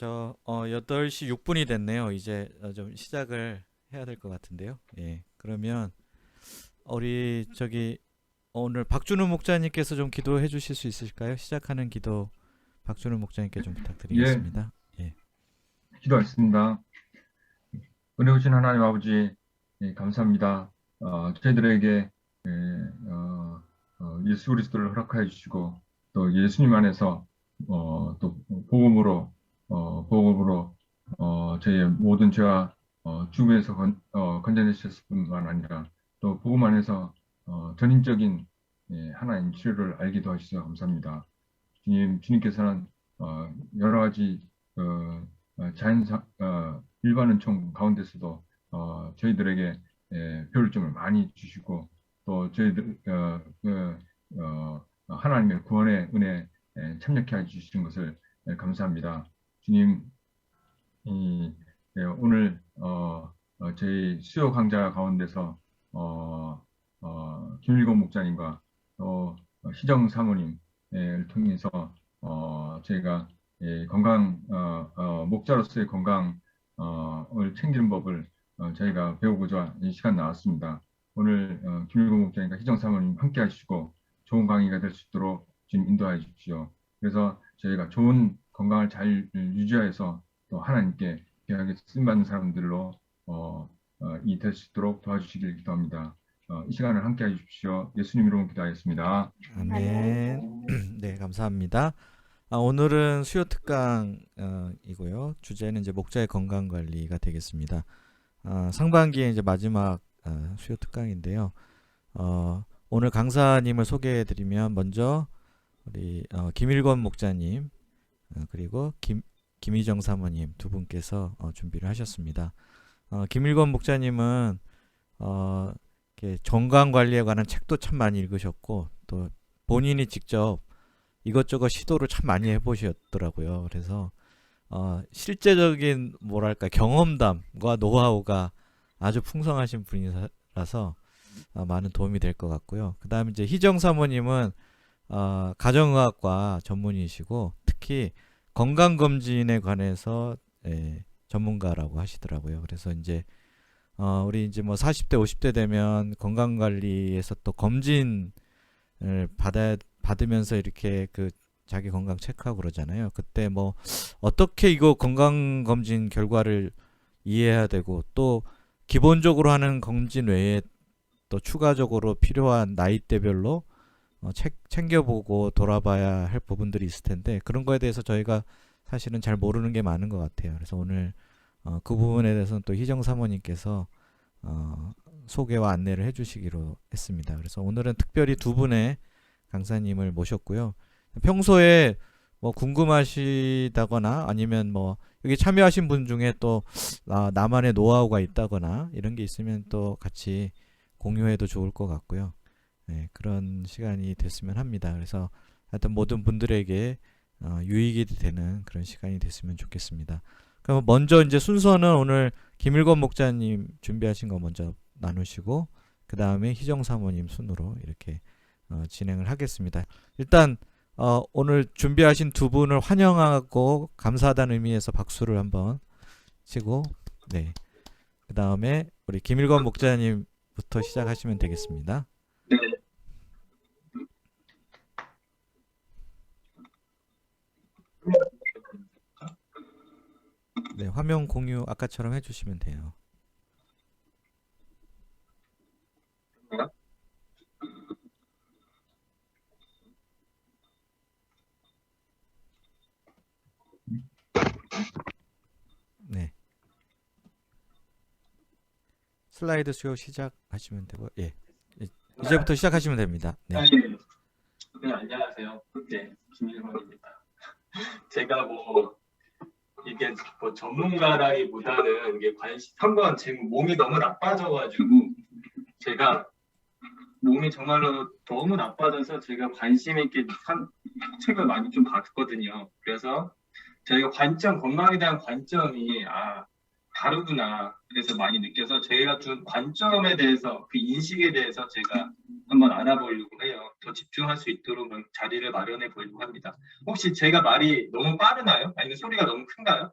저 8시 6분이 됐네요. 이제 좀 시작을 해야 될 것 같은데요. 예. 그러면 우리 저기 오늘 박준우 목자님께서 좀 기도해 주실 수 있으실까요? 시작하는 기도 박준우 목자님께 좀 예, 부탁드리겠습니다. 예. 기도하겠습니다. 은혜 오신 하나님 아버지, 예, 감사합니다. 저희들에게 예, 예수 그리스도를 허락하여 주시고 또 예수님 안에서 또 복음으로 저희의 모든 죄와 죽음에서 건져내셨을 뿐만 아니라 또 복음 안에서 전인적인 하나님 치료를 알게 도와주셔서 감사합니다. 주님께서는 여러 가지 어, 일반 은총 가운데서도 저희들에게 배울 점을 많이 주시고 또 저희들 하나님의 구원의 은혜에 참여케 해주시는 것을 감사합니다. 주님, 오늘 저희 수요 강좌 가운데서 김일곤 목사님과 또 희정 사모님을 통해서 저희가 목자로서의 건강을 챙기는 법을 저희가 배우고자 이 시간 나왔습니다. 오늘 김일곤 목사님과 희정 사모님 함께 하시고 좋은 강의가 될 수 있도록 지금 인도하여 주십시오. 그래서 저희가 좋은 건강을 잘 유지해서 또 하나님께 귀하게 쓰임받는 사람들로 될 수 있도록 도와주시길 기도합니다. 이 시간을 함께 해주십시오. 예수님 이름으로 기도하겠습니다. 아멘. 네, 감사합니다. 오늘은 수요 특강이고요. 주제는 이제 목자의 건강 관리가 되겠습니다. 상반기에 이제 마지막 수요 특강인데요. 오늘 강사님을 소개해 드리면 먼저 우리 김일권 목자님 그리고 김희정 사모님 두 분께서 준비를 하셨습니다. 김일권 목자님은 이렇게 건강 관리에 관한 책도 참 많이 읽으셨고 또 본인이 직접 이것저것 시도를 참 많이 해보셨더라고요. 그래서 실제적인 뭐랄까 경험담과 노하우가 아주 풍성하신 분이라서 많은 도움이 될 것 같고요. 그 다음에 이제 희정 사모님은 가정의학과 전문의시고 특히 건강검진에 관해서 전문가라고 하시더라고요. 그래서 이제 우리 이제 뭐 40대 50대 되면 건강관리에서 또 검진을 받으면서 이렇게 그 자기 건강 체크하고 그러잖아요. 그때 뭐 어떻게 이거 건강검진 결과를 이해해야 되고 또 기본적으로 하는 검진 외에 또 추가적으로 필요한 나이대별로 챙겨보고 돌아봐야 할 부분들이 있을 텐데 그런 거에 대해서 저희가 사실은 잘 모르는 게 많은 것 같아요. 그래서 오늘 그 부분에 대해서는 또 희정 사모님께서 소개와 안내를 해주시기로 했습니다. 그래서 오늘은 특별히 두 분의 강사님을 모셨고요. 평소에 뭐 궁금하시다거나 아니면 뭐 여기 참여하신 분 중에 또 나만의 노하우가 있다거나 이런 게 있으면 또 같이 공유해도 좋을 것 같고요. 네, 그런 시간이 됐으면 합니다. 그래서 하여튼 모든 분들에게 유익이 되는 그런 시간이 됐으면 좋겠습니다. 그럼 먼저 이제 순서는 오늘 김일권 목자님 준비하신 거 먼저 나누시고 그 다음에 희정 사모님 순으로 이렇게 진행을 하겠습니다. 일단 오늘 준비하신 두 분을 환영하고 감사하다는 의미에서 박수를 한번 치고 네, 그 다음에 우리 김일권 목자님부터 시작하시면 되겠습니다. 네, 화면 공유 아까처럼 해주시면 돼요. 네, 슬라이드 수요 시작하시면 되고 예, 이제부터 시작하시면 됩니다. 네. 네. 네, 안녕하세요. 네, 김일원입니다. 제가 뭐 이게 뭐 전문가라기보다는 이게 한번 제 몸이 너무 나빠져가지고 제가 몸이 정말로 너무 나빠져서 제가 관심 있게 책을 많이 좀 봤거든요. 그래서 저희가 건강에 대한 관점이 다르구나. 그래서 많이 느껴서 제가 준 관점에 대해서 그 인식에 대해서 제가 한번 알아보려고 해요. 더 집중할 수 있도록 자리를 마련해 보려고 합니다. 혹시 제가 말이 너무 빠르나요? 아니면 소리가 너무 큰가요?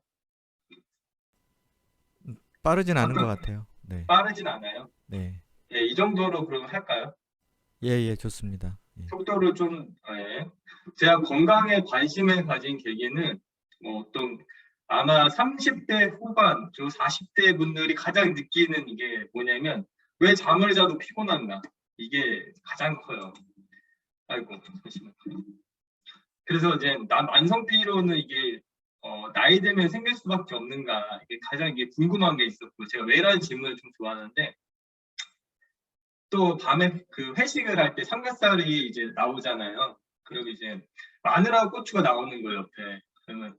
빠르진 않은 것 어떤 같아요. 네, 빠르진 않아요. 네, 예, 이 정도로 그럼 할까요? 예, 예, 좋습니다. 예. 속도를 좀, 예. 제가 건강에 관심을 가진 계기는 어떤 아마 30대 후반, 저 40대 분들이 가장 느끼는 이게 뭐냐면 왜 잠을 자도 피곤한가? 이게 가장 커요. 아이고, 잠시만요. 그래서 이제 만성 피로는 이게 나이 들면 생길 수밖에 없는가? 이게 가장 이게 궁금한 게 있었고 제가 왜 이런 질문을 좀 좋아하는데 또 밤에 그 회식을 할 때 삼겹살이 이제 나오잖아요. 그리고 이제 마늘하고 고추가 나오는 거예요, 옆에. 그러면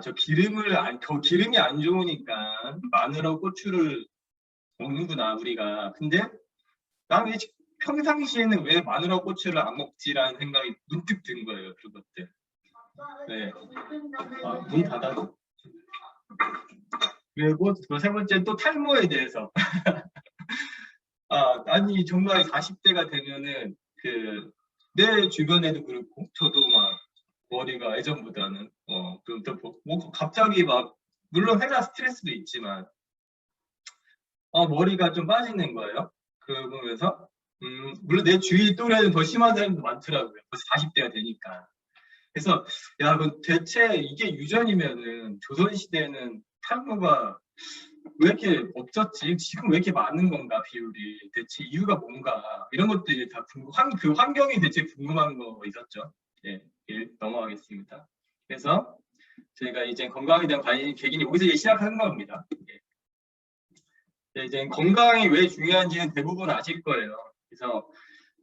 저 기름이 안 좋으니까 마늘하고 고추를 먹는구나, 우리가. 근데 난 왜 평상시에는 왜 마늘하고 고추를 안 먹지라는 생각이 문득 든 거예요, 그것들. 네. 문 닫아줘. 그리고 그 세 번째 또 탈모에 대해서. 아니 정말 40대가 되면은 내 주변에도 그렇고 저도 막 머리가 예전보다는 뭐 갑자기 막 물론 회사 스트레스도 있지만 머리가 좀 빠지는 거예요. 그러면서 물론 내 주위 또래는 더 심한 사람도 많더라고요. 벌써 40대가 되니까. 그래서 야, 그 대체 이게 유전이면은 조선시대에는 탈모가 왜 이렇게 없었지? 지금 왜 이렇게 많은 건가, 비율이? 대체 이유가 뭔가? 이런 것들이 다 그 환경이 대체 궁금한 거 있었죠. 예, 넘어가겠습니다. 그래서 저희가 이제 건강에 대한 계기는 여기서 이제 시작하는 겁니다. 예. 이제 건강이 왜 중요한지는 대부분 아실 거예요. 그래서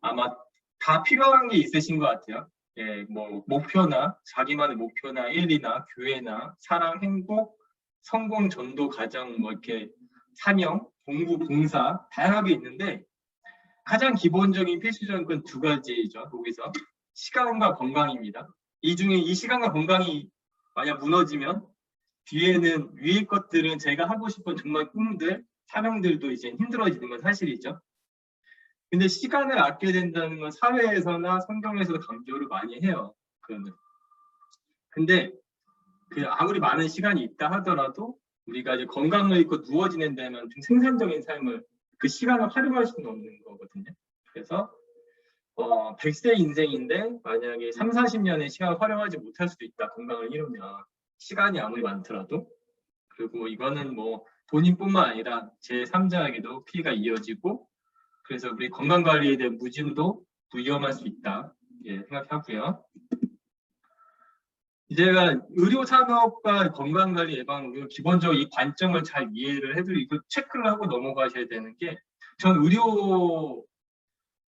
아마 다 필요한 게 있으신 것 같아요. 예, 뭐 목표나 자기만의 목표나 일이나 교회나 사랑, 행복, 성공, 전도, 가정, 뭐 이렇게 사명, 공부, 봉사 다양하게 있는데 가장 기본적인 필수적인 건 두 가지죠. 여기서 시간과 건강입니다. 이 중에 이 시간과 건강이 만약 무너지면 뒤에는 위의 것들은 제가 하고 싶은 정말 꿈들, 사명들도 이제 힘들어지는 건 사실이죠. 근데 시간을 아껴야 된다는 건 사회에서나 성경에서도 강조를 많이 해요. 그거는. 근데 아무리 많은 시간이 있다 하더라도 우리가 이제 건강을 잃고 누워 지낸다면 좀 생산적인 삶을 그 시간을 활용할 수는 없는 거거든요. 그래서 100세 인생인데 만약에 3, 40년의 시간을 활용하지 못할 수도 있다. 건강을 잃으면 시간이 아무리 많더라도. 그리고 이거는 뭐 본인뿐만 아니라 제3자에게도 피해가 이어지고 그래서 우리 건강관리에 대한 무짐도 위험할 수 있다. 예, 생각하고요. 제가 의료산업과 건강관리 예방 기본적으로 이 관점을 잘 이해를 해드리고 체크를 하고 넘어가셔야 되는 게 전 의료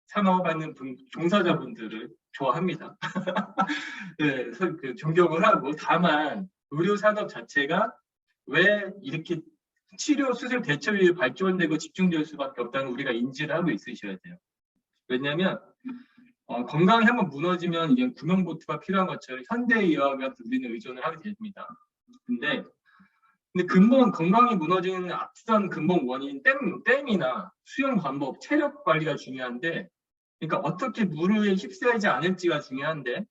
산업하는 종사자분들을 좋아합니다. 네, 존경을 하고 다만 의료 산업 자체가 왜 이렇게 치료, 수술, 대처율이 발전되고 집중될 수밖에 없다는 우리가 인지를 하고 있으셔야 돼요. 왜냐하면 건강이 한번 무너지면 이게 구명보트가 필요한 것처럼 현대의학에 우리는 의존을 하게 됩니다. 근데 근본 건강이 무너지는 앞선 근본 원인 댐이나 수영 방법, 체력 관리가 중요한데 그러니까 어떻게 물을 휩싸이지 않을지가 중요한데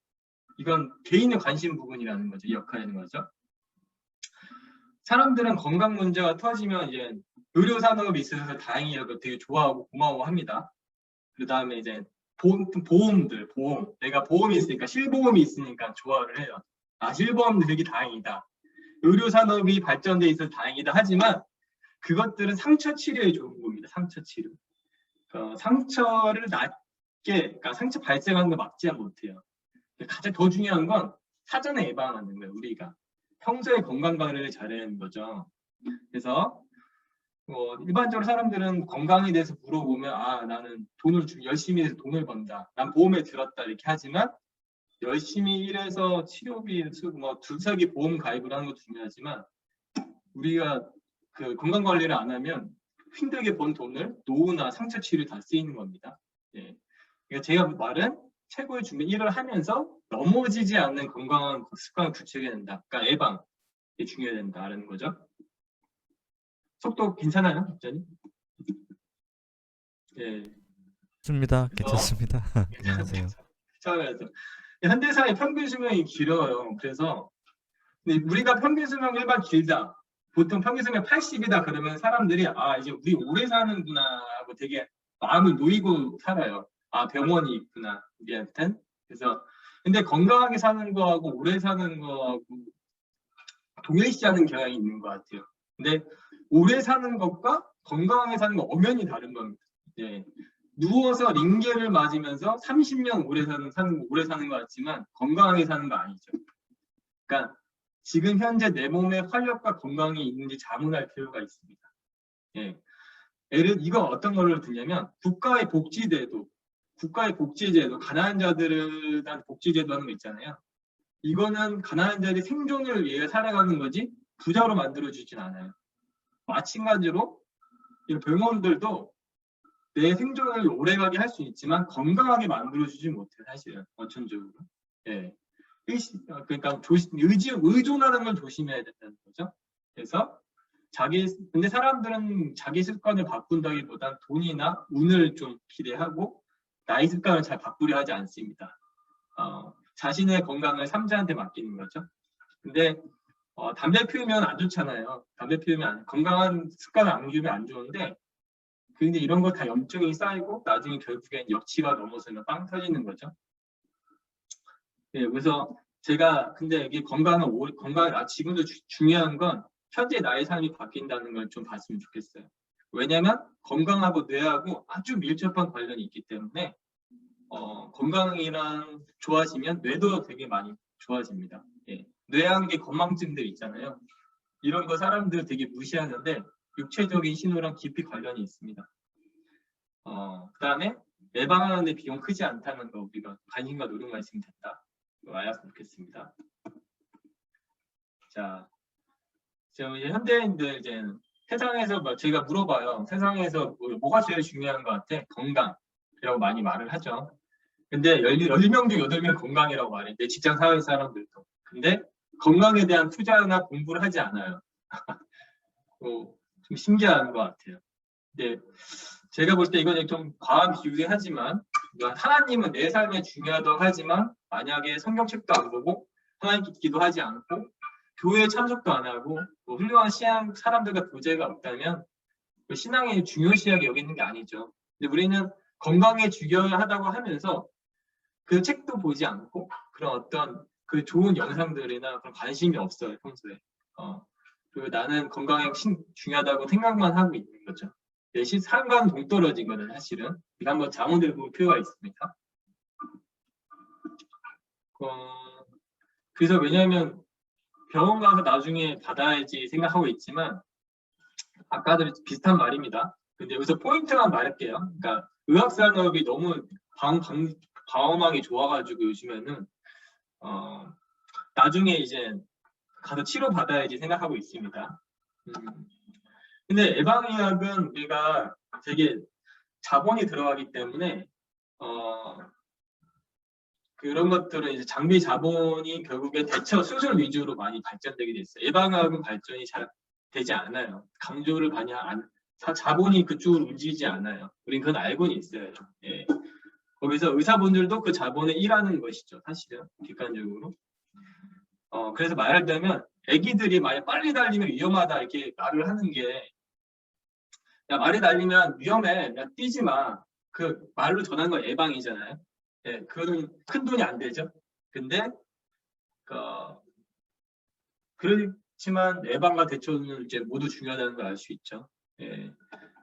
이건 개인의 관심 부분이라는 거죠. 역할이라는 거죠. 사람들은 건강 문제가 터지면 이제 의료 산업이 있어서 다행이라고 되게 좋아하고 고마워합니다. 그 다음에 이제 보험, 내가 보험이 있으니까 실보험이 있으니까 좋아를 해요. 실보험 되게 다행이다. 의료 산업이 발전돼 있어서 다행이다. 하지만 그것들은 상처 치료에 좋은 겁니다. 상처 치료. 상처를 그러니까 상처 발생하는 걸 막지 못해요. 가장 더 중요한 건 사전에 예방하는 거예요. 우리가 평소에 건강 관리를 잘해야 하는 거죠. 그래서 일반적으로 사람들은 건강에 대해서 물어보면 나는 열심히 해서 돈을 번다. 난 보험에 들었다 이렇게 하지만 열심히 일해서 치료비 쓰고 뭐 두석이 보험 가입을 하는 것도 중요하지만 우리가 그 건강 관리를 안 하면 힘들게 번 돈을 노후나 상처 치료에 다 쓰이는 겁니다. 예. 그러니까 제가 말은 최고의 준비 일을 하면서 넘어지지 않는 건강한 습관을 구축해야 된다. 그러니까 예방이 중요해야 된다는 거죠. 속도 괜찮아요, 갑자기? 예. 좋습니다. 괜찮습니다. 안녕하세요. 처음에서 현대사의 평균 수명이 길어요. 그래서 근데 우리가 평균 수명 일반 길다. 보통 평균 수명 80이다 그러면 사람들이 아 이제 우리 오래 사는구나 하고 되게 마음을 놓이고 살아요. 아 병원이 있구나 우리한텐. 그래서 근데 건강하게 사는 거하고 오래 사는 거하고 동일시하는 경향이 있는 것 같아요. 근데 오래 사는 것과 건강하게 사는 건 엄연히 다른 겁니다. 예. 누워서 링겔을 맞으면서 30년 오래 사는 것 같지만 건강하게 사는 거 아니죠. 그러니까 지금 현재 내 몸의 활력과 건강이 있는지 자문할 필요가 있습니다. 예. 이거 어떤 걸로 듣냐면 국가의 복지제도 가난한 자들한테 복지제도 하는 거 있잖아요. 이거는 가난한 자들이 생존을 위해 살아가는 거지 부자로 만들어주진 않아요. 마찬가지로 이 병원들도 내 생존을 오래가게 할 수 있지만 건강하게 만들어주지 못해 사실은 원천적으로. 예. 그러니까 의존하는 걸 조심해야 된다는 거죠. 그래서 근데 사람들은 자기 습관을 바꾼다기보단 돈이나 운을 좀 기대하고 나의 습관을 잘 바꾸려 하지 않습니다. 자신의 건강을 삼자한테 맡기는 거죠. 근데 담배 피우면 안 좋잖아요. 담배 피우면 건강한 습관을 안 기우면 안 좋은데 근데 이런 거 다 염증이 쌓이고 나중에 결국엔 역치가 넘어서면 빵 터지는 거죠. 네, 그래서 제가 근데 이게 지금도 중요한 건 현재 나의 삶이 바뀐다는 걸 좀 봤으면 좋겠어요. 왜냐면 건강하고 뇌하고 아주 밀접한 관련이 있기 때문에 건강이랑 좋아지면 뇌도 되게 많이 좋아집니다. 예. 뇌한계 건망증들 있잖아요. 이런 거 사람들 되게 무시하는데 육체적인 신호랑 깊이 관련이 있습니다. 그다음에 예방하는 데 비용 크지 않다는 거 우리가 관심과 노력만 있으면 된다. 알았으면 좋겠습니다. 자, 지금 이제 현대인들 이제 세상에서 제가 물어봐요. 세상에서 뭐가 제일 중요한 것 같아? 건강이라고 많이 말을 하죠. 근데 10명 중 8명 건강이라고 말해. 내 직장 사회 사람들도. 근데 건강에 대한 투자나 공부를 하지 않아요. 좀 신기한 것 같아요. 근데 제가 볼 때 이건 좀 과한 비유긴 하지만 하나님은 내 삶에 중요하다고 하지만 만약에 성경책도 안 보고 하나님께 기도하지 않고 교회에 참석도 안 하고 훌륭한 신앙 사람들과 교제가 없다면 신앙이 중요시하게 여기는 게 아니죠. 근데 우리는 건강에 중요하다고 하면서 그 책도 보지 않고 그런 어떤 그 좋은 영상들이나 그런 관심이 없어요 평소에. 그리고 나는 건강이 중요하다고 생각만 하고 있는 거죠. 내 삶과는 동떨어진 거는 사실은. 우리가 한번 자문해 볼 필요가 있습니다. 그래서 왜냐하면 병원 가서 나중에 받아야지 생각하고 있지만 아까도 비슷한 말입니다. 근데 여기서 포인트만 말할게요. 그러니까 의학산업이 너무 방어망이 좋아가지고 요즘에는 나중에 이제 가서 치료 받아야지 생각하고 있습니다. 근데 예방의학은 우리가 되게 자본이 들어가기 때문에 그런 것들은 이제 장비 자본이 결국에 대처 수술 위주로 많이 발전되게 됐어요. 예방의학은 발전이 잘 되지 않아요. 강조를 많이 자본이 그쪽으로 움직이지 않아요. 우린 그건 알고는 있어요. 예. 거기서 의사분들도 그 자본에 일하는 것이죠. 사실은 객관적으로. 그래서 말하자면 애기들이 만약 빨리 달리면 위험하다 이렇게 말을 하는 게 야 말이 달리면 위험해. 야 뛰지 마. 그 말로 전하는 건 예방이잖아요. 예, 그거는 큰 돈이 안 되죠. 근데 그렇지만 예방과 대처는 이제 모두 중요하다는 걸 알 수 있죠. 예,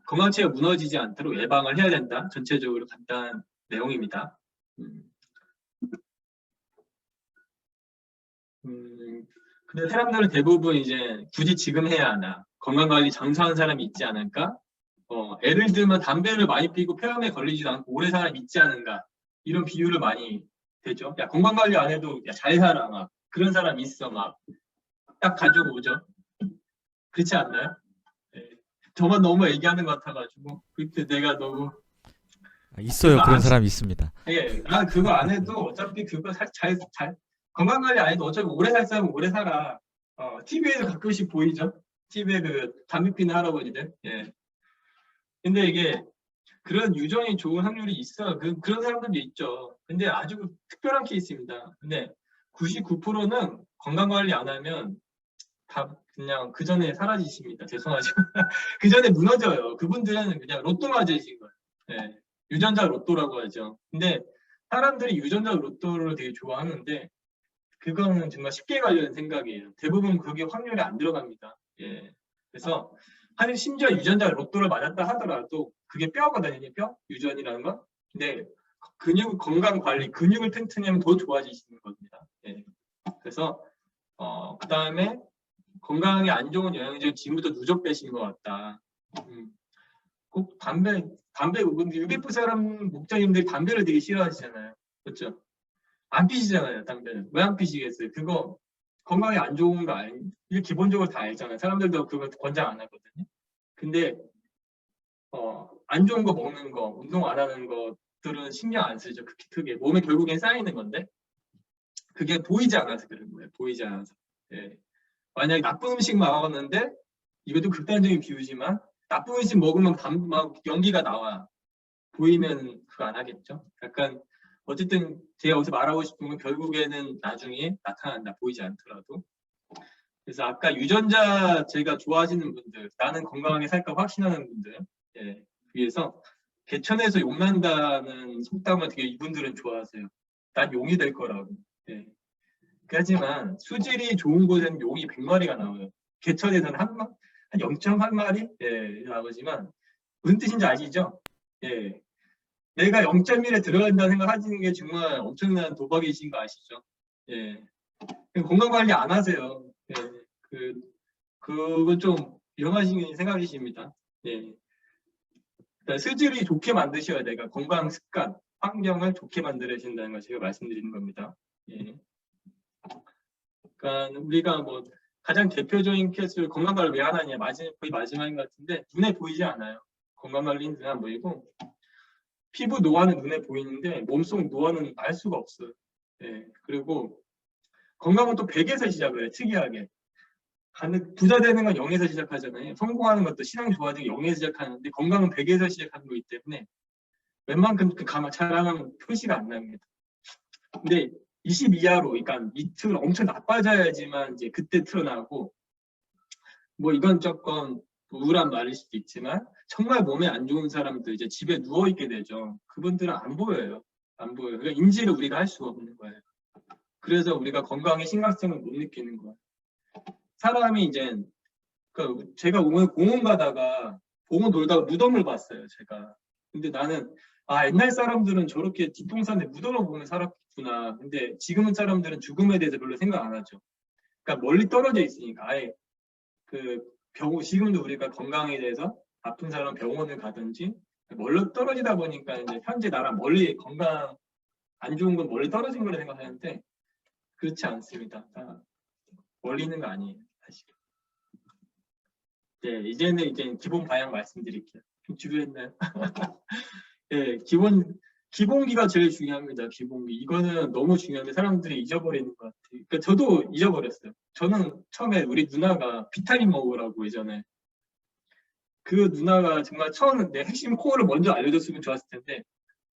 건강체가 무너지지 않도록 예방을 해야 된다. 전체적으로 간단한 내용입니다. 근데 사람들은 대부분 이제 굳이 지금 해야 하나 건강관리 장수하는 사람이 있지 않을까? 예를 들면 담배를 많이 피고 폐암에 걸리지도 않고 오래 사람이 있지 않은가? 이런 비유를 많이 되죠. 야 건강관리 안 해도 야, 잘 살아 막 그런 사람 있어 막 딱 가지고 오죠. 그렇지 않나요? 네. 저만 너무 얘기하는 것 같아가지고 그때 내가 너무 있어요. 그런 사람이 있습니다. 예, 난 그거 안 해도 어차피 그거 잘 건강관리 안 해도 어차피 오래 살 사람은 오래 살아. TV에도 가끔씩 보이죠. 집에 그 담배 피는 할아버지들. 예. 근데 이게 그런 유전이 좋은 확률이 있어. 그런 사람들도 있죠. 근데 아주 특별한 케이스입니다. 근데 99%는 건강 관리 안 하면 다 그냥 그 전에 사라지십니다. 죄송하지만 그 전에 무너져요. 그분들은 그냥 로또 맞으신 거예요. 예. 유전자 로또라고 하죠. 근데 사람들이 유전자 로또를 되게 좋아하는데 그거는 정말 쉽게 가려는 생각이에요. 대부분 그게 확률이 안 들어갑니다. 예. 그래서 심지어 유전자 로또를 맞았다 하더라도 그게 뼈거든요. 뼈 유전이라는 건. 근데 근육 건강 관리, 근육을 튼튼히 하면 더 좋아지시는 겁니다. 예. 그래서 그 다음에 건강에 안 좋은 영양제 지금부터 누적되신 것 같다. 꼭 담배 유배부 사람 목사님들이 담배를 되게 싫어하시잖아요. 그렇죠? 안 피시잖아요, 담배는. 왜 안 피시겠어요? 그거 건강에 안 좋은 거 이게 기본적으로 다 알잖아요. 사람들도 그거 권장 안 하거든요. 근데 안 좋은 거 먹는 거, 운동 안 하는 것들은 신경 안 쓰죠. 크게 몸에 결국엔 쌓이는 건데 그게 보이지 않아서 그런 거예요. 보이지 않아서. 예. 만약에 나쁜 음식 먹었는데 이것도 극단적인 비유지만 나쁜 음식 먹으면 막 연기가 나와. 보이면 그거 안 하겠죠. 약간 어쨌든 제가 여기서 말하고 싶은 건 결국에는 나중에 나타난다. 보이지 않더라도. 그래서 아까 유전자 제가 좋아하시는 분들, 나는 건강하게 살까 확신하는 분들, 예, 위해서 개천에서 용 난다는 속담을 되게 이분들은 좋아하세요. 난 용이 될 거라고. 예. 하지만 수질이 좋은 곳에는 용이 100마리가 나와요. 개천에서는 한 0.1마리 예, 나오지만 무슨 뜻인지 아시죠? 예. 내가 0.1에 들어간다는 생각하시는 게 정말 엄청난 도박이신 거 아시죠? 예. 건강 관리 안 하세요. 예. 그건 좀 위험하신 생각이십니다. 예. 그러니까 수질이 좋게 만드셔야 돼요. 건강 습관, 환경을 좋게 만들어야신다는 걸 제가 말씀드리는 겁니다. 예. 그러니까 우리가 뭐 가장 대표적인 케이스를 건강 관리 왜 안 하냐 거의 마지막인 것 같은데 눈에 보이지 않아요. 건강 관리는 눈에 안 보이고 피부 노화는 눈에 보이는데 몸속 노화는 알 수가 없어요. 예. 그리고 건강은 또 100에서 시작을 해요. 특이하게. 부자 되는 건 0에서 시작하잖아요. 성공하는 것도 신앙 좋아지는 게 0에서 시작하는데 건강은 100에서 시작하는 거기 때문에 웬만큼 자랑하면 표시가 안 납니다. 근데 20 이하로, 그러니까 이틀 엄청 나빠져야지만 이제 그때 틀어나고, 뭐 이건 조금 우울한 말일 수도 있지만 정말 몸에 안 좋은 사람들 이제 집에 누워 있게 되죠. 그분들은 안 보여요. 안 보여요. 그러니까 인지를 우리가 할 수가 없는 거예요. 그래서 우리가 건강의 심각성을 못 느끼는 거예요. 사람이 이제 제가 오늘 공원 가다가 공원 놀다가 무덤을 봤어요. 제가. 근데 나는 옛날 사람들은 저렇게 뒷동산에 무덤을 보면 살았구나. 근데 지금은 사람들은 죽음에 대해서 별로 생각 안 하죠. 그러니까 멀리 떨어져 있으니까 아예 지금도 우리가 건강에 대해서 아픈 사람 병원을 가든지 멀리 떨어지다 보니까 이제 현재 나랑 멀리 건강 안 좋은 건 멀리 떨어진 거라 생각하는데 그렇지 않습니다. 다 멀리 있는 거 아니에요. 사실. 네, 이제는 이제 기본 방향 말씀드릴게요. 좀 지루했나요? 네, 기본기가 제일 중요합니다. 기본기. 이거는 너무 중요한데 사람들이 잊어버리는 것 같아요. 그러니까 저도 잊어버렸어요. 저는 처음에 우리 누나가 비타민 먹으라고 예전에 그 누나가 정말 처음 내 핵심 코어를 먼저 알려줬으면 좋았을 텐데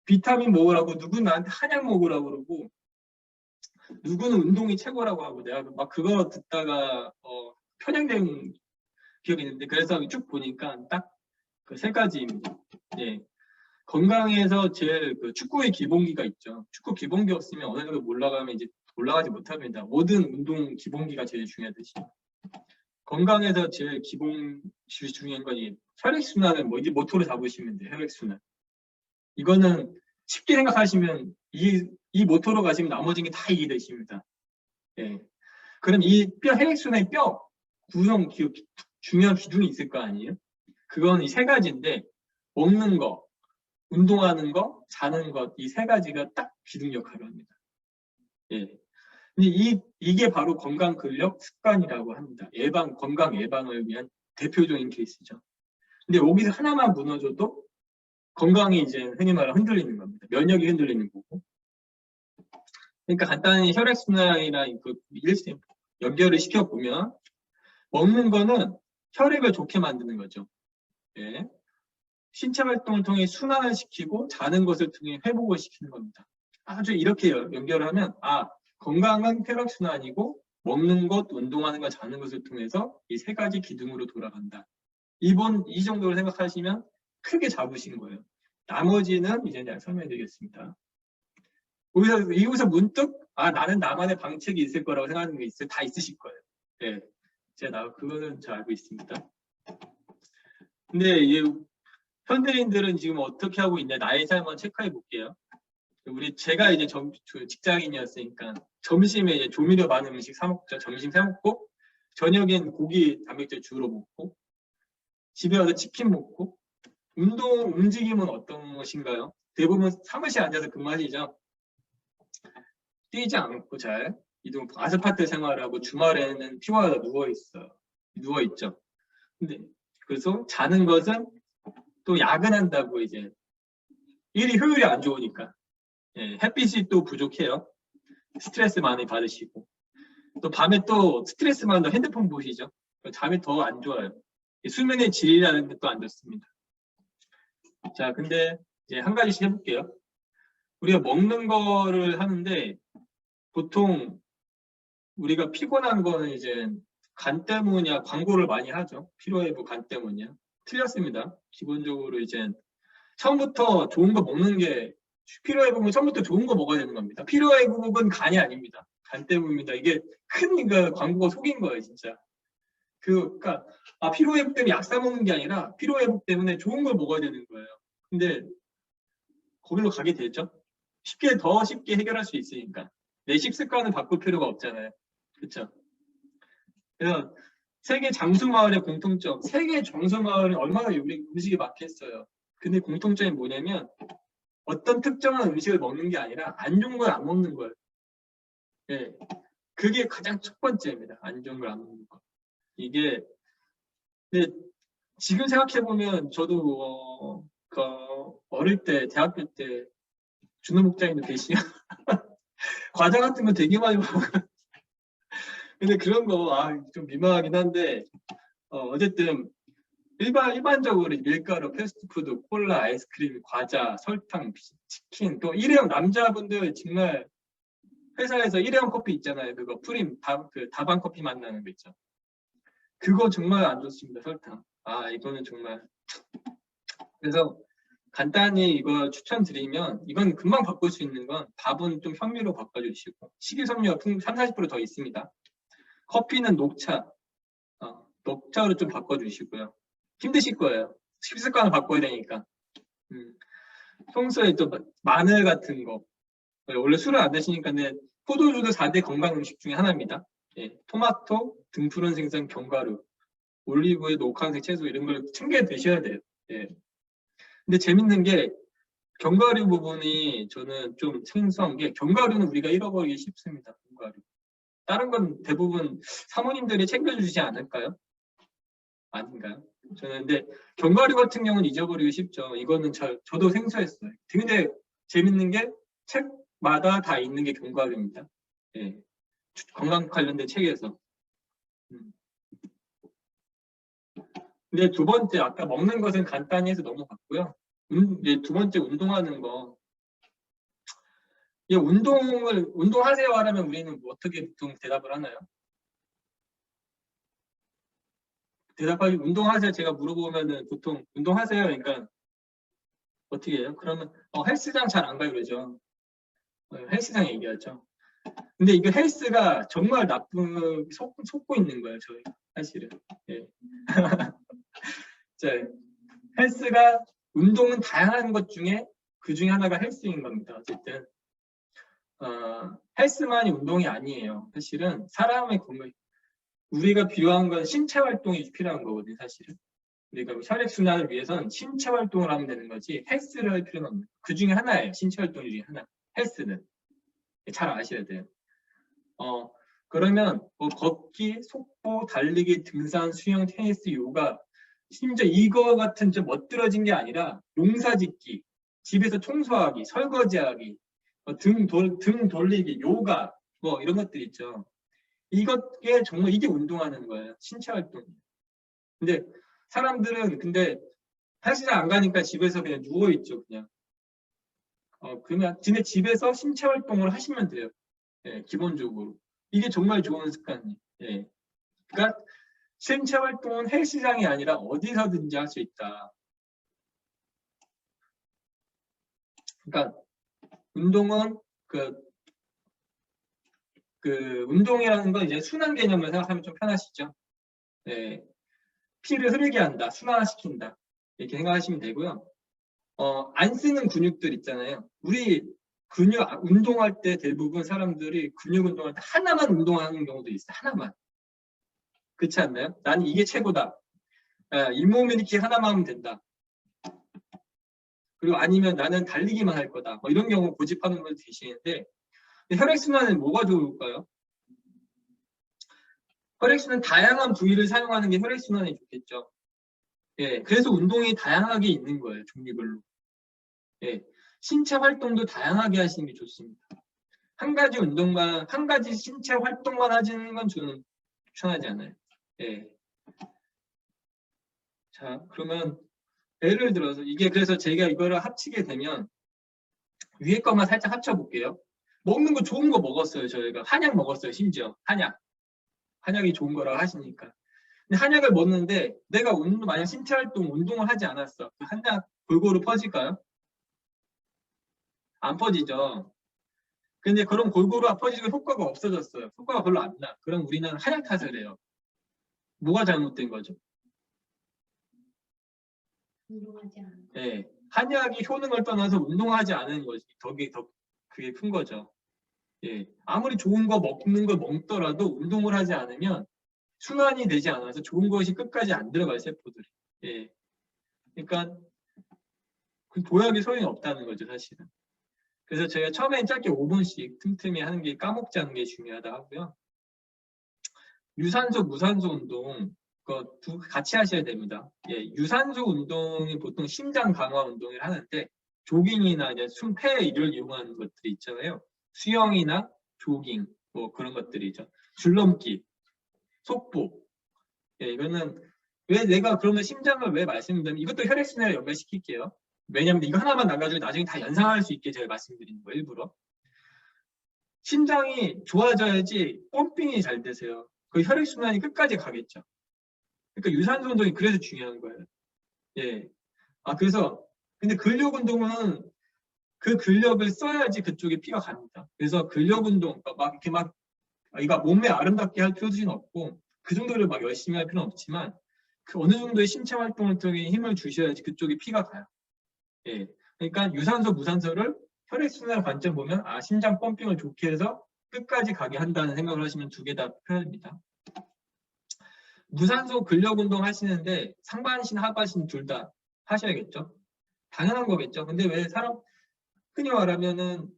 비타민 먹으라고 누구는 나한테 한약 먹으라고 그러고 누구는 운동이 최고라고 하고 내가 막 그거 듣다가 편향된 기억이 있는데 그래서 쭉 보니까 딱 그 세 가지입니다. 예. 건강에서 제일 축구의 기본기가 있죠. 축구 기본기 없으면 어느 정도 올라가면 이제 올라가지 못합니다. 모든 운동 기본기가 제일 중요하듯이 건강에서 제일 중요한 건 혈액순환을 이제 모토로 잡으시면 돼요. 혈액순환. 이거는 쉽게 생각하시면 이 모토로 가시면 나머지는 다 이해되십니다. 예. 그럼 이 혈액순환의 뼈 구성 중요한 기둥이 있을 거 아니에요? 그건 이 세 가지인데 먹는 거, 운동하는 거, 자는 것 이 세 가지가 딱 기둥 역할을 합니다. 예. 근데 이게 바로 건강 근력 습관이라고 합니다. 건강 예방을 위한 대표적인 케이스죠. 근데 여기서 하나만 무너져도 건강이 이제 흔히 말하는 흔들리는 겁니다. 면역이 흔들리는 거고. 그러니까 간단히 혈액순환이랑 연결을 시켜보면 먹는 거는 혈액을 좋게 만드는 거죠. 예. 신체 활동을 통해 순환을 시키고 자는 것을 통해 회복을 시키는 겁니다. 아주 이렇게 연결을 하면 건강은 혈액순환이고 먹는 것, 운동하는 것, 자는 것을 통해서 이 세 가지 기둥으로 돌아간다. 이 정도로 생각하시면 크게 잡으신 거예요. 나머지는 이제 내가 설명해 드리겠습니다. 여기서 문득 나는 나만의 방책이 있을 거라고 생각하는 게 다 있으실 거예요. 네. 그거는 잘 알고 있습니다. 근데 현대인들은 지금 어떻게 하고 있냐, 나의 삶 한번 체크해 볼게요. 제가 이제 직장인이었으니까 점심에 이제 조미료 많은 음식 사 먹죠. 점심 사 먹고 저녁엔 고기 단백질 주로 먹고 집에 와서 치킨 먹고 움직임은 어떤 것인가요? 대부분 사무실에 앉아서 근무하시죠. 뛰지 않고 잘 아스팔트 생활하고 주말에는 피곤하다 누워 있죠. 근데 그래서 자는 것은 또 야근한다고 이제 일이 효율이 안 좋으니까 햇빛이 또 부족해요. 스트레스 많이 받으시고 또 밤에 또 스트레스 받는다 핸드폰 보시죠. 잠이 더 안 좋아요. 수면의 질이라는 게 또 안 좋습니다. 자, 근데 이제 한 가지씩 해볼게요. 우리가 먹는 거를 하는데 보통 우리가 피곤한 거는 이제 간 때문이야, 광고를 많이 하죠. 피로회복 간 때문이야. 틀렸습니다. 기본적으로 이제 처음부터 좋은 거 먹는 게 피로회복은 처음부터 좋은 거 먹어야 되는 겁니다. 피로회복은 간이 아닙니다. 간 때문입니다. 이게 큰 광고가 속인 거예요, 진짜. 그러니까 피로회복 때문에 약 사 먹는 게 아니라 피로회복 때문에 좋은 걸 먹어야 되는 거예요. 근데 거기로 가게 되죠. 더 쉽게 해결할 수 있으니까. 내 식습관을 바꿀 필요가 없잖아요. 그렇죠? 그래서 세계 장수마을의 공통점, 세계 장수마을은 얼마나 우리 음식이 많겠어요. 근데 공통점이 뭐냐면 어떤 특정한 음식을 먹는 게 아니라 안 좋은 걸 안 먹는 거예요. 예, 그게 가장 첫 번째입니다. 안 좋은 걸 안 먹는 거. 이게 근데 지금 생각해 보면 저도 어릴 때 대학교 때 준호 목장님도 계시냐 과자 같은 거 되게 많이 먹어요. 근데 그런 거 좀 민망하긴 한데 어쨌든 일반적으로 밀가루, 패스트푸드, 콜라, 아이스크림, 과자, 설탕, 치킨 또 일회용 남자분들 정말 회사에서 일회용 커피 있잖아요. 그거 프림 다방 커피 맛 나는 거 있죠. 그거 정말 안 좋습니다. 설탕. 이거는 정말. 그래서 간단히 이거 추천드리면 이건 금방 바꿀 수 있는 건 밥은 좀 현미로 바꿔주시고 식이섬유가 30-40% 더 있습니다. 커피는 녹차로 좀 바꿔주시고요. 힘드실 거예요. 식습관을 바꿔야 되니까. 평소에 또 마늘 같은 거 원래 술을 안 드시니까 포도주도 4대 건강 음식 중에 하나입니다. 토마토, 등푸른 생선, 견과류, 올리브유, 녹황색 채소 이런 걸 챙겨 드셔야 돼요. 근데 재밌는 게 견과류 부분이 저는 좀 생소한 게 견과류는 우리가 잃어버리기 쉽습니다. 견과류. 다른 건 대부분 사모님들이 챙겨주시지 않을까요? 아닌가요? 저는 근데 견과류 같은 경우는 잊어버리기 쉽죠. 이거는 저도 생소했어요. 근데 재밌는 게 책마다 다 있는 게 견과류입니다. 건강 관련된 책에서. 근데 두 번째 아까 먹는 것은 간단히 해서 넘어갔고요. 두 번째 운동하는 거. 운동하세요 하라면 우리는 어떻게 보통 대답을 하나요? 대답하기 운동하세요 제가 물어보면은 보통 운동하세요 그러니까 어떻게 해요? 그러면 헬스장 잘 안 가요 그러죠. 헬스장 얘기하죠. 근데 이거 헬스가 정말 나쁜 속고 있는 거예요 저희 사실은. 헬스가 운동은 다양한 것 중에 그 중에 하나가 헬스인 겁니다. 어쨌든 헬스만이 운동이 아니에요. 사실은 사람의 건강 우리가 필요한 건 신체 활동이 필요한 거거든요. 사실은 우리가 혈액순환을 위해서는 신체 활동을 하면 되는 거지 헬스를 할 필요는 없는 그 중에 하나예요. 신체 활동 중에 하나. 헬스는 잘 아셔야 돼요. 그러면 걷기, 속보, 달리기, 등산, 수영, 테니스, 요가 심지어 이거 같은 좀 멋들어진 게 아니라 농사짓기, 집에서 청소하기, 설거지하기, 등 돌리기, 요가 이런 것들 있죠. 이게 정말 이게 운동하는 거예요. 신체 활동. 근데 사람들은 근데 헬스장 안 가니까 집에서 그냥 누워 있죠, 그냥. 그러면 근데 집에서 신체 활동을 하시면 돼요. 예, 기본적으로. 이게 정말 좋은 습관이에요. 예. 그러니까 신체 활동은 헬스장이 아니라 어디서든지 할 수 있다. 그러니까 운동은 운동이라는 건 이제 순환 개념을 생각하면 좀 편하시죠. 예. 피를 흐르게 한다, 순환시킨다. 이렇게 생각하시면 되고요. 안 쓰는 근육들 있잖아요. 우리 운동할 때 대부분 사람들이 근육 운동할 때 하나만 운동하는 경우도 있어요. 하나만. 그렇지 않나요? 나는 이게 최고다. 잇몸 일으키기 하나만 하면 된다. 그리고 아니면 나는 달리기만 할 거다. 뭐 이런 경우 고집하는 분들 계시는데 혈액순환은 뭐가 좋을까요? 혈액순환 다양한 부위를 사용하는 게 혈액순환이 좋겠죠. 예, 그래서 운동이 다양하게 있는 거예요. 종류별로. 예, 신체 활동도 다양하게 하시는 게 좋습니다. 한 가지 신체 활동만 하시는 건 저는 추천하지 않아요. 예. 자, 그러면 예를 들어서 이게 그래서 제가 이거를 합치게 되면 위에 것만 살짝 합쳐볼게요. 먹는 거 좋은 거 먹었어요. 저희가 한약 먹었어요. 심지어 한약이 좋은 거라고 하시니까. 근데 한약을 먹는데 내가 만약 신체 활동 운동을 하지 않았어. 그 한약 골고루 퍼질까요? 안 퍼지죠. 근데 그럼 골고루 퍼지고 효과가 없어졌어요. 효과가 별로 안 나. 그럼 우리는 한약 탓을 해요. 뭐가 잘못된 거죠? 운동하지 않은 거. 예, 한약이 효능을 떠나서 운동하지 않은 것이 그게 큰 거죠. 예, 아무리 좋은 거 먹는 걸 먹더라도 운동을 하지 않으면 순환이 되지 않아서 좋은 것이 끝까지 안 들어가요, 세포들이. 예, 그러니까 그 보약이 소용이 없다는 거죠, 사실은. 그래서 제가 처음엔 짧게 5분씩 틈틈이 하는 게 까먹지 않는 게 중요하다 하고요. 유산소, 무산소 운동 같이 하셔야 됩니다. 예, 유산소 운동이 보통 심장 강화 운동을 하는데 조깅이나 이제 폐를 이용하는 것들이 있잖아요. 수영이나 조깅 뭐 그런 것들이죠. 줄넘기, 속보. 예, 이거는 왜 내가 그러면 심장을 왜 말씀드리면 이것도 혈액순환을 연결시킬게요. 왜냐하면 이거 하나만 나가지고 나중에 다 연상할 수 있게 제가 말씀드리는 거예요. 일부러. 심장이 좋아져야지 펌핑이 잘 되세요. 그 혈액순환이 끝까지 가겠죠. 그러니까 유산소 운동이 그래서 중요한 거예요. 예. 그래서 근데 근력 운동은 그 근력을 써야지 그쪽에 피가 갑니다. 그래서 근력 운동 막 이렇게 이거 몸매 아름답게 할 필요는 없고 그 정도를 막 열심히 할 필요는 없지만 그 어느 정도의 신체 활동을 통해 힘을 주셔야지 그쪽에 피가 가요. 예. 그러니까 유산소, 무산소를 혈액순환 관점 보면 심장 펌핑을 좋게 해서 끝까지 가게 한다는 생각을 하시면 두 개 다 편합니다. 무산소 근력 운동 하시는데 상반신, 하반신 둘 다 하셔야겠죠? 당연한 거겠죠. 근데 왜 흔히 말하면은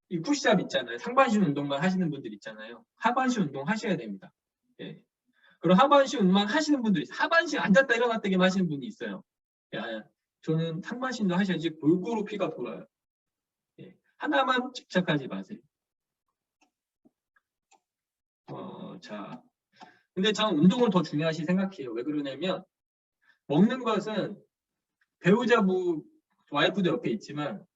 이 푸시업 있잖아요. 상반신 운동만 하시는 분들 있잖아요. 하반신 운동 하셔야 됩니다. 예. 그리고 하반신 운동만 하시는 분들이 있어요. 하반신 앉았다 일어났다기만 하시는 분이 있어요. 저는 상반신도 하셔야지 골고루 피가 돌아요. 예. 하나만 집착하지 마세요. 자. 근데 저는 운동을 더 중요하시 생각해요. 왜 그러냐면 먹는 것은 배우자부 와이프도 옆에 있지만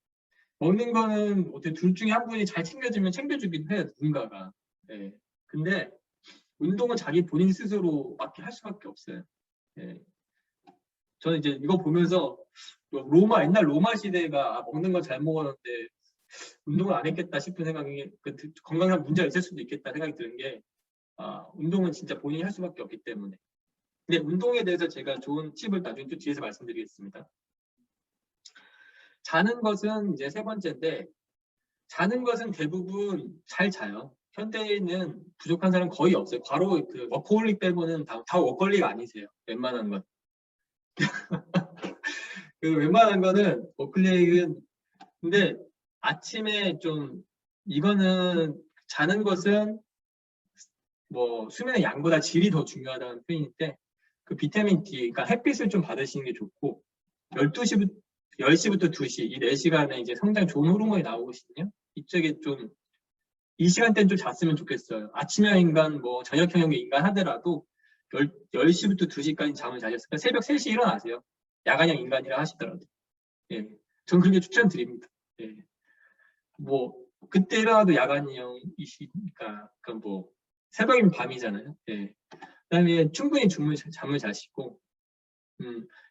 먹는 거는 어떻게 둘 중에 한 분이 잘 챙겨주면 챙겨주기도 해요. 누군가가. 네. 근데 운동은 자기 본인 스스로 맡게 할 수밖에 없어요. 네. 저는 이제 이거 보면서 옛날 로마 시대가 먹는 거 잘 먹었는데 운동을 안 했겠다 싶은 생각이 건강상 문제가 있을 수도 있겠다 생각이 드는 게 운동은 진짜 본인이 할 수밖에 없기 때문에. 근데 운동에 대해서 제가 좋은 팁을 나중에 또 뒤에서 말씀드리겠습니다. 자는 것은 이제 세 번째인데 자는 것은 대부분 잘 자요. 현대인은 부족한 사람 거의 없어요. 바로 그 워커홀릭 빼고는 다 워커홀릭 아니세요. 웬만한 건. 그 웬만한 거는 워커홀릭은 근데 아침에 좀 이거는 자는 것은 수면의 양보다 질이 더 중요하다는 표현인데 그 비타민 D, 그러니까 햇빛을 좀 받으시는 게 좋고 10시부터 2시 이 4시간에 이제 상당히 좋은 호르몬이 나오거든요. 이쪽에 좀 이 시간대는 좀 잤으면 좋겠어요. 아침형 인간, 저녁형 인간 하더라도 10시부터 2시까지 잠을 자셨으니까 새벽 3시에 일어나세요. 야간형 인간이라 하시더라도. 예. 전 그렇게 추천드립니다. 예. 뭐, 그때 일어나도 야간형이시니까, 그러니까 뭐, 새벽이면 밤이잖아요. 예. 그다음에 충분히 잠을 자시고,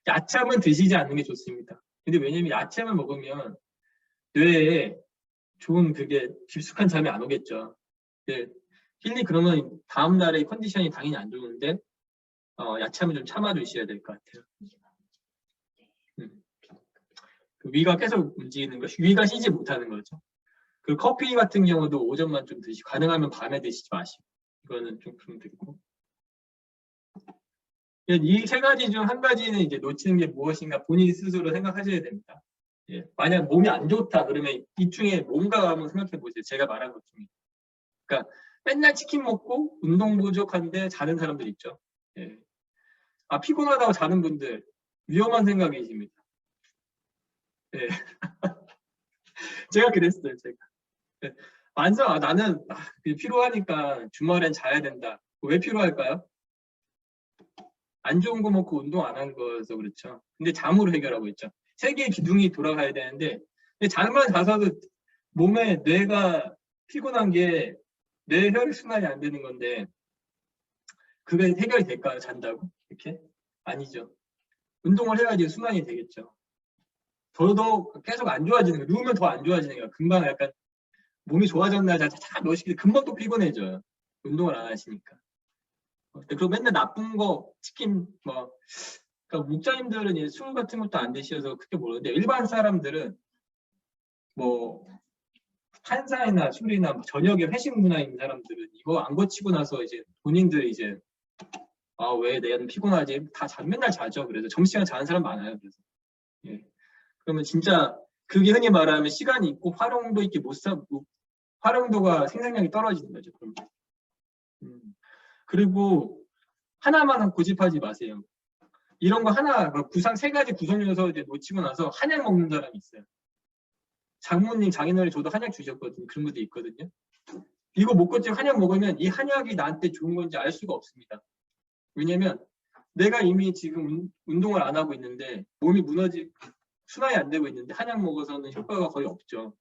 야참은 드시지 않는 게 좋습니다. 근데 왜냐면 야참을 먹으면 뇌에 좋은 그게 깊숙한 잠이 안 오겠죠. 예. 힐리 그러면 다음 날의 컨디션이 당연히 안 좋은데, 야참을 좀 참아 주셔야 될 것 같아요. 그 위가 계속 움직이는 거, 위가 쉬지 못하는 거죠. 그 커피 같은 경우도 오전만 좀 드시고, 가능하면 밤에 드시지 마시고, 이거는 좀 그럼 됐고. 이 세 가지 중 한 가지는 이제 놓치는 게 무엇인가 본인 스스로 생각하셔야 됩니다. 예. 만약 몸이 안 좋다 그러면 이 중에 뭔가 한번 생각해 보세요. 제가 말한 것 중에. 그러니까 맨날 치킨 먹고 운동 부족한데 자는 사람들 있죠. 예. 아, 피곤하다고 자는 분들 위험한 생각이십니다. 예. 제가 그랬어요. 제가. 예. 나는 피로하니까 주말엔 자야 된다. 왜 피로할까요? 안 좋은 거 먹고 운동 안 한 거여서 그렇죠. 근데 잠으로 해결하고 있죠. 세계의 기둥이 돌아가야 되는데, 근데 잠만 자서도 몸에 뇌가 피곤한 게 뇌 혈액순환이 안 되는 건데, 그게 해결이 될까요? 잔다고? 이렇게? 아니죠. 운동을 해야지 순환이 되겠죠. 더더 계속 안 좋아지는 거예요. 누우면 더 안 좋아지는 거예요. 금방 약간 몸이 좋아졌나 자 몇시간 금방 또 피곤해져요. 운동을 안 하시니까. 그리고 맨날 나쁜 거 치킨 뭐 그러니까 목사님들은 이제 술 같은 것도 안 드셔서 크게 모르는데 일반 사람들은 뭐 한사이나 술이나 뭐 저녁에 회식 문화 있는 사람들은 이거 안 거치고 나서 이제 본인들 이제 아 왜 내가 피곤하지 맨날 자죠. 그래서 점심시간 자는 사람 많아요. 그래서 예. 그러면 진짜 그게 흔히 말하면 시간이 있고 활용도 있게 활용도가 생산량이 떨어지는 거죠. 그러면. 그리고 하나만 고집하지 마세요. 이런 거 하나 세 가지 구성 요소 이제 놓치고 나서 한약 먹는 사람이 있어요. 장모님 장인어른 저도 한약 주셨거든요. 그런 것도 있거든요. 이거 못 고치고 한약 먹으면 이 한약이 나한테 좋은 건지 알 수가 없습니다. 왜냐면 내가 이미 지금 운동을 안 하고 있는데 몸이 순환이 안 되고 있는데 한약 먹어서는 효과가 거의 없죠.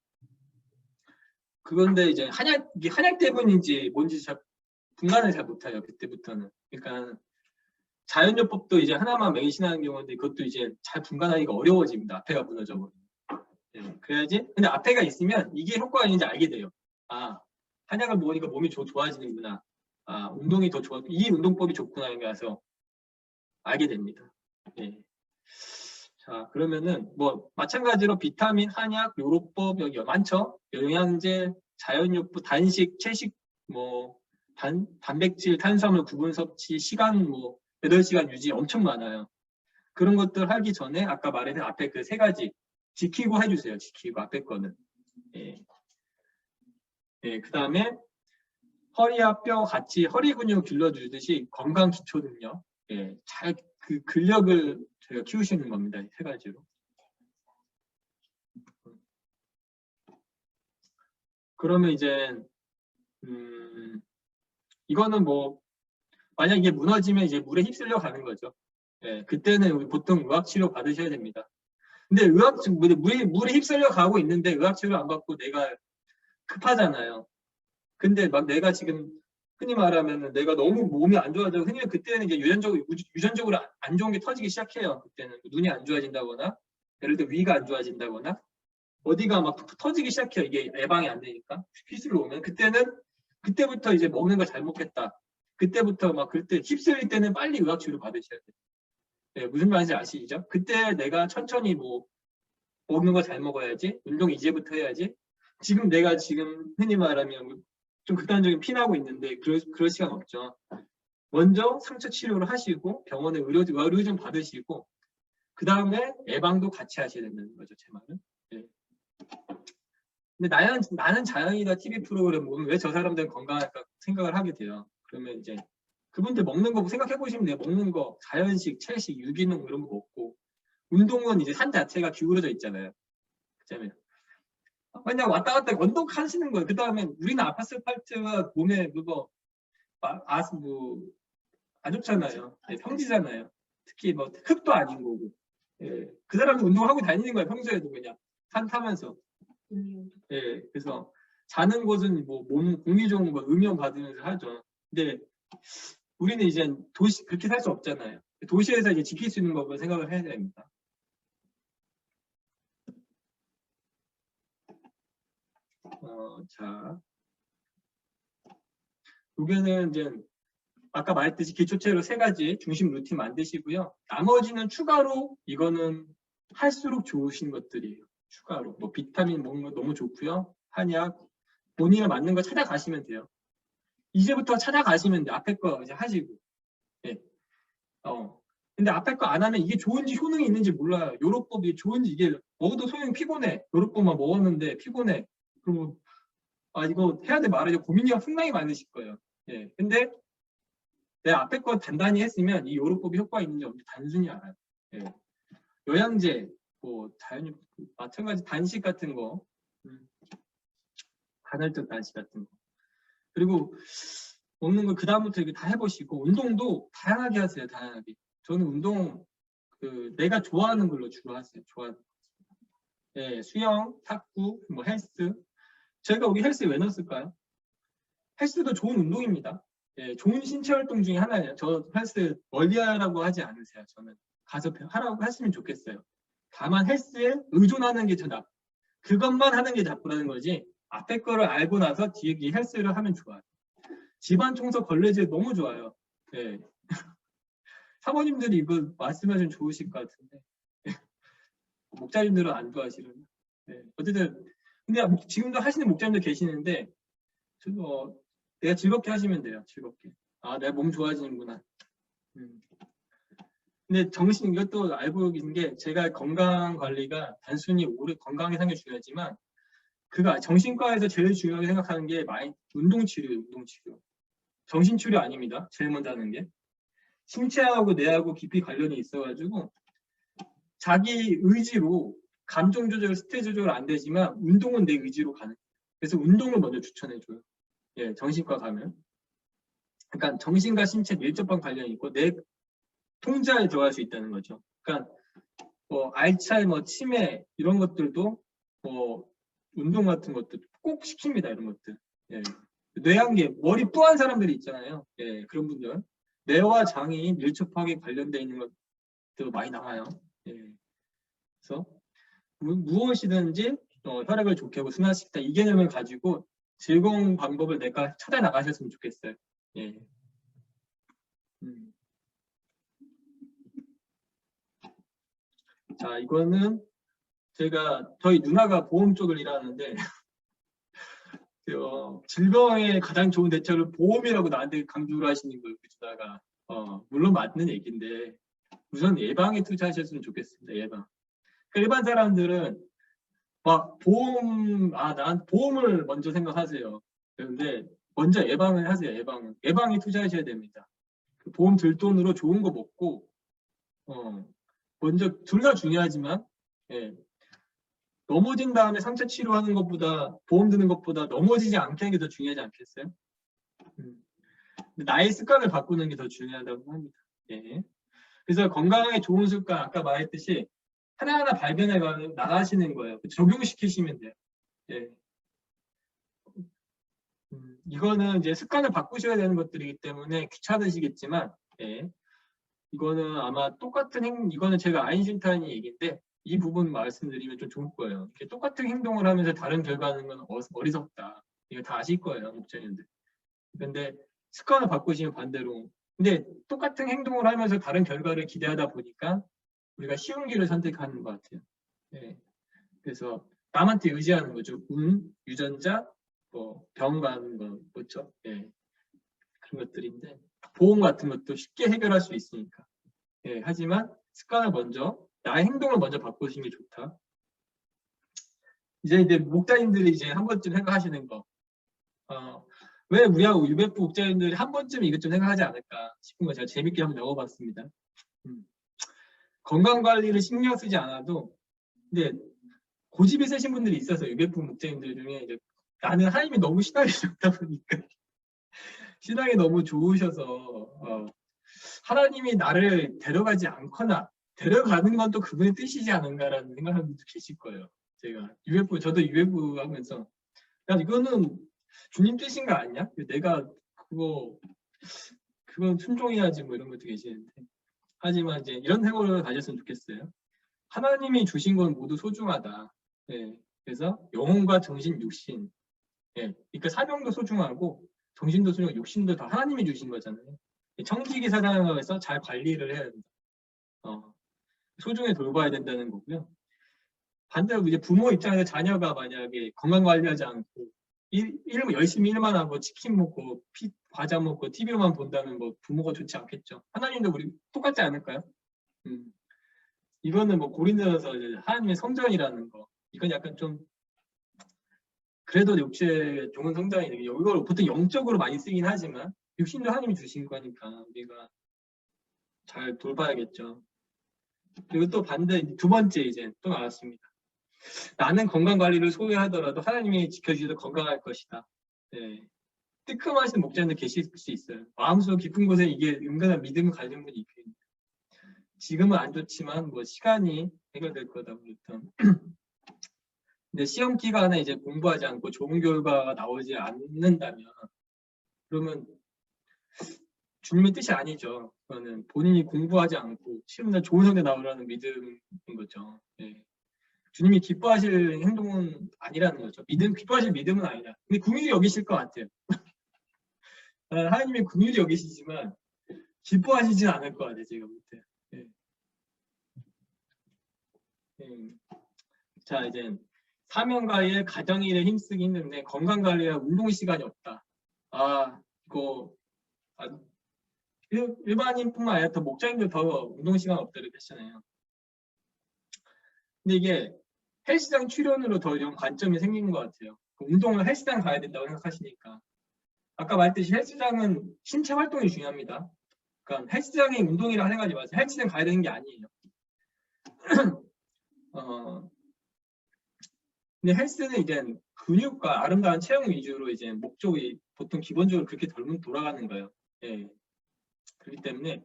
그런데 이제 한약 때문인지 뭔지 분간을 잘 못해요. 그때부터는. 그러니까 자연요법도 이제 하나만 맹신하는 경우인데 그것도 이제 잘 분간하기가 어려워집니다. 앞에가 무너져버리면. 네, 그래야지. 근데 앞에가 있으면 이게 효과가 있는지 알게 돼요. 아, 한약을 먹으니까 몸이 좋아지는구나. 아, 운동이 더 좋아. 이 운동법이 좋구나. 이래서 알게 됩니다. 네. 자, 그러면은 뭐 마찬가지로 비타민, 한약, 요로법 여기 많죠. 영양제, 자연요법, 단식, 채식, 뭐 단백질, 탄수화물 구분 섭취, 시간 뭐 8시간 유지 엄청 많아요. 그런 것들 하기 전에 아까 말했던 앞에 그 세 가지 지키고 해주세요. 지키고 앞에 거는. 예. 예, 그 다음에 허리와 뼈 같이 허리 근육 길러주듯이 건강 기초는요. 예, 그 근력을 저희가 키우시는 겁니다. 세 가지로. 그러면 이제 이거는 뭐 만약 이게 무너지면 이제 물에 휩쓸려 가는 거죠. 예, 그때는 보통 의학치료 받으셔야 됩니다. 근데 물에 휩쓸려 가고 있는데 의학치료 안 받고 내가 급하잖아요. 근데 막 내가 지금 흔히 말하면 내가 너무 몸이 안 좋아져. 흔히 그때는 이제 유전적으로 안 좋은 게 터지기 시작해요. 그때는 눈이 안 좋아진다거나 예를 들어 위가 안 좋아진다거나 어디가 막 터지기 시작해요. 이게 예방이 안 되니까 휘슬러 오면 그때부터 이제 먹는 걸 잘 먹겠다. 그때부터 그때 휩쓸릴 때는 빨리 의학치료 받으셔야 돼요. 네, 무슨 말인지 아시죠? 그때 내가 천천히 뭐 먹는 거 잘 먹어야지, 운동 이제부터 해야지. 내가 지금 흔히 말하면 좀 극단적인 피나고 있는데 그럴 시간 없죠. 먼저 상처 치료를 하시고 병원에 의료 좀 받으시고 그 다음에 예방도 같이 하셔야 된다는 거죠. 제 말은. 네. 근데 나는 자연이다 TV 프로그램 보면 왜 저 사람들은 건강할까 생각을 하게 돼요. 그러면 이제 그분들 먹는 거 생각해 보시면 돼요. 먹는 거 자연식, 채식, 유기농 이런 거 먹고 운동은 이제 산 자체가 기울어져 있잖아요. 그렇잖아요. 그냥 왔다 갔다 운동 하시는 거예요. 그 다음에 우리는 아파스팔트와 몸에 안 좋잖아요. 예, 평지잖아요. 특히 뭐 흙도 아닌 거고. 예, 그 사람은 운동하고 다니는 거야. 평소에도 그냥 산 타면서. 예, 그래서 자는 곳은 뭐 몸 공기 좋은 거 음영 받으면서 하죠. 근데 우리는 이제 도시 그렇게 살 수 없잖아요. 도시에서 이제 지킬 수 있는 법을 생각을 해야 됩니다. 자, 여기는 이제 아까 말했듯이 기초체로 3가지 중심 루틴 만드시고요. 나머지는 추가로 이거는 할수록 좋으신 것들이에요. 추가로 뭐 비타민 먹는 거 너무 좋고요. 한약 본인에 맞는 거 찾아가시면 돼요. 이제부터 찾아가시면 돼. 앞에 거 이제 하시고. 예. 근데 앞에 거 안 하면 이게 좋은지 효능이 있는지 몰라요. 요로법이 좋은지 이게 먹어도 소용이 피곤해. 요로법만 먹었는데 피곤해. 그리고 아 이거 해야 돼 말아야 돼 고민이 상당히 많으실 거예요. 예. 근데 내 앞에 거 단단히 했으면 이 요로법이 효과가 있는지 없는지 단순히 알아요. 예. 요양제, 뭐 자연히 마찬가지 단식 같은 거, 간헐적 단식 같은 거. 그리고 먹는 거 그 다음부터 이렇게 다 해보시고 운동도 다양하게 하세요. 다양하게. 저는 운동 내가 좋아하는 걸로 주로 하세요. 예, 수영, 탁구, 뭐 헬스. 제가 여기 헬스 왜 넣었을까요? 헬스도 좋은 운동입니다. 예, 좋은 신체 활동 중에 하나예요. 저 헬스 멀리 하라고 하지 않으세요. 저는 가서 하라고 했으면 좋겠어요. 다만 헬스에 의존하는 게 더 나빠. 그것만 하는 게 나쁘다는 거지. 앞에 거를 알고 나서 뒤에 이 헬스를 하면 좋아요. 집안 청소 걸레질 너무 좋아요. 예. 사모님들이 이거 말씀하시면 좋으실 것 같은데 목자님들은 안 좋아하시려나? 예. 어쨌든 근데 지금도 하시는 목자님들 계시는데 내가 즐겁게 하시면 돼요. 즐겁게. 아, 내가 몸 좋아지는구나. 근데 정신 이것도 알고 계신 게 제가 건강 관리가 단순히 오래 건강에 상당히 중요하지만 그가 정신과에서 제일 중요하게 생각하는 게 운동 치료예요. 운동 치료. 정신 치료 아닙니다. 제일 먼저 하는 게 신체하고 뇌하고 깊이 관련이 있어가지고 자기 의지로 감정 조절, 스트레스 조절 안 되지만 운동은 내 의지로 가는. 그래서 운동을 먼저 추천해줘요. 예, 정신과 가면. 그러니까 정신과 신체 밀접한 관련이 있고 내 통제에 들어갈 수 있다는 거죠. 그러니까 뭐 알츠하이머, 치매 이런 것들도 뭐 운동 같은 것도 꼭 시킵니다. 이런 것들. 예. 뇌한계, 머리 뿌한 사람들이 있잖아요. 예, 그런 분들. 뇌와 장이 밀접하게 관련되어 있는 것도 많이 나와요. 예. 그래서 무엇이든지 혈액을 좋게 하고 순환시키다 이 개념을 가지고 즐거운 방법을 내가 찾아 나가셨으면 좋겠어요. 예. 자, 이거는 저희 누나가 보험 쪽을 일하는데 질병에 가장 좋은 대처를 보험이라고 나한테 강조를 하시는 거예요. 그 누나가. 물론 맞는 얘기인데 우선 예방에 투자하셨으면 좋겠습니다. 예방. 그러니까 일반 사람들은 막 난 보험을 먼저 생각하세요. 그런데 먼저 예방을 하세요. 예방에 투자하셔야 됩니다. 그 보험 들 돈으로 좋은 거 먹고 먼저 둘 다 중요하지만 예, 넘어진 다음에 상처 치료하는 것보다 보험 드는 것보다 넘어지지 않게 하는 게 더 중요하지 않겠어요? 근데 나의 습관을 바꾸는 게 더 중요하다고 합니다. 예. 그래서 건강에 좋은 습관 아까 말했듯이 하나하나 발견해 나가시는 거예요. 적용시키시면 돼요. 예. 이거는 이제 습관을 바꾸셔야 되는 것들이기 때문에 귀찮으시겠지만 예. 이거는 아마 이거는 제가 아인슈타인의 얘기인데 이 부분 말씀드리면 좀 좋을 거예요. 이렇게 똑같은 행동을 하면서 다른 결과는 건 어리석다. 이거 다 아실 거예요, 목자님들. 그런데 습관을 바꾸시면 반대로. 근데 똑같은 행동을 하면서 다른 결과를 기대하다 보니까 우리가 쉬운 길을 선택하는 것 같아요. 네. 그래서 남한테 의지하는 거죠. 유전자, 병 가는 거, 그렇죠? 네. 그런 것들인데 보험 같은 것도 쉽게 해결할 수 있으니까. 네. 하지만 습관을 먼저 나의 행동을 먼저 바꾸시는 게 좋다. 이제 목자님들이 이제 한 번쯤 생각하시는 거. 왜 우리하고 유배부 목자님들이 한 번쯤 이것 좀 생각하지 않을까 싶은 거 제가 재밌게 한번 적어봤습니다. 건강관리를 신경 쓰지 않아도 근데 고집이 세신 분들이 있어서 유배부 목자님들 중에 이제 나는 하나님이 너무 신앙이 좋다 보니까 신앙이 너무 좋으셔서 하나님이 나를 데려가지 않거나 데려가는 건 또 그분의 뜻이지 않은가라는 생각하는 분도 계실 거예요. 제가 저도 UF 하면서 야 이거는 주님 뜻인 거 아니야? 내가 그건 순종해야지 뭐 이런 것도 계시는데 하지만 이제 이런 생각을 가졌으면 좋겠어요. 하나님이 주신 건 모두 소중하다. 예, 그래서 영혼과 정신, 육신. 예, 그러니까 사명도 소중하고 정신도 소중하고 육신도 다 하나님이 주신 거잖아요. 청지기 사장에서 잘 관리를 해야 된다. 소중히 돌봐야 된다는 거고요. 반대로 이제 부모 입장에서 자녀가 만약에 건강 관리하지 않고 열심히 일만 하고 치킨 먹고 과자 먹고 TV만 본다면 뭐 부모가 좋지 않겠죠. 하나님도 우리 똑같지 않을까요? 이거는 뭐 고린도서 하나님의 성전이라는 거. 이건 약간 좀 그래도 육체에 좋은 성전이 이걸 보통 영적으로 많이 쓰긴 하지만 육신도 하나님이 주신 거니까 우리가 잘 돌봐야겠죠. 그리고 또 반대 두 번째 이제 또 나왔습니다. 나는 건강 관리를 소유하더라도 하나님이 지켜주셔도 건강할 것이다. 네. 뜨끔하신 목자님도 계실 수 있어요. 마음속 깊은 곳에 이게 은근한 믿음을 가진 분이 있거든요. 지금은 안 좋지만 뭐 시간이 해결될 거다 그랬던. 근데 시험 기간에 이제 공부하지 않고 좋은 결과가 나오지 않는다면 그러면 주님의 뜻이 아니죠. 그거는 본인이 공부하지 않고 시험날 좋은 성적 나오라는 믿음인 거죠. 네. 주님이 기뻐하실 행동은 아니라는 거죠. 기뻐하실 믿음은 아니라. 근데 긍휼히 여기실 것 같아요. 하나님이 긍휼히 여기시지만 기뻐하시진 않을 것 같아요. 제가 볼 때. 네. 자 이제 사명과의 가정일에 힘쓰기 힘든데 건강관리와 운동 시간이 없다. 이거 일반인뿐만 아니라 더 목자님들 더 운동 시간 없다 이렇게 했잖아요. 근데 이게 헬스장 출연으로 더 이런 관점이 생기는 것 같아요. 운동을 헬스장 가야 된다고 생각하시니까. 아까 말했듯이 헬스장은 신체 활동이 중요합니다. 그러니까 헬스장이 운동이라 생각하지 마세요. 헬스장 가야 되는 게 아니에요. 근데 헬스는 이제 근육과 아름다운 체형 위주로 이제 목적이 보통 기본적으로 그렇게 돌아가는 거예요. 예. 그렇기 때문에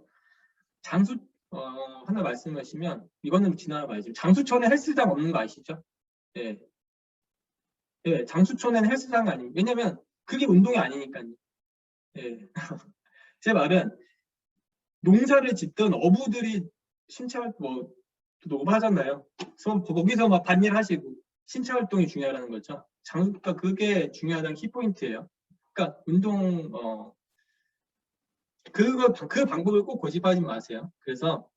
장수 하나 말씀하시면 이거는 지나가야죠. 장수촌에 헬스장 없는 거 아시죠? 예. 예, 장수촌에는 헬스장 아니에요. 왜냐면 그게 운동이 아니니까요. 예. 제 말은 농사를 짓던 어부들이 신체 활동 노업하잖아요. 그래서 거기서 막 반일 하시고 신체 활동이 중요하다는 거죠. 그러니까 그게 중요하다는 키포인트예요. 그러니까 운동 그 방법을 꼭 고집하지 마세요. 그래서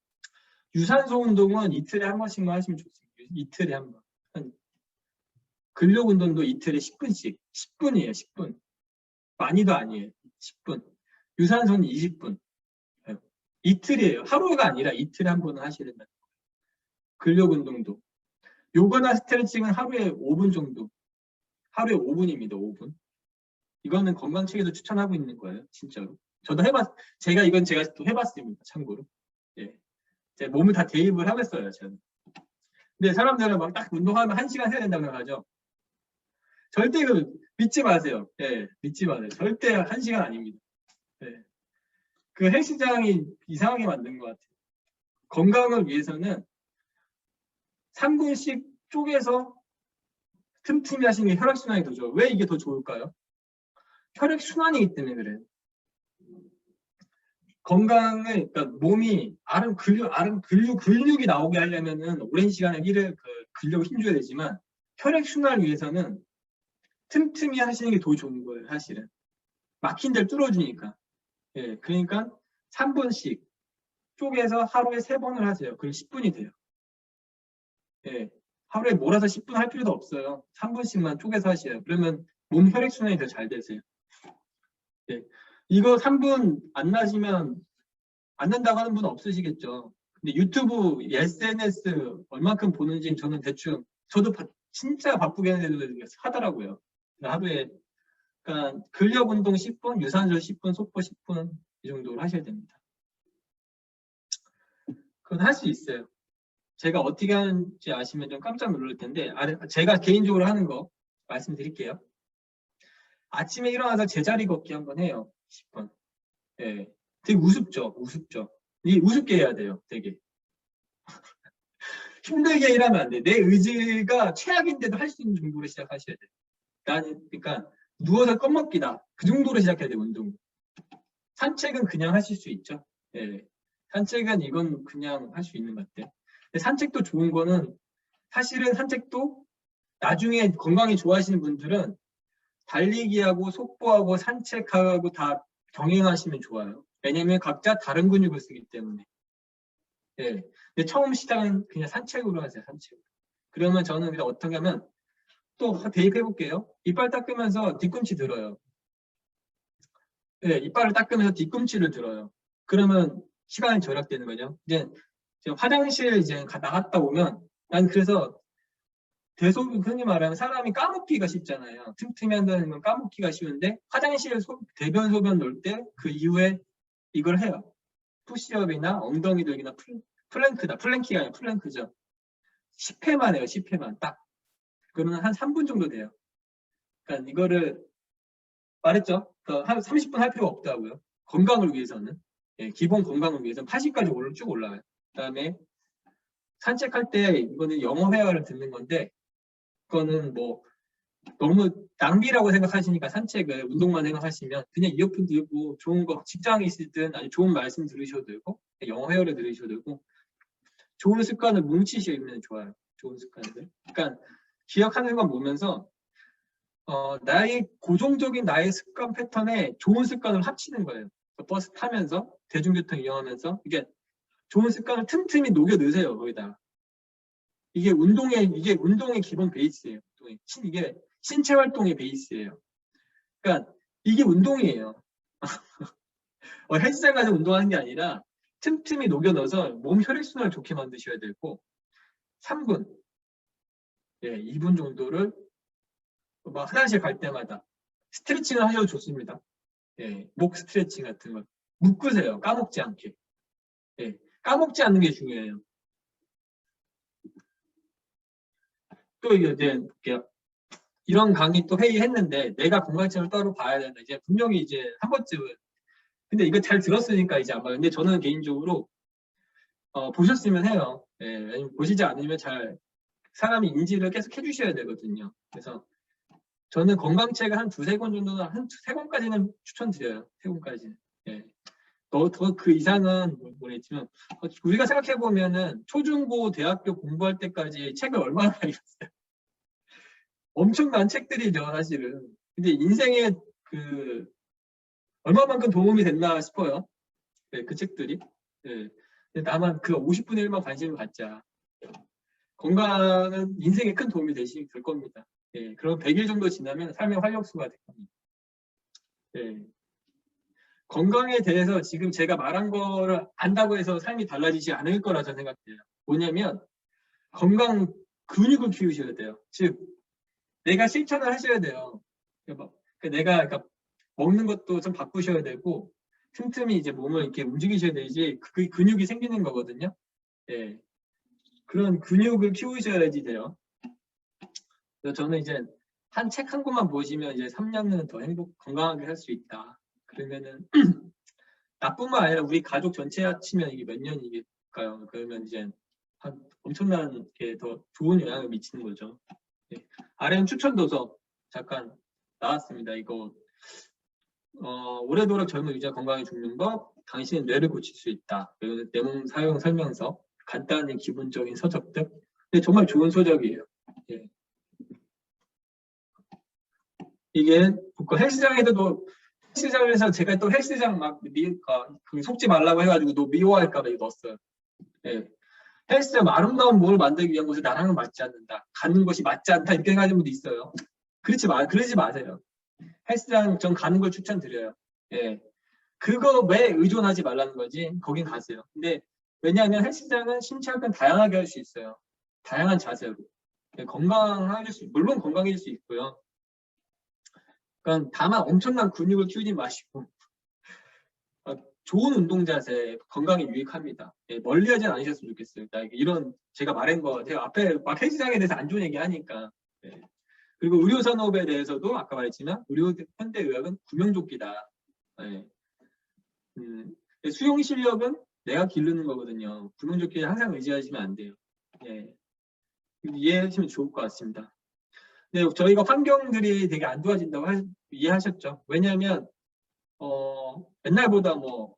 유산소 운동은 이틀에 한 번씩만 하시면 좋습니다. 이틀에 한 번. 근력 운동도 이틀에 10분씩. 10분이에요. 10분. 많이도 아니에요. 10분. 유산소는 20분. 이틀이에요. 하루가 아니라 이틀에 한 번은 하셔야 된다. 근력 운동도. 요거나 스트레칭은 하루에 5분 정도. 하루에 5분입니다. 5분. 이거는 건강책에도 추천하고 있는 거예요. 진짜로. 저도 제가 또 해봤습니다. 참고로. 예. 제 몸을 다 대입을 하겠어요. 저는. 근데 사람들은 막 딱 운동하면 1시간 해야 된다고 하죠. 절대 믿지 마세요. 예, 믿지 마세요. 절대 1시간 아닙니다. 예. 그 헬스장이 이상하게 만든 것 같아요. 건강을 위해서는 3분씩 쪼개서 틈틈이 하시는 게 혈액순환이 더 좋아요. 왜 이게 더 좋을까요? 혈액순환이기 때문에 그래요. 건강을, 그러니까 몸이 근육이 나오게 하려면은 오랜 시간에 근력을 힘줘야 되지만 혈액순환을 위해서는 틈틈이 하시는 게 더 좋은 거예요, 사실은. 막힌 데를 뚫어주니까. 예, 그러니까 3분씩 쪼개서 하루에 3번을 하세요. 그럼 10분이 돼요. 예, 하루에 몰아서 10분 할 필요도 없어요. 3분씩만 쪼개서 하세요. 그러면 몸 혈액순환이 더 잘 되세요. 예, 이거 3분 안 나시면 안 된다고 하는 분 없으시겠죠. 근데 유튜브, SNS 얼만큼 보는지 저는 대충, 저도 진짜 바쁘게 하는 애들 하더라고요. 하루에, 그러니까 근력 운동 10분, 유산소 10분, 속보 10분 이 정도로 하셔야 됩니다. 그건 할 수 있어요. 제가 어떻게 하는지 아시면 좀 깜짝 놀랄 텐데, 제가 개인적으로 하는 거 말씀드릴게요. 아침에 일어나서 제자리 걷기 한번 해요. 10분. 예. 되게 우습죠. 우습죠. 이 우습게 해야 돼요. 되게. 힘들게 일하면 안 돼. 내 의지가 최악인데도 할 수 있는 정도로 시작하셔야 돼. 그러니까 누워서 껌먹기다. 그 정도로 시작해야 돼, 운동. 산책은 그냥 하실 수 있죠. 예. 산책은 이건 그냥 할 수 있는 것 같아요. 근데 산책도 좋은 거는 사실은 산책도 나중에 건강이 좋아하시는 분들은 달리기하고 속보하고 산책하고 다 병행하시면 좋아요. 왜냐면 각자 다른 근육을 쓰기 때문에. 예. 근데 처음 시작은 그냥 산책으로 하세요. 산책. 그러면 저는 그냥 어떻게 하면 또 대입해 볼게요. 이빨 닦으면서 뒤꿈치 들어요. 예, 이빨을 닦으면서 뒤꿈치를 들어요. 그러면 시간이 절약되는 거죠. 이제 화장실 이제 나갔다 오면 난 그래서 흔히 말하면 사람이 까먹기가 쉽잖아요. 틈틈이 한다는 건 까먹기가 쉬운데 화장실 대변 소변 놓을 때 그 이후에 이걸 해요. 푸시업이나 엉덩이 들기나 플랭크다. 플랭키가 아니라 플랭크죠. 10회만 해요. 10회만 딱. 그러면 한 3분 정도 돼요. 그러니까 이거를 말했죠. 한 30분 할 필요가 없다고요. 건강을 위해서는. 예, 기본 건강을 위해서는 80까지 쭉 올라와요. 그다음에 산책할 때 이거는 영어 회화를 듣는 건데 그거는 뭐 너무 낭비라고 생각하시니까 산책을 운동만 생각하시면 그냥 이어폰 들고 좋은 거 직장에 있을든 아니 좋은 말씀 들으셔도 되고 영어 회화를 들으셔도 되고 좋은 습관을 뭉치시면 좋아요. 좋은 습관들. 그러니까 기억하는 건 보면서 나의 고정적인 나의 습관 패턴에 좋은 습관을 합치는 거예요. 버스 타면서 대중교통 이용하면서 이게 좋은 습관을 틈틈이 녹여 넣으세요. 거기다. 이게 운동의 기본 베이스예요. 이게 신체 활동의 베이스예요. 그러니까 이게 운동이에요. 헬스장 가서 운동하는 게 아니라 틈틈이 녹여 넣어서 몸 혈액순환을 좋게 만드셔야 되고 3분, 예, 2분 정도를 막 화장실 갈 때마다 스트레칭을 하셔도 좋습니다. 예, 목 스트레칭 같은 거 묶으세요. 까먹지 않게. 예, 까먹지 않는 게 중요해요. 또 이제 이런 강의 또 회의했는데 내가 건강책을 따로 봐야 된다. 이제 분명히 이제 한 번쯤은 근데 이거 잘 들었으니까 이제 아마 근데 저는 개인적으로 보셨으면 해요. 예, 보시지 않으면 잘 사람이 인지를 계속 해주셔야 되거든요. 그래서 저는 건강책을 한 2-3권 정도는 한 3권까지는 추천드려요. 3권까지는. 예. 더 그 이상은 모르겠지만 우리가 생각해 보면은 초중고 대학교 공부할 때까지 책을 얼마나 많이 읽었어요. 엄청난 책들이죠, 사실은. 근데 인생에 그 얼마만큼 도움이 됐나 싶어요. 네, 그 책들이. 네. 근데 다만 그 50분의 1만 관심을 갖자. 건강은 인생에 큰 도움이 될 겁니다. 네, 그럼 100일 정도 지나면 삶의 활력소가 될 겁니다. 네. 건강에 대해서 지금 제가 말한 거를 안다고 해서 삶이 달라지지 않을 거라 저는 생각해요. 뭐냐면 건강 근육을 키우셔야 돼요. 즉 내가 실천을 하셔야 돼요. 그러니까 먹는 것도 좀 바꾸셔야 되고 틈틈이 이제 몸을 이렇게 움직이셔야 되지 그 근육이 생기는 거거든요. 예. 그런 근육을 키우셔야지 돼요. 그래서 저는 이제 한 책 한 권만 보시면 이제 3년은 더 건강하게 살 수 있다. 그러면은 나뿐만 아니라 우리 가족 전체 합치면 이게 몇 년이겠까요? 그러면 이제 한 엄청난 게 더 좋은 영향을 미치는 거죠. 예. RM 추천 도서 잠깐 나왔습니다. 이거 오래도록 젊은 유지와 건강에 죽는 법, 당신의 뇌를 고칠 수 있다. 내 몸 사용 설명서, 간단한 기본적인 서적들. 근데 정말 좋은 서적이에요. 예. 이게 헬스장에서도 헬스장에서 제가 또 헬스장 속지 말라고 해가지고 미워할까봐 이거 넣었어요. 예. 헬스장 아름다운 몸을 만들기 위한 곳에 나랑은 맞지 않는다. 가는 것이 맞지 않다 이렇게 생각하는 분도 있어요. 그러지 마세요. 헬스장 전 가는 걸 추천드려요. 예. 그거 왜 의존하지 말라는 거지? 거긴 가세요. 근데 왜냐하면 헬스장은 신체 활동 다양하게 할 수 있어요. 다양한 자세로. 예, 물론 건강해질 수 있고요. 그러니까 다만 엄청난 근육을 키우지 마시고 좋은 운동 자세, 건강에 유익합니다. 예, 멀리하지 않으셨으면 좋겠어요. 이런 제가 말한 거 제가 앞에 막 헬스장에 대해서 안 좋은 얘기 하니까. 예. 그리고 의료 산업에 대해서도 아까 말했지만 현대의학은 구명조끼다. 예. 수용 실력은 내가 기르는 거거든요. 불문조끼를 항상 의지하시면 안 돼요. 예. 이해하시면 좋을 것 같습니다. 네, 저희가 환경들이 되게 안 좋아진다고 이해하셨죠? 왜냐하면 옛날보다 뭐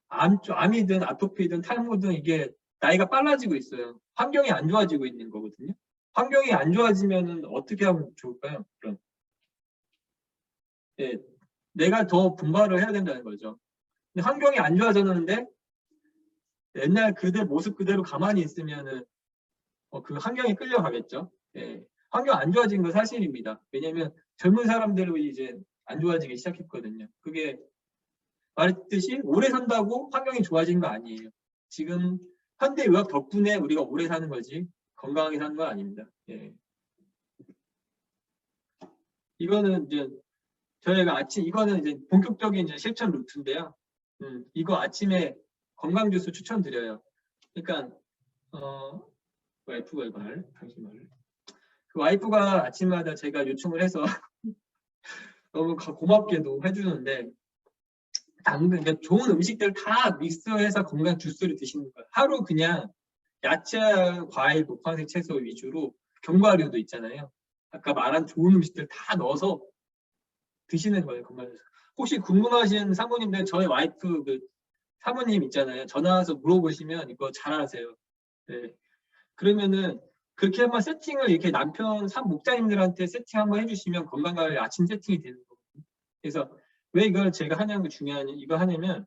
암이든 아토피든 탈모든 이게 나이가 빨라지고 있어요. 환경이 안 좋아지고 있는 거거든요. 환경이 안 좋아지면 어떻게 하면 좋을까요? 그럼 예, 내가 더 분발을 해야 된다는 거죠. 근데 환경이 안 좋아졌는데 옛날 모습 그대로 가만히 있으면은 그 환경에 끌려가겠죠. 예, 환경 안 좋아진 건 사실입니다. 왜냐하면 젊은 사람들은 이제 안 좋아지기 시작했거든요. 그게 말했듯이 오래 산다고 환경이 좋아진 거 아니에요. 지금 현대의학 덕분에 우리가 오래 사는 거지 건강하게 사는 건 아닙니다. 예. 이거는 이제 저희가 이거는 이제 본격적인 이제 실천 루트인데요. 이거 아침에 건강 주스 추천드려요. 그러니까 와이프가 당신 그 와이프가 아침마다 제가 요청을 해서 너무 고맙게도 해주는데 당근, 그러니까 좋은 음식들 다 믹스해서 건강 주스를 드시는 거예요. 하루 그냥 야채, 과일, 녹황색 채소 위주로 견과류도 있잖아요. 아까 말한 좋은 음식들 다 넣어서 드시는 거예요. 건강 주스. 혹시 궁금하신 사모님들 저희 와이프 그 사모님 있잖아요. 전화 와서 물어보시면 이거 잘 아세요. 네. 그러면은 그렇게 한번 세팅을 이렇게 남편 목자님들한테 세팅 한번 해주시면 건강관리 아침 세팅이 되는 거거든요. 그래서 왜 이걸 제가 하냐는 게 이거 하냐면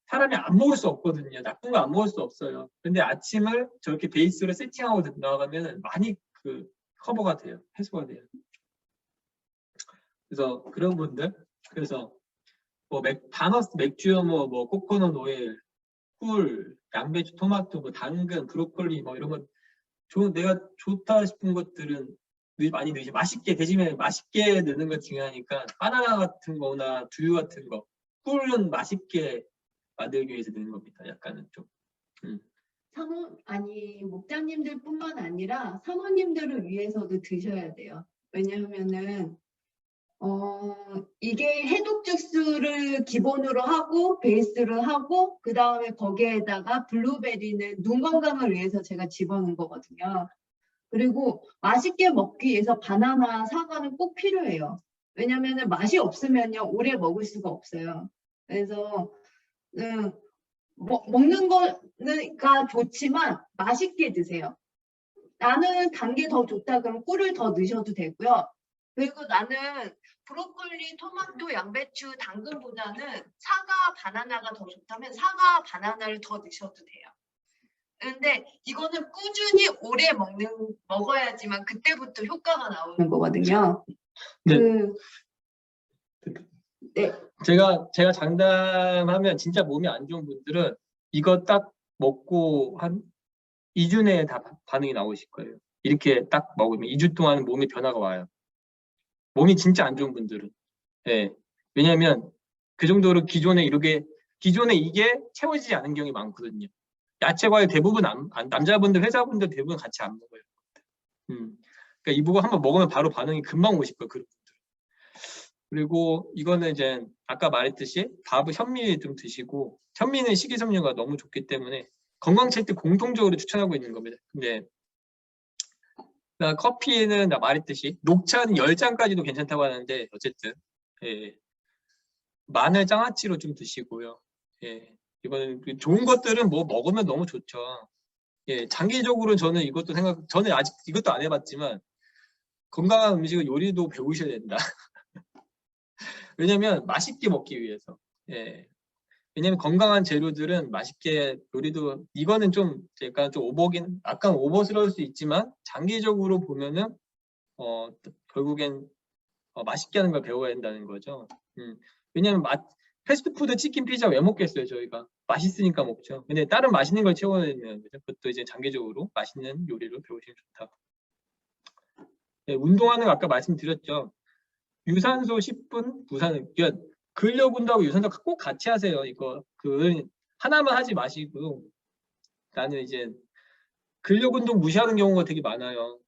사람이 안 먹을 수 없거든요. 나쁜 거 안 먹을 수 없어요. 근데 아침을 저렇게 베이스로 세팅하고 나가면 많이 커버가 돼요. 해소가 돼요. 그래서 그런 분들, 그래서 뭐 바너스 맥주요, 뭐 코코넛 오일, 꿀, 양배추, 토마토, 뭐 당근, 브로콜리 뭐 이런 거 내가 좋다 싶은 것들은 많이 넣으시 맛있게 대신에 맛있게 넣는 건 중요하니까 바나나 같은 거나 두유 같은 거 꿀은 맛있게 만들기 위해서 넣는 겁니다. 약간은 좀 목자님들뿐만 아니라 사모님들을 위해서도 드셔야 돼요. 왜냐하면은 이게 해독 주스를 기본으로 하고 베이스를 하고 그 다음에 거기에다가 블루베리는 눈 건강을 위해서 제가 집어넣은 거거든요. 그리고 맛있게 먹기 위해서 바나나, 사과는 꼭 필요해요. 왜냐면은 맛이 없으면요 오래 먹을 수가 없어요. 그래서 먹는 거가 좋지만 맛있게 드세요. 나는 단 게 더 좋다 그러면 꿀을 더 넣으셔도 되고요. 그리고 나는 브로콜리, 토마토, 양배추, 당근보다는 사과, 바나나가 더 좋다면 사과, 바나나를 더 넣으셔도 돼요. 근데 이거는 꾸준히 오래 먹어야지만 그때부터 효과가 나오는 거거든요. 네. 네. 제가 장담하면 진짜 몸이 안 좋은 분들은 이거 딱 먹고 한 2주 내에 다 반응이 나오실 거예요. 이렇게 딱 먹으면 2주 동안 몸에 변화가 와요. 몸이 진짜 안 좋은 분들은. 예. 왜냐하면 그 정도로 기존에 이게 채워지지 않은 경우가 많거든요. 야채 과일 대부분 남자분들 회사분들 대부분 같이 안 먹어요. 그러니까 이거 한번 먹으면 바로 반응이 금방 오실 거예요. 그런 분들. 그리고 이거는 이제 아까 말했듯이 현미 좀 드시고 현미는 식이섬유가 너무 좋기 때문에 건강체때 공통적으로 추천하고 있는 겁니다. 근데 커피는 나 말했듯이 녹차는 10잔까지도 괜찮다고 하는데 어쨌든 예. 마늘 장아찌로 좀 드시고요. 예. 이거는 좋은 것들은 뭐 먹으면 너무 좋죠. 예. 장기적으로 저는 저는 아직 이것도 안 해봤지만 건강한 음식을 요리도 배우셔야 된다. 왜냐면 맛있게 먹기 위해서. 예. 왜냐면 건강한 재료들은 맛있게 요리도 이거는 좀 약간 좀 약간 오버스러울 수 있지만 장기적으로 보면은 결국엔 맛있게 하는 걸 배워야 한다는 거죠. 왜냐면 패스트푸드 치킨 피자 왜 먹겠어요 저희가 맛있으니까 먹죠. 근데 다른 맛있는 걸 채워야 되는 거죠. 그것도 이제 장기적으로 맛있는 요리를 배우시면 좋다. 네, 운동하는 거 아까 말씀드렸죠. 유산소 10분, 무산소. 근력 운동하고 유산소 꼭 같이 하세요. 이거 하나만 하지 마시고 나는 이제 근력 운동 무시하는 경우가 되게 많아요.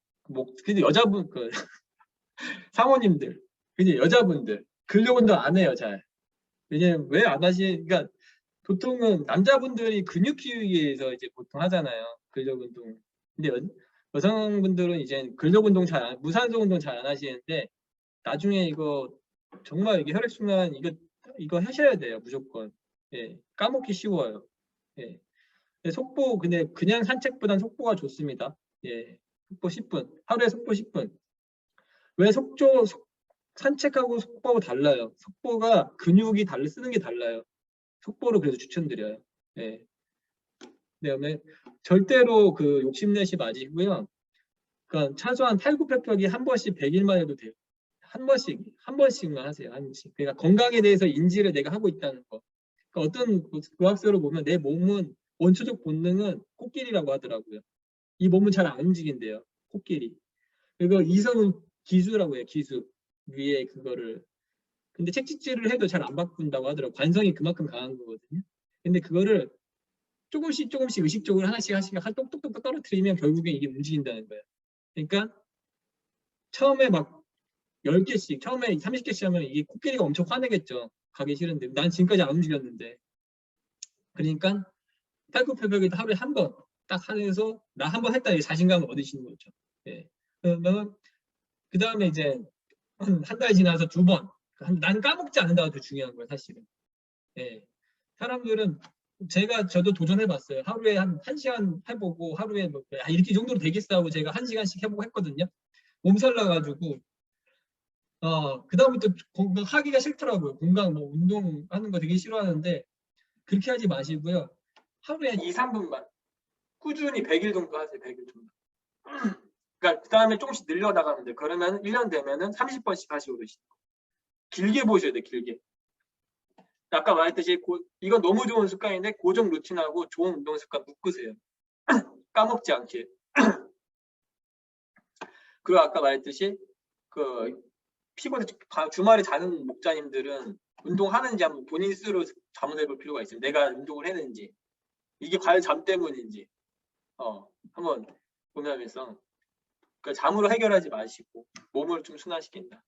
근데 여자분 사모님들, 근데 여자분들 근력 운동 안 해요 잘. 왜냐면 왜 안 하시? 그러니까 보통은 남자분들이 근육 키우기 위해서 이제 보통 하잖아요. 근력 운동. 근데 여성분들은 이제 근력 운동 무산소 운동 잘 안 하시는데 나중에 이거 정말 이게 혈액순환 이거 하셔야 돼요. 무조건. 예. 까먹기 쉬워요. 예. 속보 근데 그냥 산책보단 속보가 좋습니다. 예. 속보 10분. 하루에 속보 10분. 왜 산책하고 속보하고 달라요. 속보가 근육이 쓰는 게 달라요. 속보로 그래서 추천드려요. 예. 그다음에 절대로 그 욕심내시 마시고요. 그러니까 최소한 팔굽혀펴기 한 번씩 100일만 해도 돼요. 한 번씩만 하세요. 한 번씩. 그러니까 건강에 대해서 인지를 내가 하고 있다는 거. 그러니까 어떤 의학서를 보면 내 몸은 원초적 본능은 코끼리라고 하더라고요. 이 몸은 잘 안 움직인대요. 코끼리. 그리고 이성은 기수라고 해요. 기수. 위에 그거를. 근데 채찍질을 해도 잘 안 바꾼다고 하더라고요. 관성이 그만큼 강한 거거든요. 근데 그거를 조금씩 의식적으로 하나씩 똑똑똑 떨어뜨리면 결국엔 이게 움직인다는 거예요. 그러니까 처음에 막 10개씩, 처음에 30개씩 하면 이게 코끼리가 엄청 화내겠죠. 가기 싫은데. 난 지금까지 안 움직였는데. 그러니까 팔굽혀펴기도 하루에 한 번 딱 하면서 나 한 번 했다 이 자신감을 얻으시는 거죠. 예. 그러면 그 다음에 이제 한 달 지나서 2번. 난 까먹지 않는다가 더 중요한 거예요, 사실은. 예. 사람들은 저도 도전해봤어요. 하루에 한 1시간 해보고 하루에 뭐 이렇게 정도로 되겠어 하고 제가 1시간씩 해보고 했거든요. 몸살 나가지고 그 다음부터 건강 하기가 싫더라고요. 건강 뭐 운동하는 거 되게 싫어하는데 그렇게 하지 마시고요. 하루에 2, 3분만 꾸준히 100일 정도 하세요. 100일 정도. 그러니까 그 다음에 조금씩 늘려나가면 돼요. 그러면 1년 되면은 30번씩 하시고 계시고 길게 보셔야 돼요. 길게. 아까 말했듯이 이건 너무 좋은 습관인데 고정 루틴하고 좋은 운동 습관 묶으세요. 까먹지 않게. 그리고 아까 말했듯이 그 피곤해 주말에 자는 목자님들은 운동하는지 한번 본인 스스로 자문해 볼 필요가 있어요. 내가 운동을 했는지 이게 과연 잠 때문인지 한번 고민하면서 그 잠으로 해결하지 마시고 몸을 좀 순환시킨다.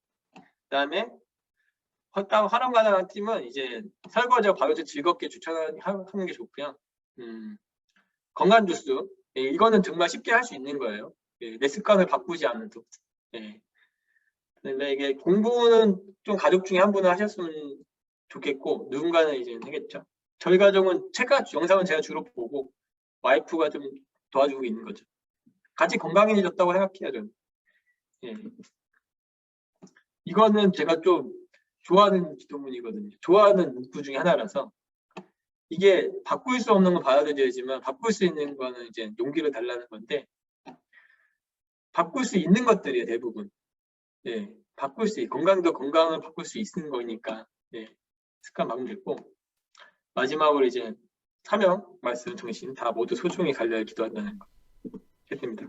그다음에 화람 가능한 팀은 이제 설거지와 바로 즐겁게 추천하는 게 좋고요. 건강 주스 이거는 정말 쉽게 할 수 있는 거예요. 내 습관을 바꾸지 않아도. 근데 이게 공부는 좀 가족 중에 한 분은 하셨으면 좋겠고 누군가는 이제 하겠죠. 저희 가족은 영상은 제가 주로 보고 와이프가 좀 도와주고 있는 거죠. 같이 건강해졌다고 생각해요, 저는. 이거는 제가 좀 좋아하는 기도문이거든요. 좋아하는 문구 중에 하나라서 이게 바꿀 수 없는 건 받아들여야지만 바꿀 수 있는 거는 이제 용기를 달라는 건데 바꿀 수 있는 것들이에요, 대부분. 바꿀 수 건강을 바꿀 수 있는 거니까 습관 마무리했고 마지막으로 이제 사명, 말씀, 정신 다 모두 소중히 갈려야 기도한다는 거 했습니다.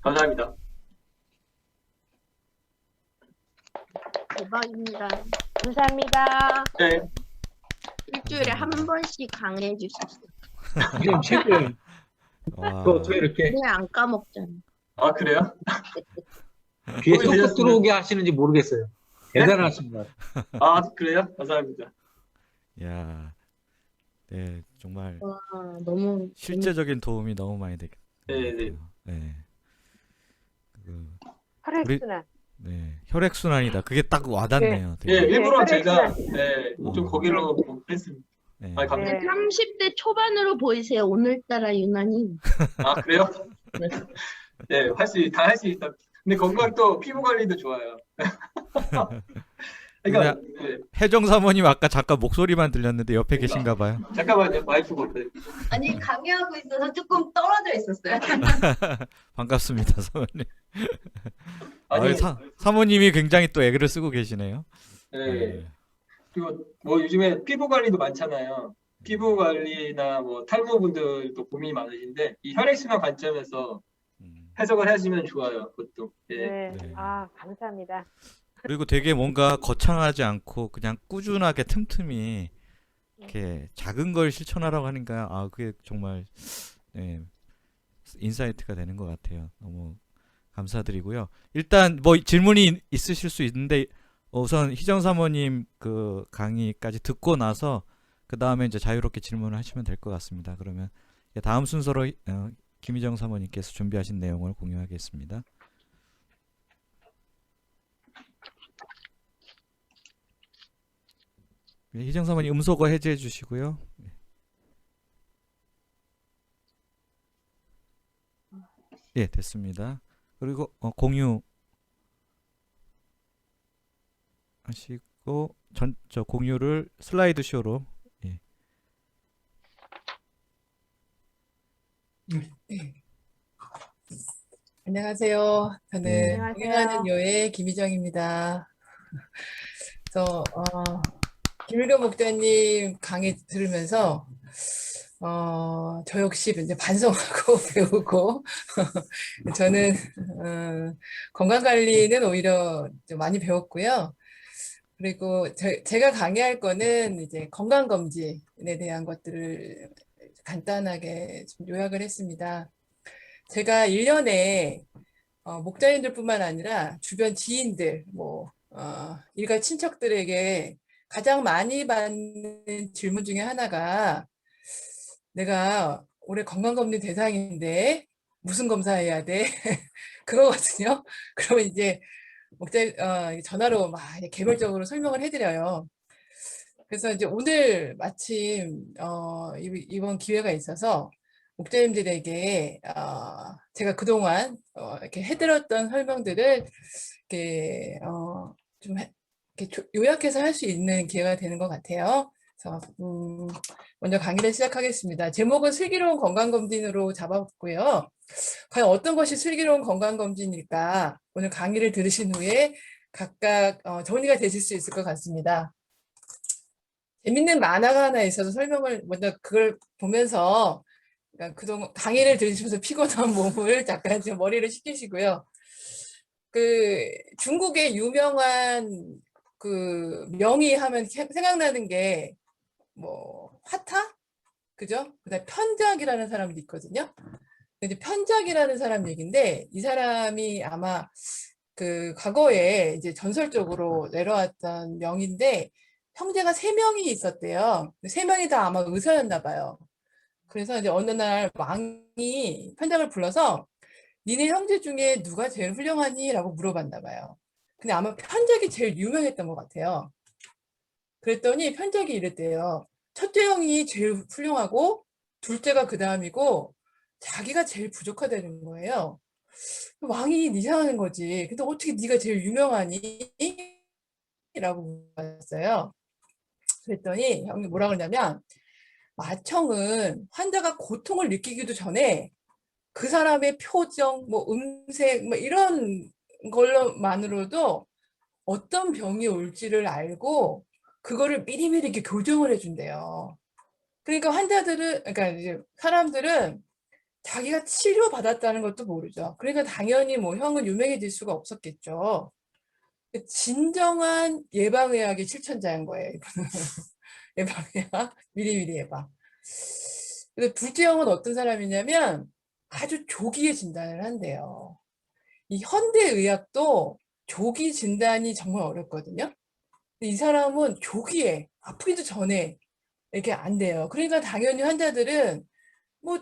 감사합니다. 대박입니다. 감사합니다. 네. 일주일에 한 번씩 강의해 주셨어요. 이건 최고예요. 와. 또 어떻게 이렇게 그냥 안 까먹잖아. 아 그래요? 귀에 도움이 쏙쏙 되셨으면- 들어오게 하시는지 모르겠어요. 대단하십니다. 아 그래요? 감사합니다. 야. 네, 정말 와, 너무 실제적인 도움이 너무 많이 되겠네요. 네. 네. 혈액순환. 네, 혈액순환이다. 그게 딱 와닿네요. 예, 되게. 일부러 네, 제가 좀 어. 거기로 했습니다. 네. 아 감사합니다. 네. 30대 초반으로 보이세요. 오늘따라 유난히. 아 그래요? 네, 다 할 수 있다. 근데 건강 또 피부 관리도 좋아요. 그러니까 혜정 사모님 아까 잠깐 목소리만 들렸는데 옆에 그러니까. 계신가 봐요. 잠깐만요, 와이프 볼까요? 아니 강의하고 있어서 조금 떨어져 있었어요. 반갑습니다, 사모님. 아니, 사모님이 굉장히 또 애를 쓰고 계시네요. 네. 그리고 뭐 요즘에 피부 관리도 많잖아요. 피부 관리나 뭐 탈모분들도 고민이 많으신데 이 혈액순환 관점에서 해석을 하시면 좋아요. 그것도. 네. 네. 아, 감사합니다. 그리고 되게 뭔가 거창하지 않고 그냥 꾸준하게 틈틈이 이렇게 작은 걸 실천하라고 하니까 그게 정말 인사이트가 되는 것 같아요. 너무 감사드리고요. 일단 뭐 질문이 있으실 수 있는데 우선 희정 사모님 그 강의까지 듣고 나서 그 다음에 이제 자유롭게 질문을 하시면 될 것 같습니다. 그러면 다음 순서로 김희정 사모님께서 준비하신 내용을 공유하겠습니다. 희정 사모님 음소거 해제해 주시고요. 예, 됐습니다. 그리고 공유 하시고 저 공유를 슬라이드 쇼로 안녕하세요. 저는 네. 공유하는 요의 김희정입니다. 그래서 김일교 목사님 강의 들으면서 저 역시 이제 반성하고 배우고 저는 건강 관리는 오히려 좀 많이 배웠고요. 그리고 제가 강의할 거는 이제 건강 검진에 대한 것들을 간단하게 좀 요약을 했습니다. 제가 1년에 목자님들뿐만 아니라 주변 지인들, 일가 친척들에게 가장 많이 받는 질문 중에 하나가 내가 올해 건강검진 대상인데 무슨 검사해야 돼? 그거거든요. 그러면 이제 전화로 막 개별적으로 설명을 해드려요. 그래서 이제 오늘 마침 이번 기회가 있어서 목자님들에게 제가 그동안 이렇게 해드렸던 설명들을 이렇게 좀 이렇게 요약해서 할 수 있는 기회가 되는 것 같아요. 그래서 먼저 강의를 시작하겠습니다. 제목은 슬기로운 건강검진으로 잡아봤고요. 과연 어떤 것이 슬기로운 건강검진일까? 오늘 강의를 들으신 후에 각각 정리가 되실 수 있을 것 같습니다. 재밌는 만화가 하나 있어서 설명을 먼저 그걸 보면서 그러니까 그동안 강의를 들으시면서 피곤한 몸을 잠깐 좀 머리를 식히시고요. 그 중국의 유명한 그 명의 하면 생각나는 게 화타? 그죠? 그다음에 편작이라는 사람도 있거든요. 근데 편작이라는 사람 얘기인데 이 사람이 아마 그 과거에 이제 전설적으로 내려왔던 명인데 형제가 3명이 있었대요. 3명이 다 아마 의사였나 봐요. 그래서 이제 어느 날 왕이 편작을 불러서 니네 형제 중에 누가 제일 훌륭하니? 라고 물어봤나 봐요. 근데 아마 편작이 제일 유명했던 것 같아요. 그랬더니 편작이 이랬대요. 첫째 형이 제일 훌륭하고 둘째가 그 다음이고 자기가 제일 부족하다는 거예요. 왕이 이상한 거지. 근데 어떻게 네가 제일 유명하니? 라고 물어봤어요. 그랬더니 형이 뭐라 그러냐면 마청은 환자가 고통을 느끼기도 전에 그 사람의 표정, 음색, 이런 걸로만으로도 어떤 병이 올지를 알고 그거를 미리미리 이렇게 교정을 해준대요. 그러니까 그러니까 이제 사람들은 자기가 치료받았다는 것도 모르죠. 그러니까 당연히 형은 유명해질 수가 없었겠죠. 진정한 예방의학의 실천자인 거예요. 예방의학, 미리미리 예방. 근데 둘째 형은 어떤 사람이냐면 아주 조기에 진단을 한대요. 이 현대의학도 조기 진단이 정말 어렵거든요. 근데 이 사람은 조기에 아프기도 전에 이렇게 안 돼요. 그러니까 당연히 환자들은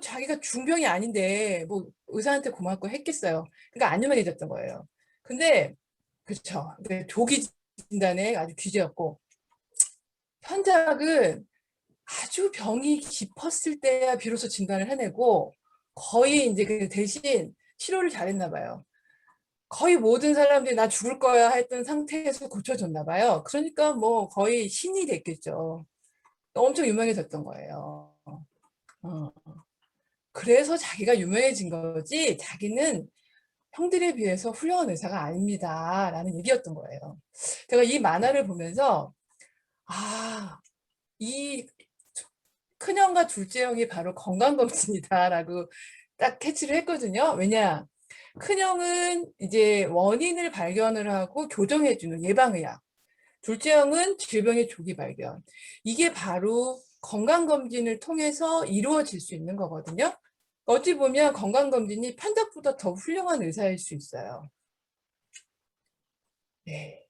자기가 중병이 아닌데 의사한테 고맙고 했겠어요. 그러니까 안 유명해졌던 거예요. 근데 그렇죠. 조기 진단에 아주 귀재였고 현작은 아주 병이 깊었을 때야 비로소 진단을 해내고 거의 이제 그 대신 치료를 잘했나 봐요. 거의 모든 사람들이 나 죽을 거야 했던 상태에서 고쳐줬나 봐요. 그러니까 거의 신이 됐겠죠. 엄청 유명해졌던 거예요. 그래서 자기가 유명해진 거지 자기는 형들에 비해서 훌륭한 의사가 아닙니다. 라는 얘기였던 거예요. 제가 이 만화를 보면서 이 큰형과 둘째 형이 바로 건강검진이다라고 딱 캐치를 했거든요. 왜냐? 큰형은 이제 원인을 발견을 하고 교정해주는 예방의학. 둘째 형은 질병의 조기 발견. 이게 바로 건강검진을 통해서 이루어질 수 있는 거거든요. 어찌 보면 건강검진이 편작보다 더 훌륭한 의사일 수 있어요. 네.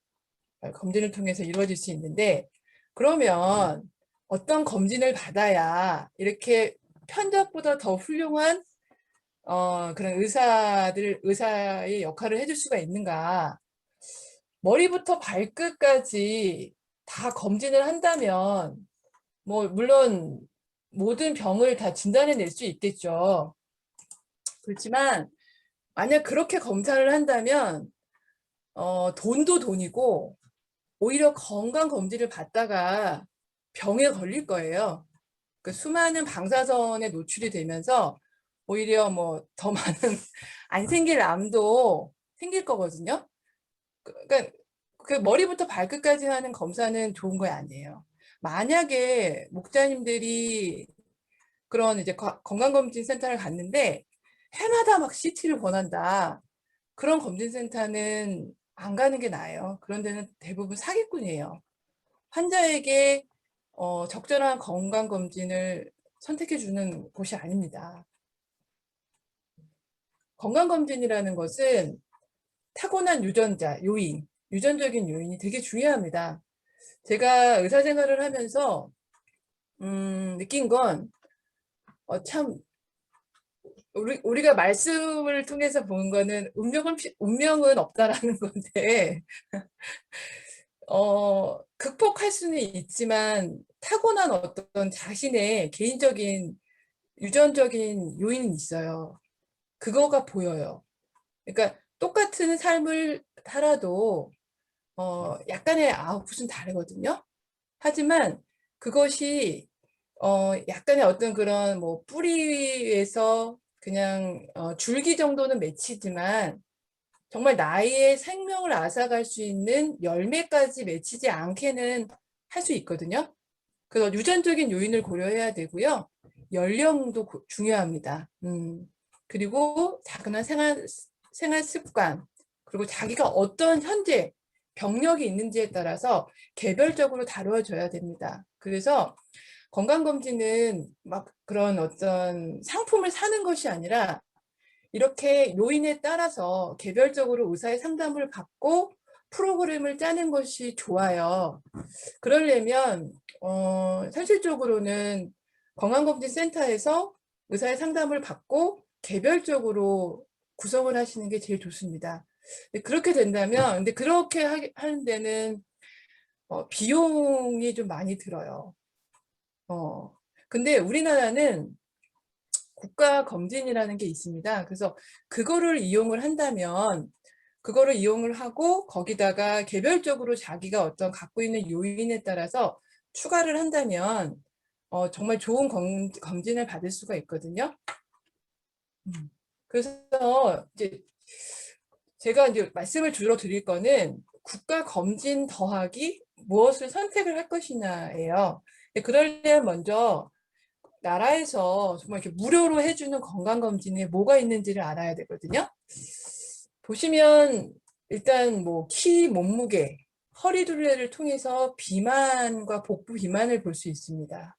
검진을 통해서 이루어질 수 있는데 그러면 어떤 검진을 받아야 이렇게 편적보다 더 훌륭한 그런 의사의 역할을 해줄 수가 있는가? 머리부터 발끝까지 다 검진을 한다면, 뭐, 물론 모든 병을 다 진단해낼 수 있겠죠. 그렇지만, 만약 그렇게 검사를 한다면, 돈도 돈이고, 오히려 건강검진을 받다가 병에 걸릴 거예요. 그 수많은 방사선에 노출이 되면서 오히려 뭐 더 많은 안 생길 암도 생길 거거든요. 그러니까 그 머리부터 발끝까지 하는 검사는 좋은 거 아니에요. 만약에 목자님들이 그런 이제 건강검진센터를 갔는데 해마다 막 CT를 권한다. 그런 검진센터는 안 가는 게 나아요. 그런 데는 대부분 사기꾼이에요. 환자에게 적절한 건강검진을 선택해주는 곳이 아닙니다. 건강검진이라는 것은 타고난 유전자, 유전적인 요인이 되게 중요합니다. 제가 의사 생활을 하면서 느낀 건 참 우리가 말씀을 통해서 본 거는 운명은 없다라는 건데 극복할 수는 있지만 타고난 어떤 자신의 개인적인 유전적인 요인은 있어요. 그거가 보여요. 그러니까 똑같은 삶을 살아도 약간의 아웃풋은 다르거든요. 하지만 그것이 약간의 어떤 그런 뭐 뿌리에서 그냥 줄기 정도는 맺히지만 정말 나의 생명을 앗아갈 수 있는 열매까지 맺히지 않게는 할 수 있거든요. 그래서 유전적인 요인을 고려해야 되고요. 연령도 중요합니다. 그리고 작은 생활 습관, 그리고 자기가 어떤 현재 병력이 있는지에 따라서 개별적으로 다루어져야 됩니다. 그래서 건강검진은 막 그런 어떤 상품을 사는 것이 아니라 이렇게 요인에 따라서 개별적으로 의사의 상담을 받고 프로그램을 짜는 것이 좋아요. 그러려면 현실적으로는 건강검진센터에서 의사의 상담을 받고 개별적으로 구성을 하시는 게 제일 좋습니다. 그렇게 된다면, 근데 그렇게 하는 데는 비용이 좀 많이 들어요. 근데 우리나라는 국가검진이라는 게 있습니다. 그래서 그거를 이용을 한다면 그거를 이용을 하고 거기다가 개별적으로 자기가 어떤 갖고 있는 요인에 따라서 추가를 한다면 정말 좋은 검진을 받을 수가 있거든요. 그래서 이제 제가 이제 말씀을 주로 드릴 거는 국가검진 더하기 무엇을 선택을 할 것이냐예요. 그러려면 먼저 나라에서 정말 이렇게 무료로 해주는 건강검진에 뭐가 있는지를 알아야 되거든요. 보시면 일단 뭐 키, 몸무게, 허리 둘레를 통해서 비만과 복부 비만을 볼 수 있습니다.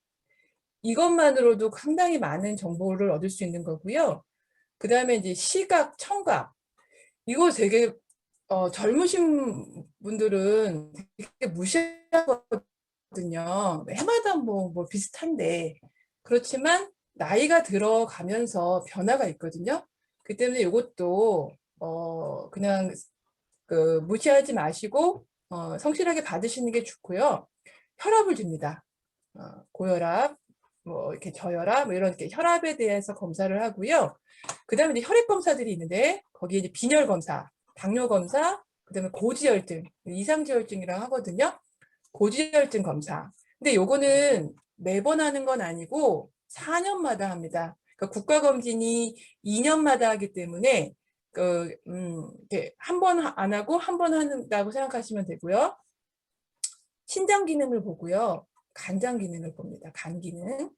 이것만으로도 상당히 많은 정보를 얻을 수 있는 거고요. 그 다음에 이제 시각, 청각. 이거 되게 젊으신 분들은 되게 무시하거든요. 해마다 뭐 비슷한데. 그렇지만 나이가 들어가면서 변화가 있거든요. 그 때문에 이것도 그냥 무시하지 마시고 성실하게 받으시는 게 좋고요. 혈압을 줍니다. 고혈압, 뭐 이렇게 저혈압, 뭐 이런 혈압에 대해서 검사를 하고요. 그 다음에 이제 혈액 검사들이 있는데 거기에 이제 빈혈 검사, 당뇨 검사, 그 다음에 고지혈증, 이상지혈증이라고 하거든요. 고지혈증 검사. 근데 요거는 매번 하는 건 아니고 4년마다 합니다. 그러니까 국가검진이 2년마다 하기 때문에 한 번 안 하고 한 번 한다고 생각하시면 되고요. 신장 기능을 보고요. 간장 기능을 봅니다. 간 기능.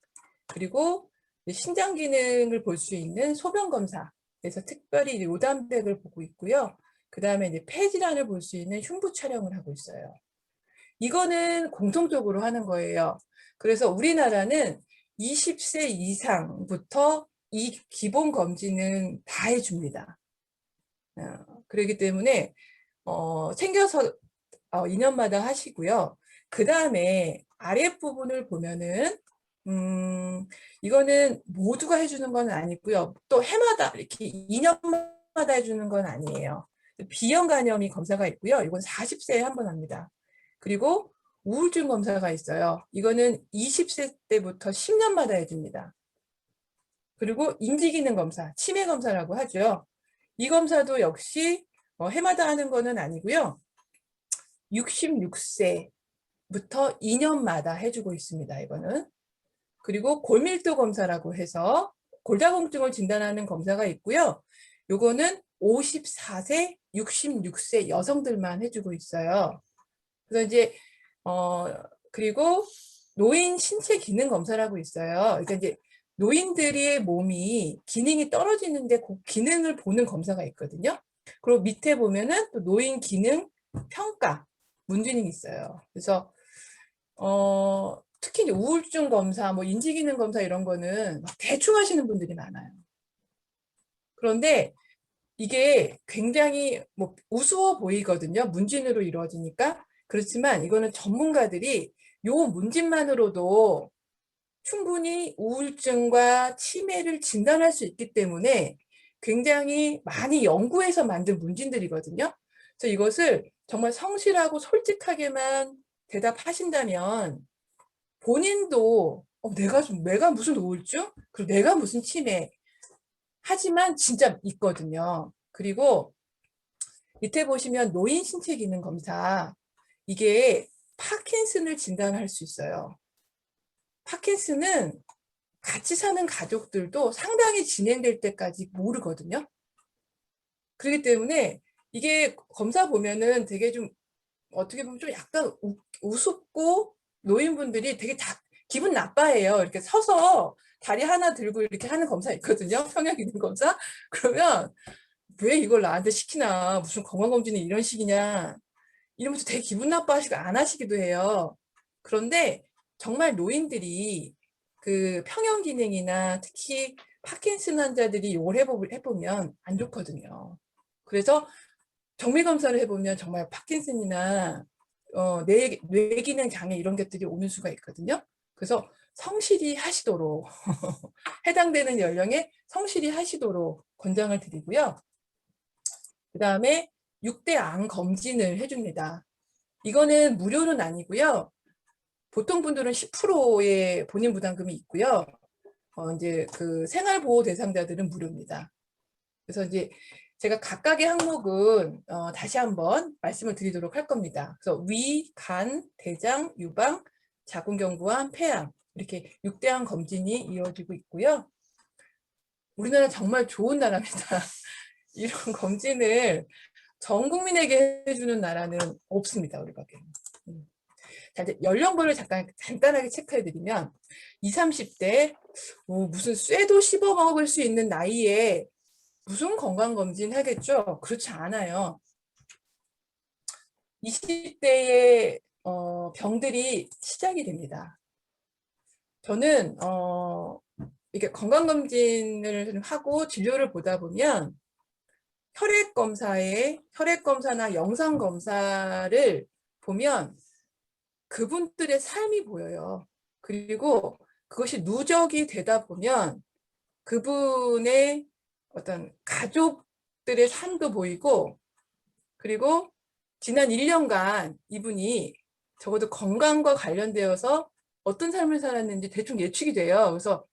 그리고 신장 기능을 볼 수 있는 소변 검사. 그래서 특별히 요단백을 보고 있고요. 그 다음에 이제 폐질환을 볼 수 있는 흉부 촬영을 하고 있어요. 이거는 공통적으로 하는 거예요. 그래서 우리나라는 20세 이상부터 이 기본 검진은 다 해줍니다. 그렇기 때문에 챙겨서 2년마다 하시고요. 그 다음에 아랫부분을 보면은 이거는 모두가 해주는 건 아니고요. 또 해마다 이렇게 2년마다 해주는 건 아니에요. B형 간염이 검사가 있고요. 이건 40세에 한 번 합니다. 그리고 우울증 검사가 있어요. 이거는 20세 때부터 10년마다 해줍니다. 그리고 인지기능 검사, 치매 검사라고 하죠. 이 검사도 역시 해마다 하는 거는 아니고요. 66세부터 2년마다 해주고 있습니다. 이거는. 그리고 골밀도 검사라고 해서 골다공증을 진단하는 검사가 있고요. 요거는 54세, 66세 여성들만 해주고 있어요. 그래서 이제 그리고 노인 신체 기능 검사라고 있어요. 그러니까 이제 노인들의 몸이 기능이 떨어지는데 그 기능을 보는 검사가 있거든요. 그리고 밑에 보면은 또 노인 기능 평가 문진이 있어요. 그래서 특히 이제 우울증 검사, 뭐 인지기능 검사 이런 거는 막 대충 하시는 분들이 많아요. 그런데 이게 굉장히 뭐 우스워 보이거든요. 문진으로 이루어지니까. 그렇지만 이거는 전문가들이 요 문진만으로도 충분히 우울증과 치매를 진단할 수 있기 때문에 굉장히 많이 연구해서 만든 문진들이거든요. 그래서 이것을 정말 성실하고 솔직하게만 대답하신다면 본인도 내가 무슨 우울증? 그리고 내가 무슨 치매? 하지만 진짜 있거든요. 그리고 밑에 보시면 노인 신체 기능 검사, 이게 파킨슨을 진단할 수 있어요. 파킨슨은 같이 사는 가족들도 상당히 진행될 때까지 모르거든요. 그렇기 때문에 이게 검사 보면은 되게 좀 어떻게 보면 좀 약간 우습고 노인분들이 되게 기분 나빠해요. 이렇게 서서 다리 하나 들고 이렇게 하는 검사 있거든요. 평형 기능 검사. 그러면 왜 이걸 나한테 시키나, 무슨 건강검진이 이런 식이냐 이러면서 되게 기분 나빠하시고 안 하시기도 해요. 그런데 정말 노인들이 그 평형 기능이나 특히 파킨슨 환자들이 이걸 해보면 안 좋거든요. 그래서 정밀 검사를 해보면 정말 파킨슨이나 뇌기능 장애 이런 것들이 오는 수가 있거든요. 그래서 성실히 하시도록 해당되는 연령에 성실히 하시도록 권장을 드리고요. 그 다음에 6대 암 검진을 해줍니다. 이거는 무료는 아니고요. 보통 분들은 10%의 본인 부담금이 있고요. 이제 그 생활보호 대상자들은 무료입니다. 그래서 이제 제가 각각의 항목은 다시 한번 말씀을 드리도록 할 겁니다. 그래서 위, 간, 대장, 유방, 자궁경부암, 폐암 이렇게 6대 암 검진이 이루어지고 있고요. 우리나라 정말 좋은 나라입니다. 이런 검진을 전 국민에게 해주는 나라는 없습니다. 우리밖에. 자, 이제 연령별을 잠깐 간단하게 체크해드리면 20, 30대 무슨 쇠도 씹어 먹을 수 있는 나이에 무슨 건강검진 하겠죠? 그렇지 않아요. 20대의 병들이 시작이 됩니다. 저는 이게 건강검진을 하고 진료를 보다 보면 혈액검사나 영상검사를 보면 그분들의 삶이 보여요. 그리고 그것이 누적이 되다 보면 그분의 어떤 가족들의 삶도 보이고, 그리고 지난 1년간 이분이 적어도 건강과 관련되어서 어떤 삶을 살았는지 대충 예측이 돼요. 그래서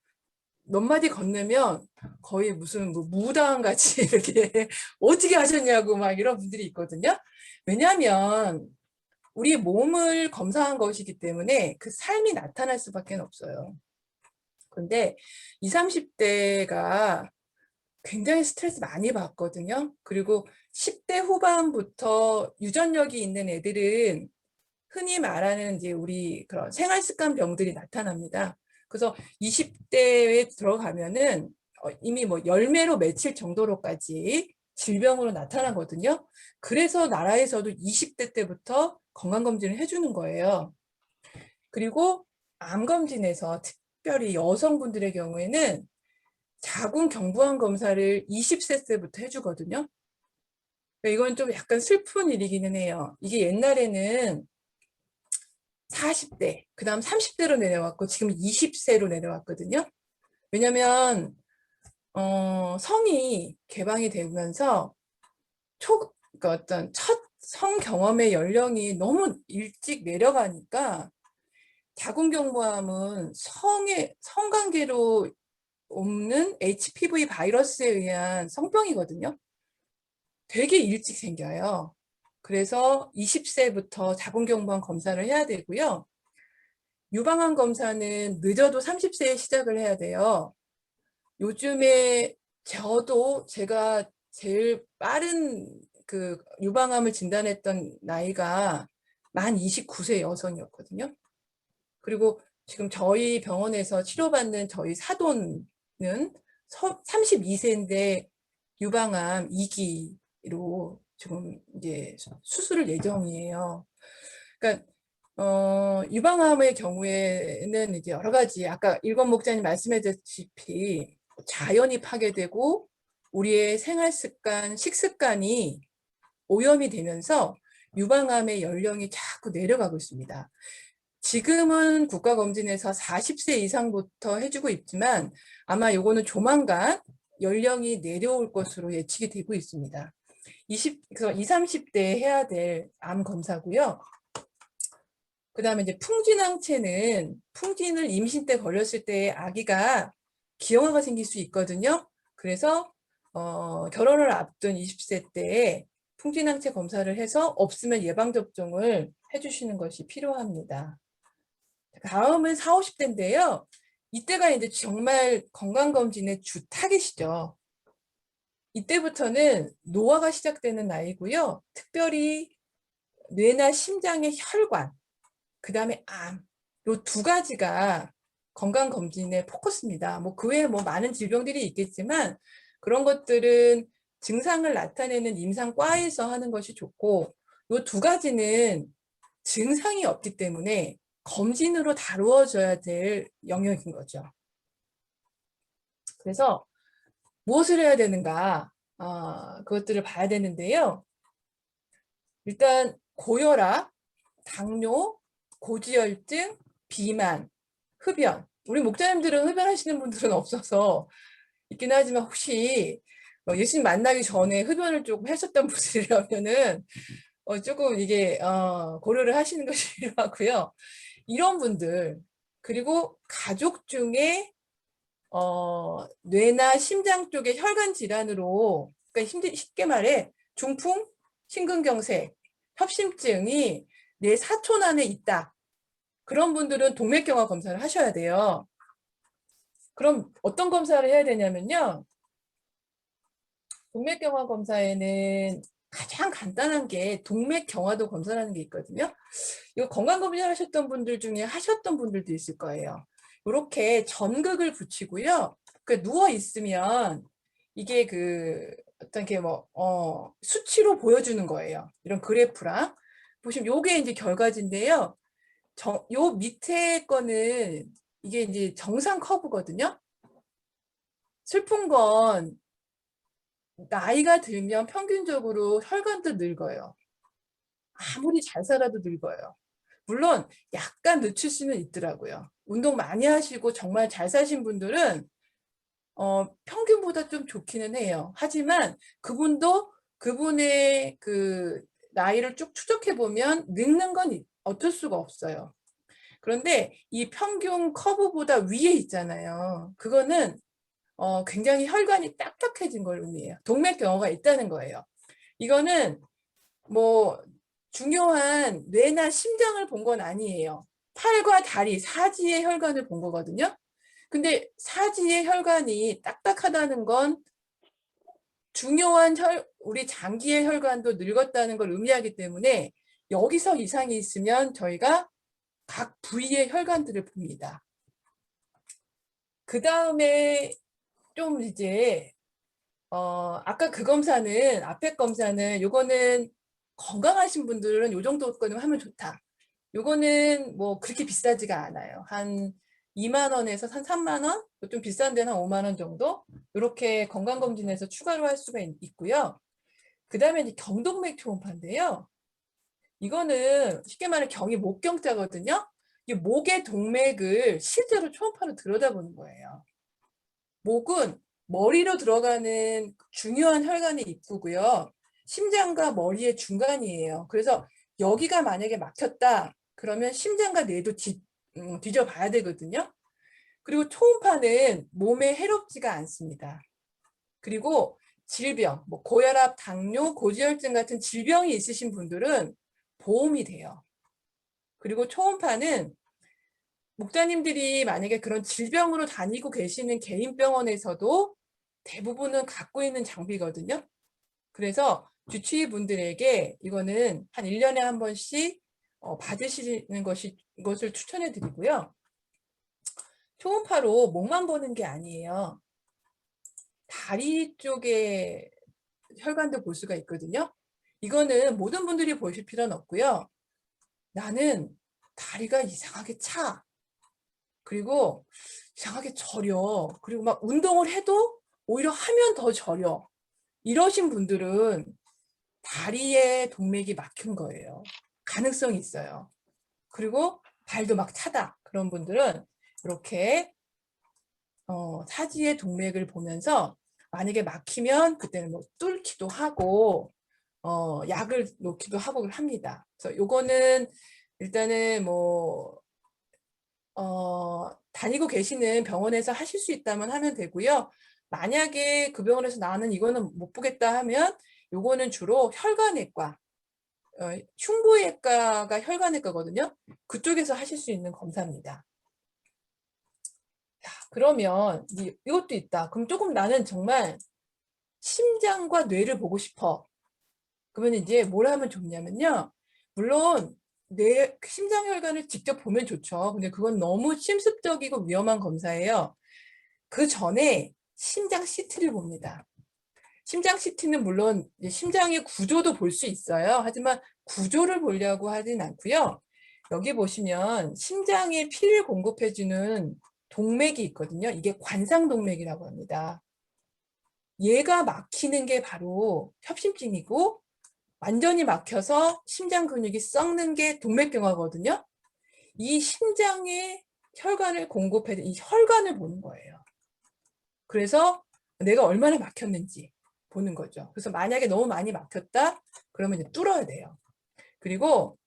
몇 마디 건네면 거의 무슨 무당 같이 이렇게 어떻게 하셨냐고 막 이런 분들이 있거든요. 왜냐하면 우리 몸을 검사한 것이기 때문에 그 삶이 나타날 수밖에 없어요. 그런데 20, 30대가 굉장히 스트레스 많이 받거든요. 그리고 10대 후반부터 유전력이 있는 애들은 흔히 말하는 이제 우리 그런 생활 습관 병들이 나타납니다. 그래서 20대에 들어가면은 이미 뭐 열매로 맺힐 정도로까지 질병으로 나타나거든요. 그래서 나라에서도 20대 때부터 건강검진을 해주는 거예요. 그리고 암검진에서 특별히 여성분들의 경우에는 자궁경부암 검사를 20세 때부터 해주거든요. 이건 좀 약간 슬픈 일이기는 해요. 이게 옛날에는 40대, 그 다음 30대로 내려왔고 지금 20세로 내려왔거든요. 왜냐면 성이 개방이 되면서 그러니까 어떤 첫 성 경험의 연령이 너무 일찍 내려가니까 자궁경부암은 성관계로 옮는 HPV 바이러스에 의한 성병이거든요. 되게 일찍 생겨요. 그래서 20세부터 자궁경부암 검사를 해야 되고요. 유방암 검사는 늦어도 30세에 시작을 해야 돼요. 요즘에 제가 제일 빠른 그 유방암을 진단했던 나이가 만 29세 여성이었거든요. 그리고 지금 저희 병원에서 치료받는 저희 사돈은 32세인데 유방암 2기로 지금 이제 수술을 예정이에요. 그러니까 유방암의 경우에는 이제 여러 가지 아까 일권 목사님 말씀하셨다시피 자연이 파괴되고 우리의 생활 습관, 식습관이 오염이 되면서 유방암의 연령이 자꾸 내려가고 있습니다. 지금은 국가검진에서 40세 이상부터 해주고 있지만 아마 요거는 조만간 연령이 내려올 것으로 예측이 되고 있습니다. 20, 30대 해야 될 암 검사고요. 그 다음에 이제 풍진항체는 풍진을 임신 때 걸렸을 때 아기가 기형아가 생길 수 있거든요. 그래서 결혼을 앞둔 20세 때에 풍진항체 검사를 해서 없으면 예방접종을 해주시는 것이 필요합니다. 다음은 40, 50대인데요. 이때가 이제 정말 건강검진의 주 타깃이죠. 이때부터는 노화가 시작되는 나이고요. 특별히 뇌나 심장의 혈관, 그 다음에 암, 요 두 가지가 건강검진의 포커스입니다. 뭐 그 외에 뭐 많은 질병들이 있겠지만 그런 것들은 증상을 나타내는 임상과에서 하는 것이 좋고 요 두 가지는 증상이 없기 때문에 검진으로 다루어져야 될 영역인 거죠. 그래서 무엇을 해야 되는가 그것들을 봐야 되는데요. 일단 고혈압, 당뇨, 고지혈증, 비만, 흡연. 우리 목사님들은 흡연하시는 분들은 없어서 있긴 하지만 혹시 예수님 만나기 전에 흡연을 조금 하셨던 분들이라면은 조금 이게 고려를 하시는 것이 필요하고요. 이런 분들 그리고 가족 중에 뇌나 심장 쪽의 혈관 질환으로 그러니까 쉽게 말해 중풍, 심근경색, 협심증이 내 사촌 안에 있다. 그런 분들은 동맥경화 검사를 하셔야 돼요. 그럼 어떤 검사를 해야 되냐면요. 동맥경화 검사에는 가장 간단한 게 동맥경화도 검사라는 게 있거든요. 이거 건강검진 하셨던 분들 중에 하셨던 분들도 있을 거예요. 이렇게 전극을 붙이고요. 그 누워 있으면 이게 그 어떤 게 수치로 보여주는 거예요. 이런 그래프랑 보시면 요게 이제 결과지인데요. 요 밑에 거는 이게 이제 정상 커브거든요. 슬픈 건 나이가 들면 평균적으로 혈관도 늙어요. 아무리 잘 살아도 늙어요. 물론 약간 늦출 수는 있더라고요. 운동 많이 하시고 정말 잘 사신 분들은 평균보다 좀 좋기는 해요. 하지만 그분도 그분의 그 나이를 쭉 추적해 보면 늙는 건 어쩔 수가 없어요. 그런데 이 평균 커브보다 위에 있잖아요. 그거는 굉장히 혈관이 딱딱해진 걸 의미해요. 동맥경화가 있다는 거예요. 이거는 뭐 중요한 뇌나 심장을 본 건 아니에요. 팔과 다리, 사지의 혈관을 본 거거든요. 근데 사지의 혈관이 딱딱하다는 건 중요한 우리 장기의 혈관도 늙었다는 걸 의미하기 때문에 여기서 이상이 있으면 저희가 각 부위의 혈관들을 봅니다. 그 다음에 좀 이제 아까 그 검사는 앞에 검사는 요거는 건강하신 분들은 요 정도 거는 하면 좋다. 요거는 뭐 그렇게 비싸지가 않아요. 한 2만 원에서 한 3만 원, 좀 비싼 데는 한 5만 원 정도 이렇게 건강검진에서 추가로 할 수가 있고요. 그 다음에 이제 경동맥 초음파인데요. 이거는 쉽게 말해 경이 목경자거든요. 이 목의 동맥을 실제로 초음파로 들여다보는 거예요. 목은 머리로 들어가는 중요한 혈관의 입구고요. 심장과 머리의 중간이에요. 그래서 여기가 만약에 막혔다, 그러면 심장과 뇌도 뒤져봐야 되거든요. 그리고 초음파는 몸에 해롭지가 않습니다. 그리고 질병, 뭐 고혈압, 당뇨, 고지혈증 같은 질병이 있으신 분들은 보험이 돼요. 그리고 초음파는 목사님들이 만약에 그런 질병으로 다니고 계시는 개인 병원에서도 대부분은 갖고 있는 장비거든요. 그래서 주치의 분들에게 이거는 한 1년에 한 번씩 받으시는 것을 추천해 드리고요. 초음파로 목만 보는 게 아니에요. 다리 쪽에 혈관도 볼 수가 있거든요. 이거는 모든 분들이 보실 필요는 없고요. 나는 다리가 이상하게 차. 그리고 이상하게 저려. 그리고 막 운동을 해도 오히려 하면 더 저려. 이러신 분들은 다리에 동맥이 막힌 거예요. 가능성이 있어요. 그리고 발도 막 차다. 그런 분들은 이렇게 사지의 동맥을 보면서 만약에 막히면 그때는 뭐 뚫기도 하고 약을 놓기도 하고 합니다. 그래서 요거는 일단은 뭐 다니고 계시는 병원에서 하실 수 있다면 하면 되고요. 만약에 그 병원에서 나는 이거는 못 보겠다 하면 요거는 주로 혈관외과, 흉부외과가 혈관외과거든요. 그쪽에서 하실 수 있는 검사입니다. 자, 그러면 이것도 있다. 그럼 조금 나는 정말 심장과 뇌를 보고 싶어. 그러면 이제 뭘 하면 좋냐면요. 물론 뇌 심장혈관을 직접 보면 좋죠. 근데 그건 너무 침습적이고 위험한 검사예요. 그 전에 심장 CT를 봅니다. 심장 CT는 물론 심장의 구조도 볼 수 있어요. 하지만 구조를 보려고 하진 않고요. 여기 보시면 심장에 피를 공급해주는 동맥이 있거든요. 이게 관상동맥이라고 합니다. 얘가 막히는 게 바로 협심증이고, 완전히 막혀서 심장 근육이 썩는 게 동맥경화거든요. 이 심장에 혈관을 공급해, 이 혈관을 보는 거예요. 그래서 내가 얼마나 막혔는지 보는 거죠. 그래서 만약에 너무 많이 막혔다, 그러면 이제 뚫어야 돼요. 그리고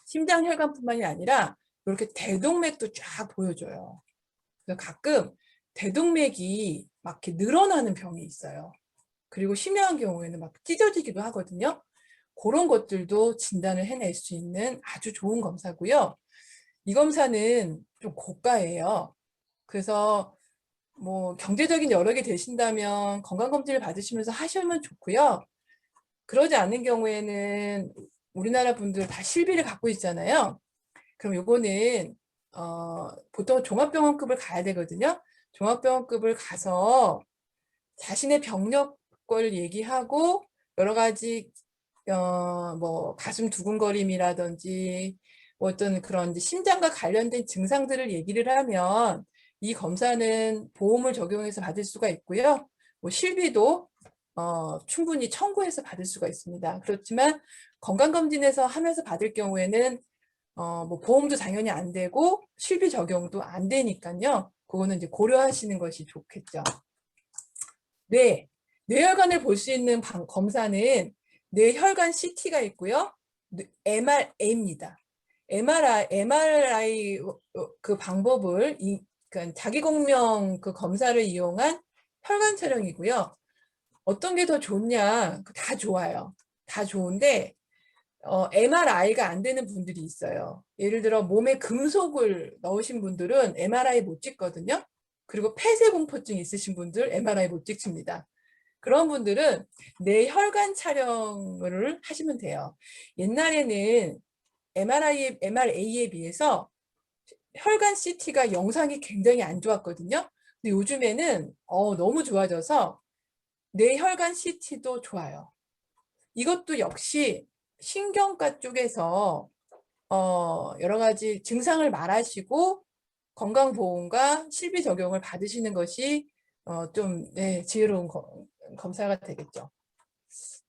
심장 혈관뿐만이 아니라 이렇게 대동맥도 쫙 보여줘요. 그래서 가끔 대동맥이 막 이렇게 늘어나는 병이 있어요. 그리고 심한 경우에는 막 찢어지기도 하거든요. 그런 것들도 진단을 해낼 수 있는 아주 좋은 검사고요. 이 검사는 좀 고가예요. 그래서 뭐 경제적인 여력이 되신다면 건강검진을 받으시면서 하시면 좋고요. 그러지 않는 경우에는 우리나라 분들 다 실비를 갖고 있잖아요. 그럼 요거는 보통 종합병원급을 가야 되거든요. 종합병원급을 가서 자신의 병력을 얘기하고 여러 가지 뭐 가슴 두근거림이라든지 뭐 어떤 그런 심장과 관련된 증상들을 얘기를 하면 이 검사는 보험을 적용해서 받을 수가 있고요. 뭐 실비도 충분히 청구해서 받을 수가 있습니다. 그렇지만 건강검진에서 하면서 받을 경우에는 뭐 보험도 당연히 안 되고 실비 적용도 안 되니까요. 그거는 이제 고려하시는 것이 좋겠죠. 뇌혈관을 볼 수 있는 검사는 뇌혈관 CT가 있고요. MRA입니다. MRI 그 방법을 그러니까 자기공명 그 검사를 이용한 혈관 촬영이고요. 어떤 게 더 좋냐? 다 좋아요. 다 좋은데 MRI가 안 되는 분들이 있어요. 예를 들어 몸에 금속을 넣으신 분들은 MRI 못 찍거든요. 그리고 폐쇄공포증 있으신 분들 MRI 못 찍습니다. 그런 분들은 뇌혈관 촬영을 하시면 돼요. 옛날에는 MRA에 비해서 혈관 CT가 영상이 굉장히 안 좋았거든요. 근데 요즘에는 너무 좋아져서 뇌혈관 CT도 좋아요. 이것도 역시 신경과 쪽에서 여러 가지 증상을 말하시고 건강보험과 실비 적용을 받으시는 것이 좀 지혜로운 검사가 되겠죠.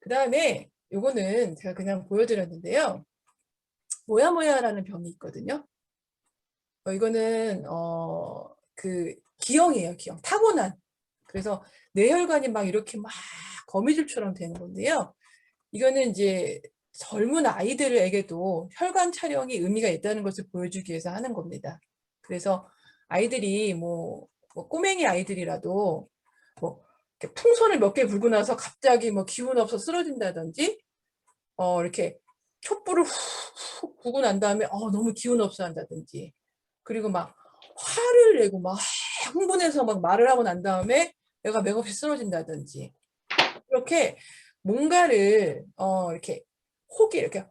그 다음에 요거는 제가 그냥 보여드렸는데요. 모야모야라는 병이 있거든요. 이거는 그 기형이에요, 기형. 타고난. 그래서 뇌혈관이 막 이렇게 막 거미줄처럼 되는 건데요. 이거는 이제 젊은 아이들에게도 혈관 촬영이 의미가 있다는 것을 보여주기 위해서 하는 겁니다. 그래서 아이들이 뭐 꼬맹이 아이들이라도 뭐 이렇게 풍선을 몇 개 불고 나서 갑자기 뭐 기운 없어 쓰러진다든지 이렇게 촛불을 훅 부고 난 다음에 너무 기운 없어 한다든지, 그리고 막 화를 내고 막 흥분해서 막 말을 하고 난 다음에 내가 맥없이 쓰러진다든지, 이렇게 뭔가를 이렇게 혹이 이렇게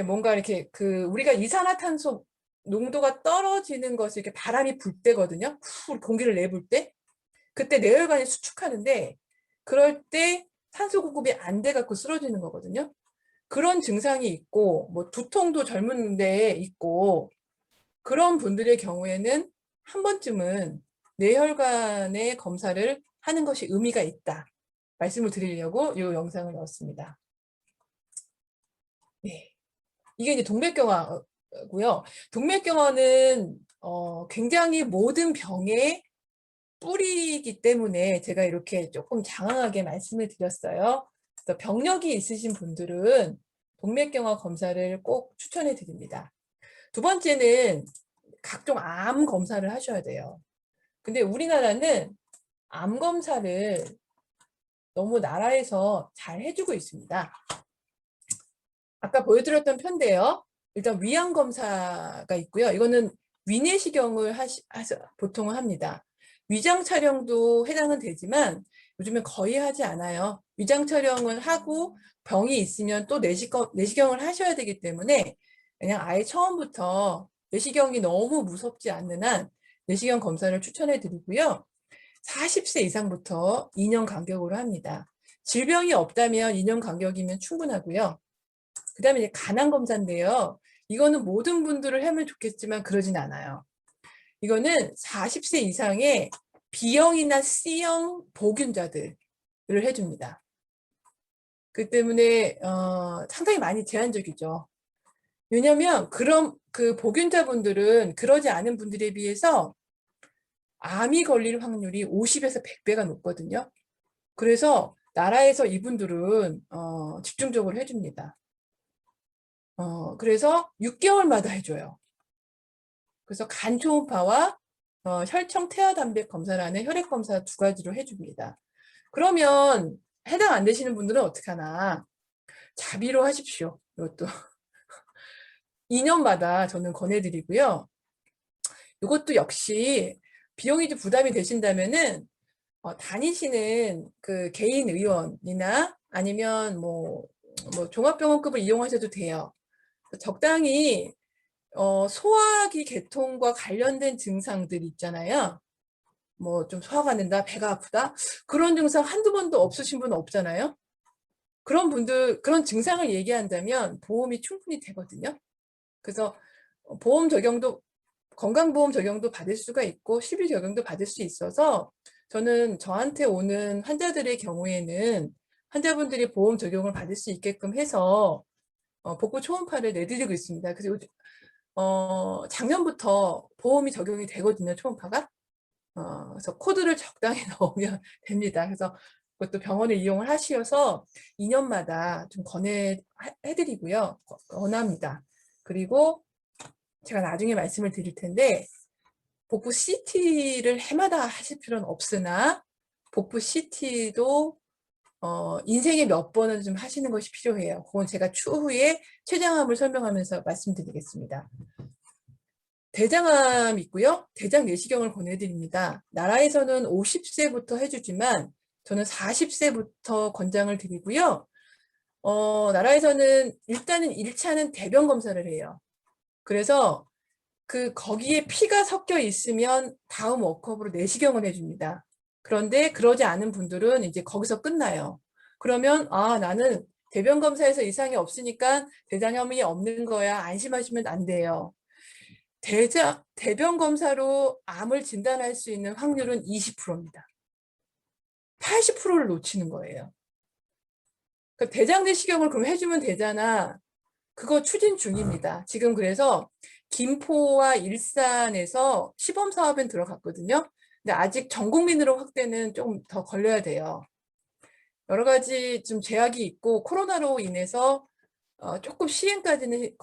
뭔가 이렇게 그 우리가 이산화탄소 농도가 떨어지는 것이 이렇게 바람이 불 때거든요. 후 공기를 내볼 때, 그때 뇌혈관이 수축하는데, 그럴 때 산소 공급이 안 돼 갖고 쓰러지는 거거든요. 그런 증상이 있고 뭐 두통도 젊은 데에 있고, 그런 분들의 경우에는 한 번쯤은 뇌혈관의 검사를 하는 것이 의미가 있다 말씀을 드리려고 이 영상을 넣었습니다. 네. 이게 이제 동맥경화고요. 동맥경화는 굉장히 모든 병의 뿌리이기 때문에 제가 이렇게 조금 장황하게 말씀을 드렸어요. 그래서 병력이 있으신 분들은 동맥경화 검사를 꼭 추천해 드립니다. 두 번째는 각종 암 검사를 하셔야 돼요. 근데 우리나라는 암 검사를 너무 나라에서 잘 해주고 있습니다. 아까 보여드렸던 편인데요. 일단 위암 검사가 있고요. 이거는 위내시경을 보통 합니다. 위장 촬영도 해당은 되지만 요즘엔 거의 하지 않아요. 위장 촬영을 하고 병이 있으면 또 내시경을 하셔야 되기 때문에 그냥 아예 처음부터 내시경이 너무 무섭지 않는 한 내시경 검사를 추천해 드리고요. 40세 이상부터 2년 간격으로 합니다. 질병이 없다면 2년 간격이면 충분하고요. 그 다음에 이제 간암 검사인데요. 이거는 모든 분들을 하면 좋겠지만 그러진 않아요. 이거는 40세 이상의 B형이나 C형 보균자들을 해줍니다. 그 때문에 상당히 많이 제한적이죠. 왜냐하면 그런 그 보균자분들은 그러지 않은 분들에 비해서 암이 걸릴 확률이 50에서 100배가 높거든요. 그래서 나라에서 이분들은 집중적으로 해줍니다. 그래서 6개월마다 해줘요. 그래서 간 초음파와 혈청 태아 단백 검사라는 혈액 검사 두 가지로 해줍니다. 그러면 해당 안 되시는 분들은 어떻게 하나? 자비로 하십시오. 이것도 2년마다 저는 권해드리고요. 이것도 역시 비용이 좀 부담이 되신다면은 다니시는 그 개인 의원이나 아니면 뭐 종합병원급을 이용하셔도 돼요. 적당히 소화기 계통과 관련된 증상들 있잖아요. 뭐 좀 소화가 안 된다, 배가 아프다, 그런 증상 한두 번도 없으신 분은 없잖아요. 그런 분들, 그런 증상을 얘기한다면 보험이 충분히 되거든요. 그래서 보험 적용도, 건강보험 적용도 받을 수가 있고 실비 적용도 받을 수 있어서 저는 저한테 오는 환자들의 경우에는 환자분들이 보험 적용을 받을 수 있게끔 해서 복부 초음파를 내드리고 있습니다. 그래서 작년부터 보험이 적용이 되거든요, 초음파가. 그래서 코드를 적당히 넣으면 됩니다. 그래서 그것도 병원을 이용을 하셔서 2년마다 좀 권해드리고요. 권합니다. 그리고 제가 나중에 말씀을 드릴 텐데, 복부 CT를 해마다 하실 필요는 없으나 복부 CT도 인생에 몇 번은 좀 하시는 것이 필요해요. 그건 제가 추후에 췌장암을 설명하면서 말씀드리겠습니다. 대장암 있고요. 대장 내시경을 권해드립니다. 나라에서는 50세부터 해주지만 저는 40세부터 권장을 드리고요. 나라에서는 일단은 1차는 대변 검사를 해요. 그래서 거기에 피가 섞여 있으면 다음 워크업으로 내시경을 해줍니다. 그런데 그러지 않은 분들은 이제 거기서 끝나요. 그러면 나는 대변 검사에서 이상이 없으니까 대장암이 없는 거야, 안심하시면 안 돼요. 대변 검사로 암을 진단할 수 있는 확률은 20%입니다. 80%를 놓치는 거예요. 그러니까 대장 내시경을 그럼 해주면 되잖아. 그거 추진 중입니다. 지금 그래서 김포와 일산에서 시범 사업엔 들어갔거든요. 근데 아직 전 국민으로 확대는 좀 더 걸려야 돼요. 여러 가지 좀 제약이 있고 코로나로 인해서 조금 시행까지는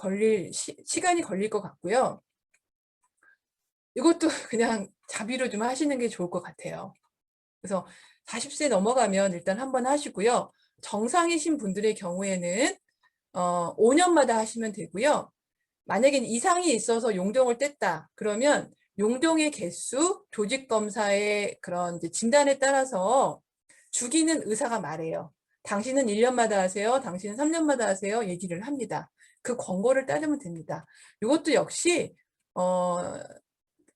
시간이 걸릴 것 같고요. 이것도 그냥 자비로 좀 하시는 게 좋을 것 같아요. 그래서 40세 넘어가면 일단 한번 하시고요. 정상이신 분들의 경우에는 5년마다 하시면 되고요. 만약에 이상이 있어서 용종을 뗐다. 그러면 용종의 개수, 조직검사의 그런 이제 진단에 따라서 죽이는 의사가 말해요. 당신은 1년마다 하세요. 당신은 3년마다 하세요. 얘기를 합니다. 그 권고를 따르면 됩니다. 이것도 역시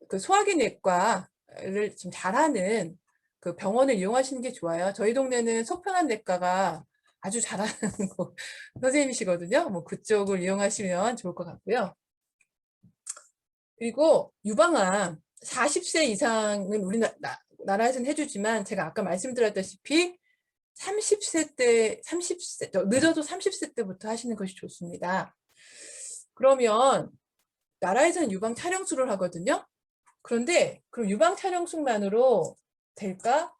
그 소화기 내과를 좀 잘하는 그 병원을 이용하시는 게 좋아요. 저희 동네는 속편한 내과가 아주 잘하는 선생님이시거든요. 뭐 그쪽을 이용하시면 좋을 것 같고요. 그리고 유방암 40세 이상은 우리나라에서는 해주지만 제가 아까 말씀드렸다시피 30세 때, 늦어도 30세 때부터 하시는 것이 좋습니다. 그러면 나라에서는 유방 촬영술을 하거든요. 그런데 그럼 유방 촬영술만으로 될까?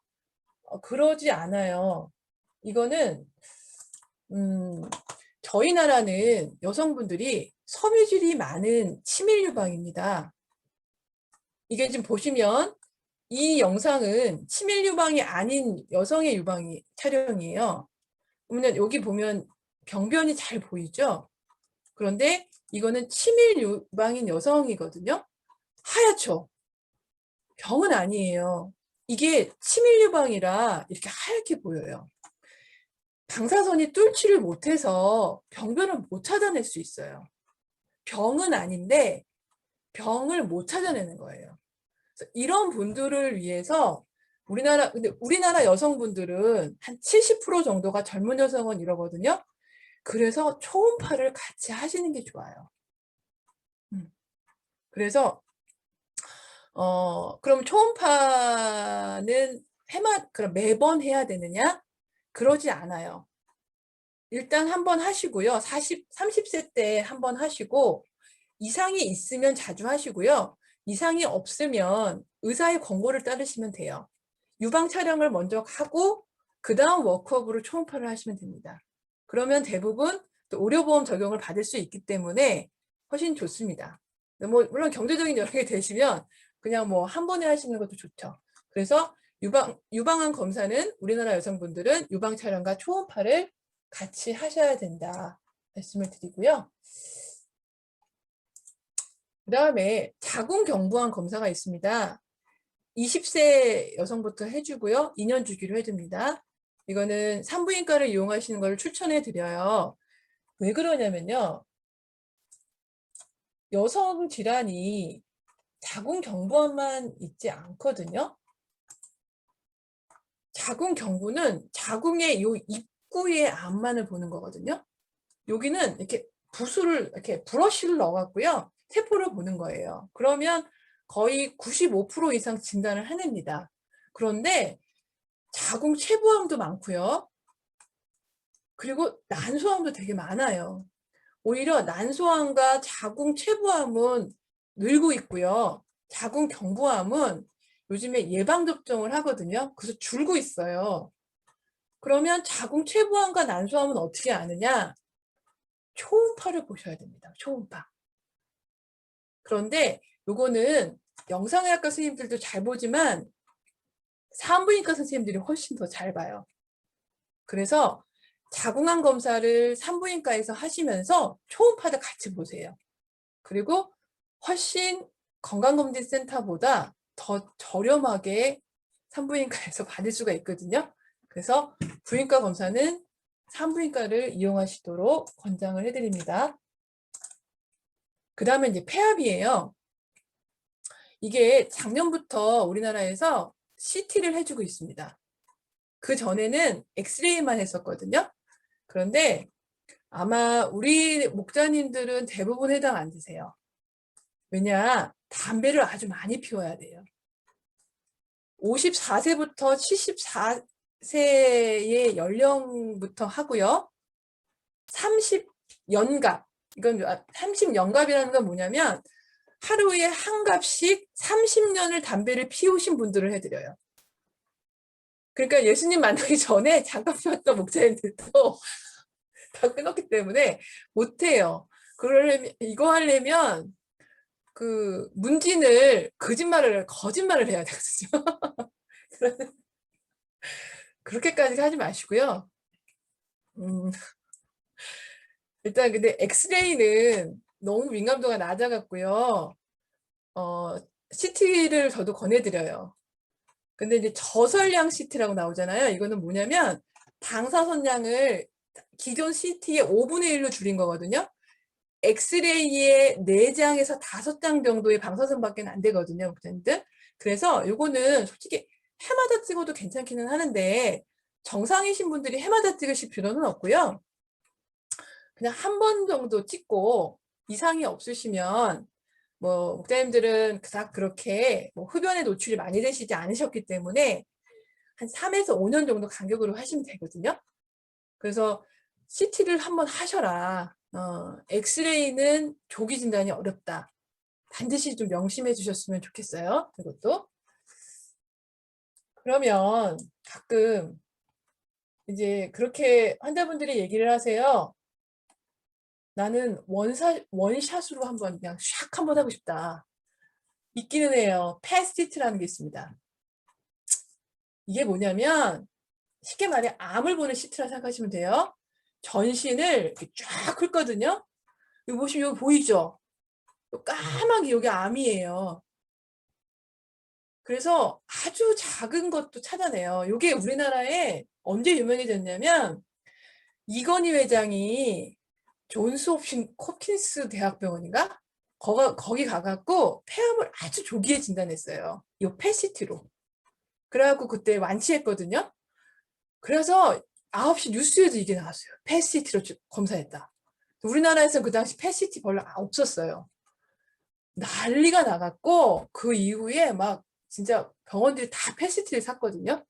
그러지 않아요. 이거는 저희 나라는 여성분들이 섬유질이 많은 치밀 유방입니다. 이게 지금 보시면 이 영상은 치밀 유방이 아닌 여성의 촬영이에요. 그러면 여기 보면 병변이 잘 보이죠? 그런데 이거는 치밀 유방인 여성이거든요. 하얗죠? 병은 아니에요. 이게 치밀 유방이라 이렇게 하얗게 보여요. 방사선이 뚫지를 못해서 병변을 못 찾아낼 수 있어요. 병은 아닌데 병을 못 찾아내는 거예요. 그래서 이런 분들을 위해서 근데 우리나라 여성분들은 한 70% 정도가 젊은 여성은 이러거든요. 그래서 초음파를 같이 하시는 게 좋아요. 그래서 그럼 초음파는 그럼 매번 해야 되느냐? 그러지 않아요. 일단 한번 하시고요. 30세 때 한번 하시고 이상이 있으면 자주 하시고요. 이상이 없으면 의사의 권고를 따르시면 돼요. 유방 촬영을 먼저 하고 그 다음 워크업으로 초음파를 하시면 됩니다. 그러면 대부분 또 의료보험 적용을 받을 수 있기 때문에 훨씬 좋습니다. 뭐 물론 경제적인 여력이 되시면 그냥 뭐 한 번에 하시는 것도 좋죠. 그래서 유방암 검사는 우리나라 여성분들은 유방 촬영과 초음파를 같이 하셔야 된다 말씀을 드리고요. 그 다음에 자궁경부암 검사가 있습니다. 20세 여성부터 해주고요. 2년 주기로 해줍니다. 이거는 산부인과를 이용하시는 걸 추천해 드려요. 왜 그러냐면요. 여성 질환이 자궁경부암만 있지 않거든요. 자궁경부는 자궁의 요 입구의 암만을 보는 거거든요. 여기는 이렇게 이렇게 브러쉬를 넣어갖고요. 세포를 보는 거예요. 그러면 거의 95% 이상 진단을 해냅니다. 그런데 자궁 체부암도 많고요. 그리고 난소암도 되게 많아요. 오히려 난소암과 자궁 체부암은 늘고 있고요. 자궁 경부암은 요즘에 예방접종을 하거든요. 그래서 줄고 있어요. 그러면 자궁 체부암과 난소암은 어떻게 아느냐? 초음파를 보셔야 됩니다. 초음파. 그런데 요거는 영상의학과 선생님들도 잘 보지만 산부인과 선생님들이 훨씬 더 잘 봐요. 그래서 자궁암 검사를 산부인과에서 하시면서 초음파도 같이 보세요. 그리고 훨씬 건강검진센터보다 더 저렴하게 산부인과에서 받을 수가 있거든요. 그래서 부인과 검사는 산부인과를 이용하시도록 권장을 해드립니다. 그 다음에 이제 폐암이에요. 이게 작년부터 우리나라에서 CT를 해주고 있습니다. 그 전에는 엑스레이만 했었거든요. 그런데 아마 우리 목자님들은 대부분 해당 안 되세요. 왜냐? 담배를 아주 많이 피워야 돼요. 54세부터 74세의 연령부터 하고요. 30연갑, 이건 30연갑이라는 건 뭐냐면 하루에 한 갑씩 30년을 담배를 피우신 분들을 해드려요. 그러니까 예수님 만나기 전에 잠깐 피웠던 목사님들도 다 끊었기 때문에 못해요. 그러려면, 이거 하려면 그 문진을 거짓말을 해야 되거든요. 그렇게까지 하지 마시고요. 일단 근데 엑스레이는 너무 민감도가 낮아갖고요. CT를 저도 권해드려요. 근데 이제 저설량 CT라고 나오잖아요. 이거는 뭐냐면 방사선량을 기존 CT의 5분의 1로 줄인 거거든요. 엑스레이의 4장에서 5장 정도의 방사선밖에 안 되거든요. 목사님들. 그래서 이거는 솔직히 해마다 찍어도 괜찮기는 하는데 정상이신 분들이 해마다 찍으실 필요는 없고요. 그냥 한 번 정도 찍고 이상이 없으시면 뭐 목사님들은 그닥 그렇게 뭐 흡연에 노출이 많이 되시지 않으셨기 때문에 한 3에서 5년 정도 간격으로 하시면 되거든요. 그래서 CT를 한번 하셔라. 엑스레이는 조기 진단이 어렵다. 반드시 좀 명심해 주셨으면 좋겠어요. 이것도. 그러면 가끔 이제 그렇게 환자분들이 얘기를 하세요. 나는 원샷으로 한번 그냥 샥 한번 하고 싶다. 있기는 해요. 패스티트라는 게 있습니다. 이게 뭐냐면 쉽게 말해 암을 보는 시트라 생각하시면 돼요. 전신을 이렇게 쫙 훑거든요. 여기 보시면 여기 보이죠? 까맣게 여기 암이에요. 그래서 아주 작은 것도 찾아내요. 이게 우리나라에 언제 유명해졌냐면 이건희 회장이 존스 홉킨스 대학병원인가? 거기 가갖고 폐암을 아주 조기에 진단했어요. 이 펫시티로. 그래갖고 그때 완치했거든요. 그래서 9시 뉴스에도 이게 나왔어요. 펫시티로 검사했다. 우리나라에서는 그 당시 펫시티 별로 없었어요. 난리가 나갔고 그 이후에 막 진짜 병원들이 다 펫시티를 샀거든요.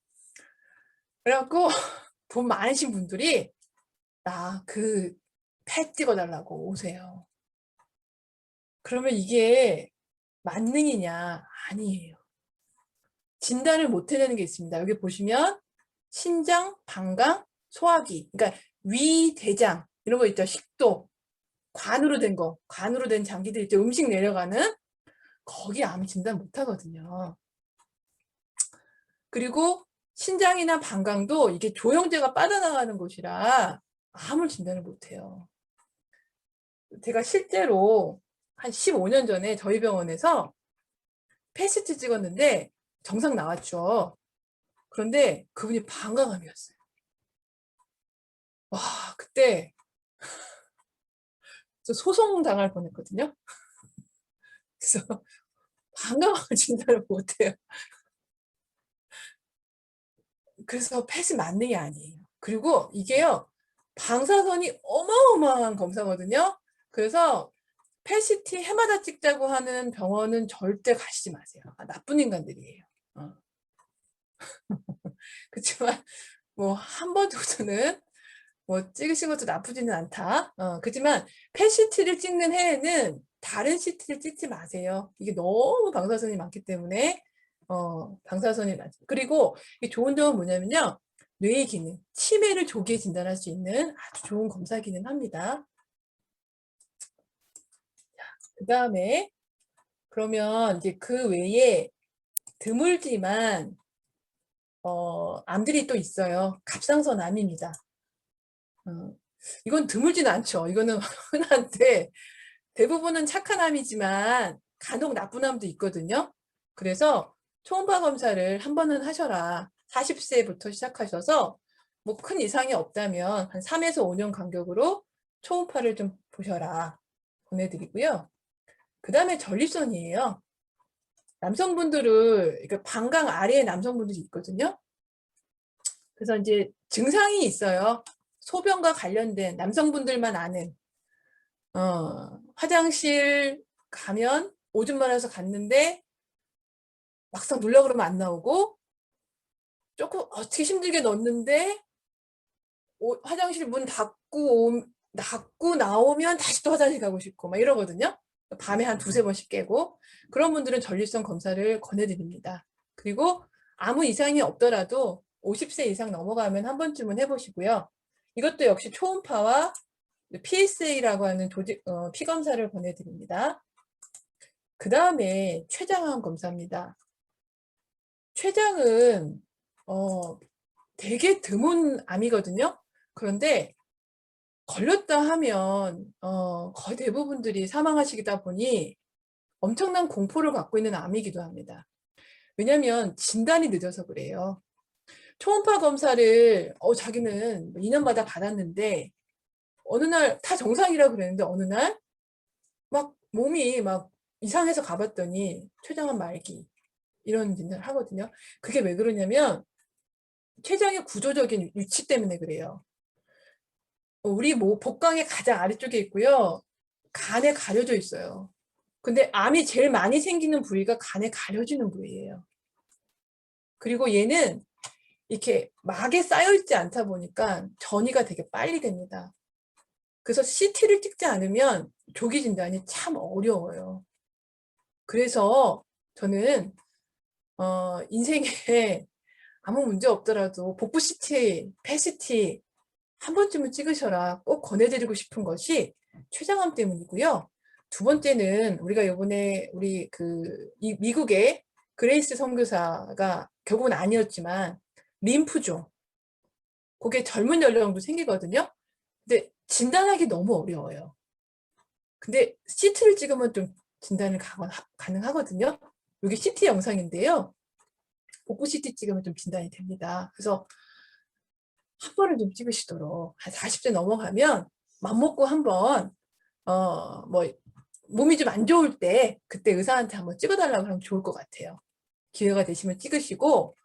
그래갖고 돈 많으신 분들이 나 그 펫 찍어달라고 오세요. 그러면 이게 만능이냐? 아니에요. 진단을 못 해내는 게 있습니다. 여기 보시면 신장, 방광, 소화기, 그러니까 위, 대장 이런 거 있죠. 식도, 관으로 된 거, 관으로 된 장기들 있죠. 음식 내려가는 거기 암 진단 못 하거든요. 그리고 신장이나 방광도 이게 조영제가 빠져나가는 곳이라 암을 진단을 못 해요. 제가 실제로 한 15년 전에 저희 병원에서 펫시티 찍었는데 정상 나왔죠. 그런데 그분이 방광암이었어요. 와, 그때 저 소송 당할 뻔했거든요. 그래서 방광암 진단을 못해요. 그래서 펫이 만능이 아니에요. 그리고 이게요, 방사선이 어마어마한 검사거든요. 그래서 펫시티 해마다 찍자고 하는 병원은 절대 가시지 마세요. 나쁜 인간들이에요. 그렇지만 뭐 한 번 정도는 뭐 찍으신 것도 나쁘지는 않다. 그렇지만 펫시티를 찍는 해에는 다른 시티를 찍지 마세요. 이게 너무 방사선이 많기 때문에 방사선이 많죠. 그리고 이 좋은 점은 뭐냐면요. 뇌의 기능, 치매를 조기에 진단할 수 있는 아주 좋은 검사기는 합니다. 그 다음에 그러면 이제 그 외에 드물지만 암들이 또 있어요. 갑상선 암입니다. 이건 드물진 않죠. 이거는 흔한데 대부분은 착한 암이지만 간혹 나쁜 암도 있거든요. 그래서 초음파 검사를 한 번은 하셔라. 40세부터 시작하셔서 뭐 큰 이상이 없다면 한 3에서 5년 간격으로 초음파를 좀 보셔라. 보내드리고요. 그 다음에 전립선이에요. 남성분들을, 그러니까 방광 아래에 남성분들이 있거든요. 그래서 이제 증상이 있어요. 소변과 관련된 남성분들만 아는, 화장실 가면 오줌 마려서 갔는데 막상 누려고 그러면 안 나오고, 조금 어떻게 힘들게 넣었는데 화장실 문 닫고 낫고 나오면 다시 또 화장실 가고 싶고 막 이러거든요. 밤에 한 두세 번씩 깨고 그런 분들은 전립선 검사를 권해드립니다. 그리고 아무 이상이 없더라도 50세 이상 넘어가면 한 번쯤은 해보시고요. 이것도 역시 초음파와 PSA라고 하는 피 검사를 권해드립니다. 그 다음에 췌장암 검사입니다. 췌장은 되게 드문 암이거든요. 그런데 걸렸다 하면 거의 대부분들이 사망하시다 보니 엄청난 공포를 갖고 있는 암이기도 합니다. 왜냐하면 진단이 늦어서 그래요. 초음파 검사를 자기는 2년마다 받았는데 어느 날 다 정상이라고 그랬는데 어느 날 막 몸이 막 이상해서 가봤더니 췌장암 말기 이런 진단을 하거든요. 그게 왜 그러냐면 췌장의 구조적인 위치 때문에 그래요. 우리 복강의 가장 아래쪽에 있고요. 간에 가려져 있어요. 근데 암이 제일 많이 생기는 부위가 간에 가려지는 부위예요. 그리고 얘는 이렇게 막에 쌓여있지 않다 보니까 전이가 되게 빨리 됩니다. 그래서 CT를 찍지 않으면 조기 진단이 참 어려워요. 그래서 저는 인생에 아무 문제 없더라도 복부 CT, 폐 CT 한 번쯤은 찍으셔라 꼭 권해드리고 싶은 것이 췌장암 때문이고요. 두 번째는 우리가 이번에 우리 미국의 그레이스 선교사가 결국은 아니었지만 림프종 그게 젊은 연령도 생기거든요. 근데 진단하기 너무 어려워요. 근데 CT를 찍으면 좀 진단을 가능하거든요. 여기 CT 영상인데요. 복부 CT 찍으면 좀 진단이 됩니다. 그래서 한 번을 좀 찍으시도록 한 40대 넘어가면 맘먹고 한번 몸이 좀 안 좋을 때 그때 의사한테 한번 찍어달라고 하면 좋을 것 같아요. 기회가 되시면 찍으시고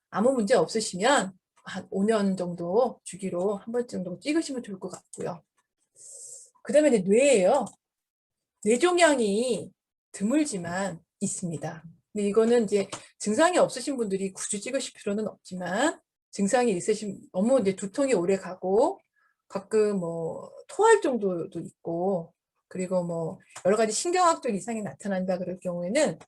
아무 문제 없으시면 한 5년 정도 주기로 한 번 정도 찍으시면 좋을 것 같고요. 그 다음에 뇌예요. 뇌종양이 드물지만 있습니다. 근데 이거는 이제 증상이 없으신 분들이 굳이 찍으실 필요는 없지만 증상이 있으신 너무 이제 두통이 오래 가고 가끔 토할 정도도 있고 그리고 여러 가지 신경학적 이상이 나타난다 그럴 경우에는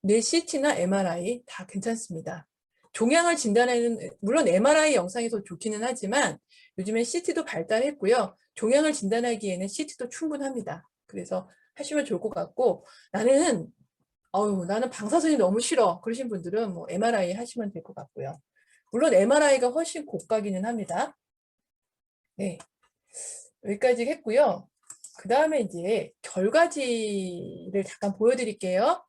뇌 CT나 MRI 다 괜찮습니다. 종양을 진단하는 물론 MRI 영상이 더 좋기는 하지만 요즘엔 CT도 발달했고요. 종양을 진단하기에는 CT도 충분합니다. 그래서 하시면 좋을 것 같고 나는 방사선이 너무 싫어 그러신 분들은 MRI 하시면 될 것 같고요. 물론 MRI가 훨씬 고가기는 합니다. 네, 여기까지 했고요. 그 다음에 이제 결과지를 잠깐 보여드릴게요.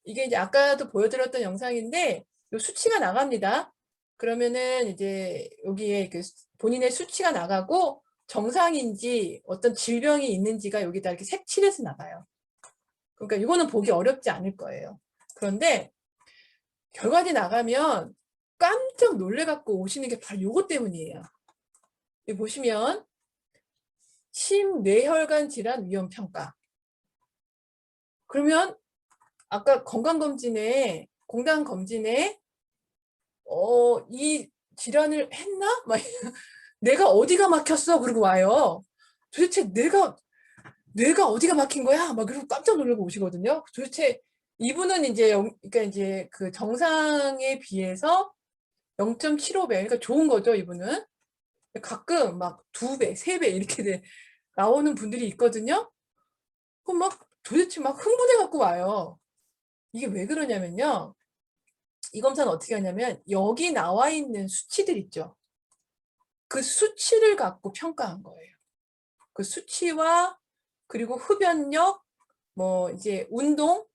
이게 이제 아까도 보여드렸던 영상인데 요 수치가 나갑니다. 그러면은 이제 여기에 본인의 수치가 나가고 정상인지 어떤 질병이 있는지가 여기다 이렇게 색칠해서 나가요. 그러니까 이거는 보기 어렵지 않을 거예요. 그런데 결과지 나가면 깜짝 놀래갖고 오시는 게 바로 요거 때문이에요. 여기 보시면 심뇌혈관 질환 위험 평가. 그러면 아까 건강검진에 공단검진에 이 질환을 했나? 막 내가 어디가 막혔어? 그러고 와요. 도대체 뇌가 어디가 막힌 거야? 막 그러고 깜짝 놀라고 오시거든요. 도대체 이분은 그러니까 이제 그 정상에 비해서 0.75배, 그러니까 좋은 거죠, 이분은. 가끔 막 2배, 3배 이렇게 나오는 분들이 있거든요. 그럼 도대체 흥분해 갖고 와요. 이게 왜 그러냐면요. 이 검사는 어떻게 하냐면 여기 나와 있는 수치들 있죠. 그 수치를 갖고 평가한 거예요. 그 수치와 그리고 흡연력, 이제 운동,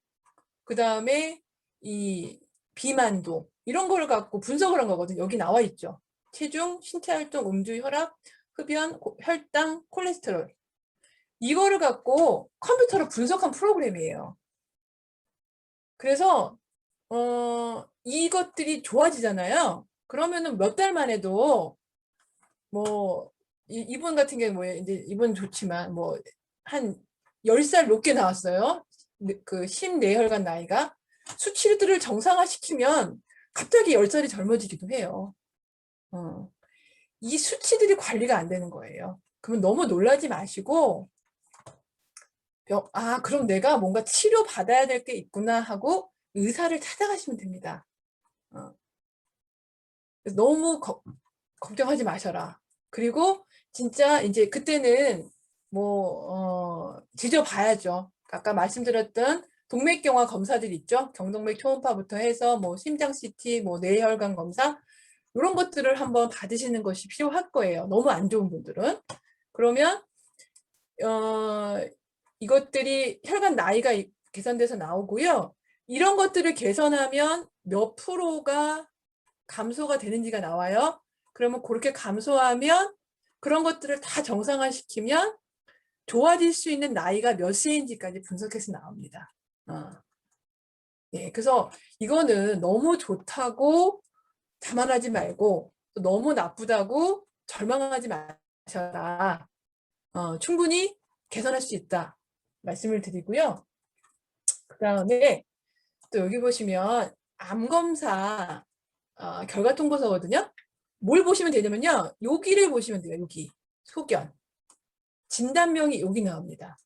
그 다음에 이 비만도 이런 걸 갖고 분석을 한 거거든요. 여기 나와 있죠. 체중, 신체활동, 음주, 혈압, 흡연, 혈당, 콜레스테롤. 이거를 갖고 컴퓨터로 분석한 프로그램이에요. 그래서 이것들이 좋아지잖아요. 그러면은 몇 달 만에도 이분 같은 경우에 이제 이분 좋지만 한 10살 높게 나왔어요. 그 심뇌혈관 나이가 수치들을 정상화시키면 갑자기 10살이 젊어지기도 해요. 이 수치들이 관리가 안 되는 거예요. 그러면 너무 놀라지 마시고 그럼 내가 뭔가 치료 받아야 될 게 있구나 하고 의사를 찾아가시면 됩니다. 그래서 너무 걱정하지 마셔라. 그리고 진짜 이제 그때는 지져봐야죠. 아까 말씀드렸던 동맥경화 검사들 있죠. 경동맥 초음파부터 해서 심장 CT, 뇌혈관 검사 이런 것들을 한번 받으시는 것이 필요할 거예요. 너무 안 좋은 분들은. 그러면 이것들이 혈관 나이가 계산돼서 나오고요. 이런 것들을 개선하면 몇 프로가 감소가 되는지가 나와요. 그러면 그렇게 감소하면 그런 것들을 다 정상화시키면 좋아질 수 있는 나이가 몇 세인지까지 분석해서 나옵니다. 예, 그래서 이거는 너무 좋다고 자만하지 말고 또 너무 나쁘다고 절망하지 마셔라. 충분히 개선할 수 있다 말씀을 드리고요. 그 다음에 또 여기 보시면 암검사 결과 통보서거든요. 뭘 보시면 되냐면요. 여기를 보시면 돼요. 여기 소견 진단명이 여기 나옵니다.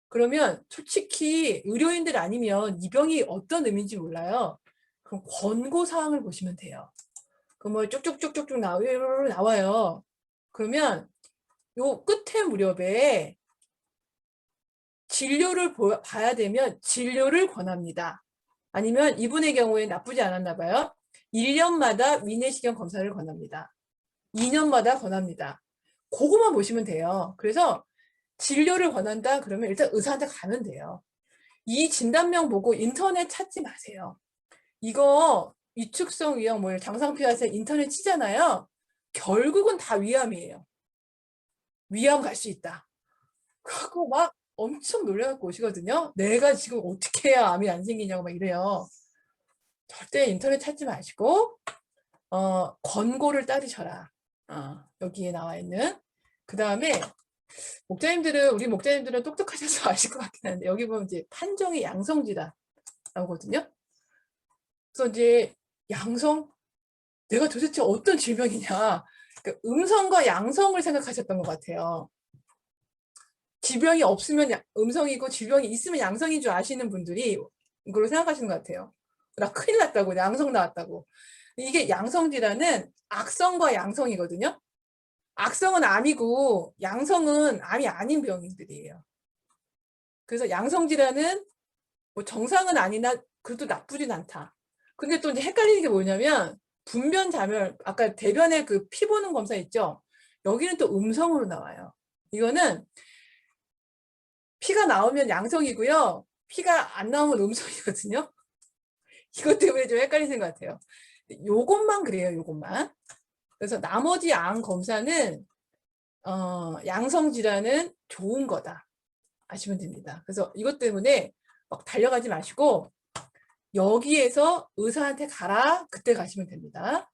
그러면 솔직히 의료인들 아니면 이 병이 어떤 의미인지 몰라요. 그럼 권고사항을 보시면 돼요. 그럼 쭉쭉쭉쭉쭉 나와요. 그러면 요 끝에 무렵에 진료를 봐야 되면 진료를 권합니다. 아니면 이분의 경우에 나쁘지 않았나 봐요. 1년마다 위내시경 검사를 권합니다. 2년마다 권합니다. 그거만 보시면 돼요. 그래서 진료를 권한다 그러면 일단 의사한테 가면 돼요. 이 진단명 보고 인터넷 찾지 마세요. 이거 위축성 위염, 장상피하세 인터넷 치잖아요. 결국은 다 위암이에요. 위암 갈 수 있다. 그거 막 엄청 놀래갖고 오시거든요. 내가 지금 어떻게 해야 암이 안 생기냐고 막 이래요. 절대 인터넷 찾지 마시고 권고를 따르셔라. 여기에 나와 있는. 그 다음에 우리 목자님들은 똑똑하셔서 아실 것 같긴 한데 여기 보면 이제 판정이 양성지다 나오거든요. 그래서 이제 양성 내가 도대체 어떤 질병이냐. 그러니까 음성과 양성을 생각하셨던 것 같아요. 질병이 없으면 음성이고 질병이 있으면 양성인 줄 아시는 분들이 이걸로 생각하시는 것 같아요. 나 큰일 났다고 양성 나왔다고. 이게 양성질환은 악성과 양성이거든요. 악성은 암이고 양성은 암이 아닌 병인들이에요. 그래서 양성질환은 정상은 아니나 그래도 나쁘진 않다. 근데 또 이제 헷갈리는 게 뭐냐면 분변 자멸 아까 대변에 그 피 보는 검사 있죠. 여기는 또 음성으로 나와요. 이거는 피가 나오면 양성이고요. 피가 안 나오면 음성이거든요. 이것 때문에 좀 헷갈리는 것 같아요. 요것만 그래요. 요것만. 그래서 나머지 암 검사는 양성 질환은 좋은 거다 아시면 됩니다. 그래서 이것 때문에 막 달려가지 마시고 여기에서 의사한테 가라 그때 가시면 됩니다.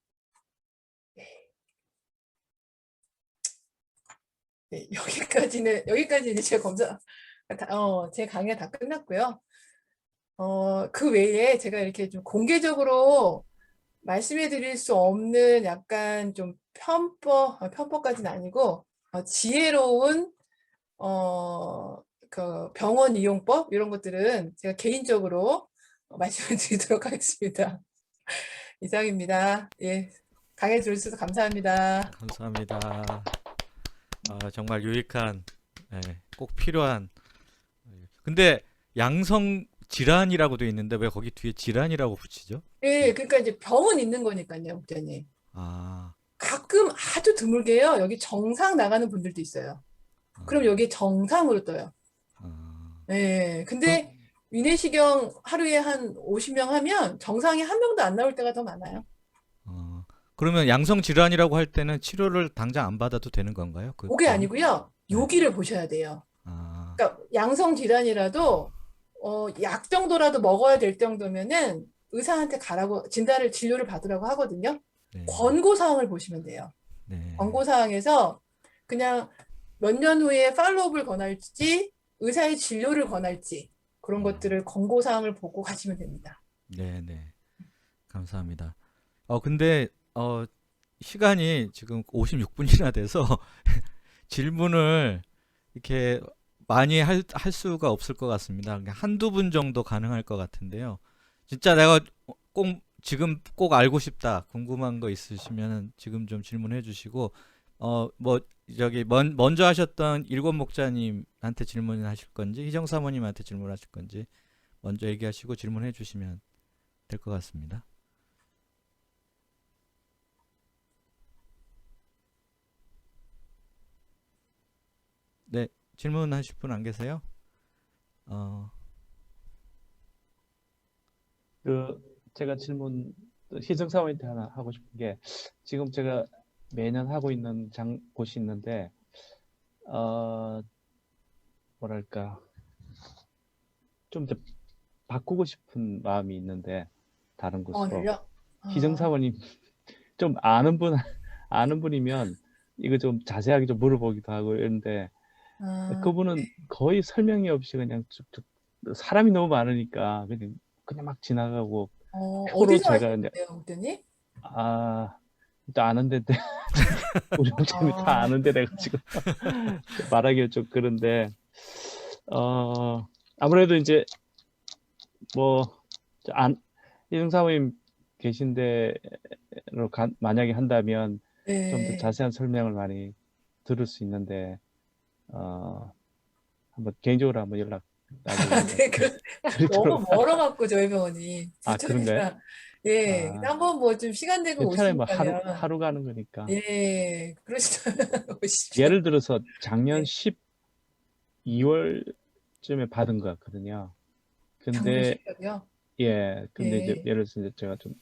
네, 여기까지 이제 제 검사 제 강의가 다 끝났고요. 그 외에 제가 이렇게 좀 공개적으로 말씀해 드릴 수 없는 약간 좀 편법까지는 아니고 지혜로운 그 병원 이용법 이런 것들은 제가 개인적으로 말씀을 드리도록 하겠습니다. 이상입니다. 예, 강의 들어주셔서 감사합니다. 감사합니다. 정말 유익한, 꼭 필요한. 근데 양성 질환이라고 돼 있는데 왜 거기 뒤에 질환이라고 붙이죠? 예, 그러니까 이제 병은 있는 거니까요, 목사님. 가끔 아주 드물게요. 여기 정상 나가는 분들도 있어요. 그럼 여기 정상으로 떠요. 예, 근데 위내시경 하루에 한 50명 하면 정상이 한 명도 안 나올 때가 더 많아요. 그러면 양성 질환이라고 할 때는 치료를 당장 안 받아도 되는 건가요? 그게 아니고요. 여기를 보셔야 돼요. 그러니까 양성 질환이라도 약 정도라도 먹어야 될 정도면은 의사한테 가라고 진료를 받으라고 하거든요. 네. 권고사항을 보시면 돼요. 네. 권고사항에서 그냥 몇 년 후에 팔로우업을 권할지 의사의 진료를 권할지 그런 것들을 권고사항을 보고 가시면 됩니다. 네. 감사합니다. 근데 시간이 지금 56분이나 돼서 질문을 이렇게 많이 할 수가 없을 것 같습니다. 그냥 한두 분 정도 가능할 것 같은데요. 진짜 내가 꼭 지금 꼭 알고 싶다, 궁금한 거 있으시면 지금 좀 질문해 주시고, 뭐 저기 먼저 하셨던 일곱 목자님한테 질문하실 건지 희정 사모님한테 질문하실 건지 먼저 얘기하시고 질문해 주시면 될 것 같습니다. 네, 질문하실 분 안 계세요? 제가 질문 희정 사원한테 하나 하고 싶은 게 지금 제가 매년 하고 있는 곳이 있는데 뭐랄까 좀 더 바꾸고 싶은 마음이 있는데 다른 곳으로 오늘요? 희정 사원님 좀 아는 분이면 이거 좀 자세하게 좀 물어보기도 하고 이런데 그분은 거의 설명이 없이 그냥 쭉쭉 사람이 너무 많으니까 그냥 막 지나가고 표로 어디서 제가 하셨는데요, 그랬더니? 일단 아는데 우리 목사님이 다 아는데 내가 지금 말하기가 좀 그런데 아무래도 이제 뭐 희정 사모님 계신 데로 만약에 한다면 좀 더 네. 자세한 설명을 많이 들을 수 있는데 한번 개인적으로 한번 연락 네, 너무 멀어갖고 저희 병원이 그런가요? 부천이라 예, 한번 뭐 좀 시간 되고 괜찮아요. 뭐 오시니까요. 하루 가는 거니까. 예, 그러시면 오십시오. 예를 들어서 작년 네. 12월쯤에 받은 것 같거든요. 근데 작년 12월이요? 근데 이제 네. 예를 들어서 이제 제가 좀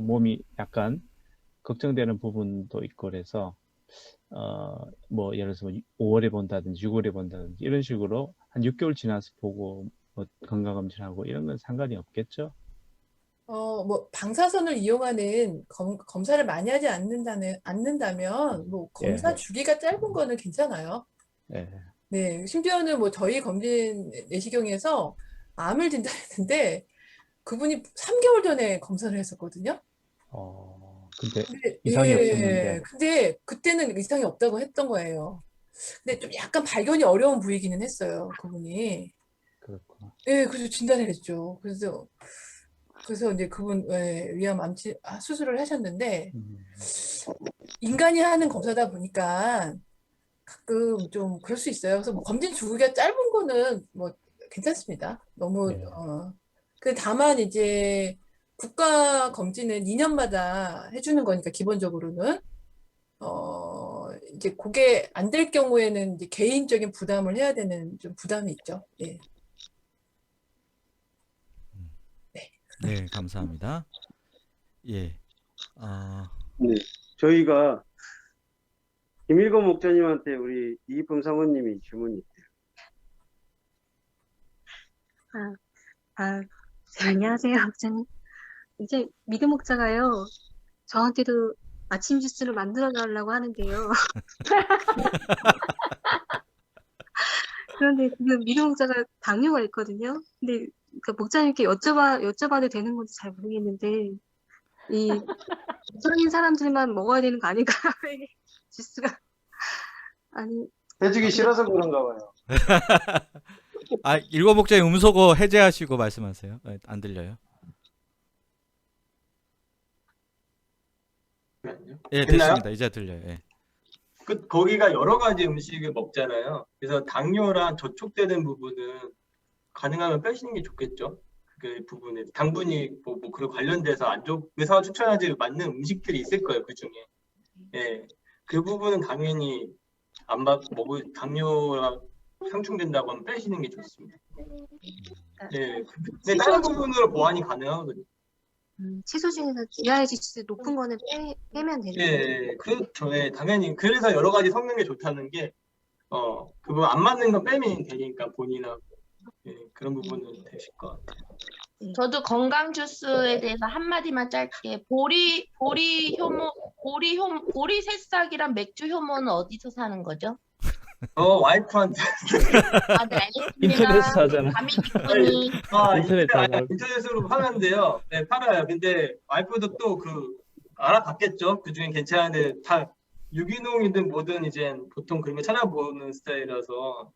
몸이 약간 걱정되는 부분도 있고 그래서 뭐 예를 들어서 5월에 본다든지 6월에 본다든지 이런 식으로 한 6개월 지나서 보고 뭐 건강검진하고 이런 건 상관이 없겠죠? 뭐 방사선을 이용하는 검사를 많이 하지 않는다면 뭐 검사 예. 주기가 짧은 거는 괜찮아요. 예. 네, 심지어는 뭐 저희 검진 내시경에서 암을 진단했는데 그분이 3개월 전에 검사를 했었거든요. 근데 근데 이상이 없었는데. 근데 그때는 이상이 없다고 했던 거예요. 근데 좀 약간 발견이 어려운 부위기는 했어요, 그분이. 그렇구나. 예, 그래서 진단을 했죠. 그래서 이제 그분 위암 수술을 하셨는데 인간이 하는 검사다 보니까 가끔 좀 그럴 수 있어요. 그래서 뭐 검진 주기가 짧은 거는 뭐 괜찮습니다. 너무 네. 다만 이제 국가 검진은 2년마다 해주는 거니까 기본적으로는 이제 그게 안 될 경우에는 이제 개인적인 부담을 해야 되는 좀 부담이 있죠. 예. 네, 감사합니다. 예. 네, 저희가 김일건 목자님한테 우리 이익범 사모님이 질문이 있대요. 안녕하세요, 목사님. 이제 미드 목자가요, 저한테도 아침 주스를 만들어 달라고 하는데요. 그런데 지금 미드 목자가 당뇨가 있거든요. 근데 그 목자님께 여쭤봐도 되는 건지 잘 모르겠는데, 이 정상인 사람들만 먹어야 되는 거 아닌가요? 이게 주스가 아니 해주기 싫어서 그런가 봐요. 일곱 목자님 음소거 해제하시고 말씀하세요. 안 들려요? 예, 됐나요? 됐습니다. 이제 들려요. 예. 거기가 여러 가지 음식을 먹잖아요. 그래서 당뇨랑 저촉되는 부분은 가능하면 빼시는 게 좋겠죠. 그 부분에 당분이 뭐 그런 관련돼서 의사가 추천하지 맞는 음식들이 있을 거예요. 그 중에. 예, 그 부분은 당연히 당뇨랑 상충된다고 하면 빼시는 게 좋습니다. 예, 근데 다른 부분으로 보완이 가능하거든요. 채소 중에서 GI-지수 높은 거는 빼면 되는 거예요? 예, 그렇죠. 예, 당연히. 그래서 여러 가지 섞는 게 좋다는 게, 그거 안 맞는 건 빼면 되니까 본인하고. 예, 그런 부분은 되실 것 같아요. 저도 건강 주스에 대해서 한마디만 짧게. 보리 새싹이랑 맥주 효모는 어디서 사는 거죠? 와이프한테. 네, 알겠습니다. 인터넷에서 하잖아. 감이 기쁘니. 인터넷으로 파는데요. 네, 팔아요. 근데 와이프도 또 알아봤겠죠. 그 중에 괜찮은데 유기농이든 뭐든 이제 보통 그런 거 찾아보는 스타일이라서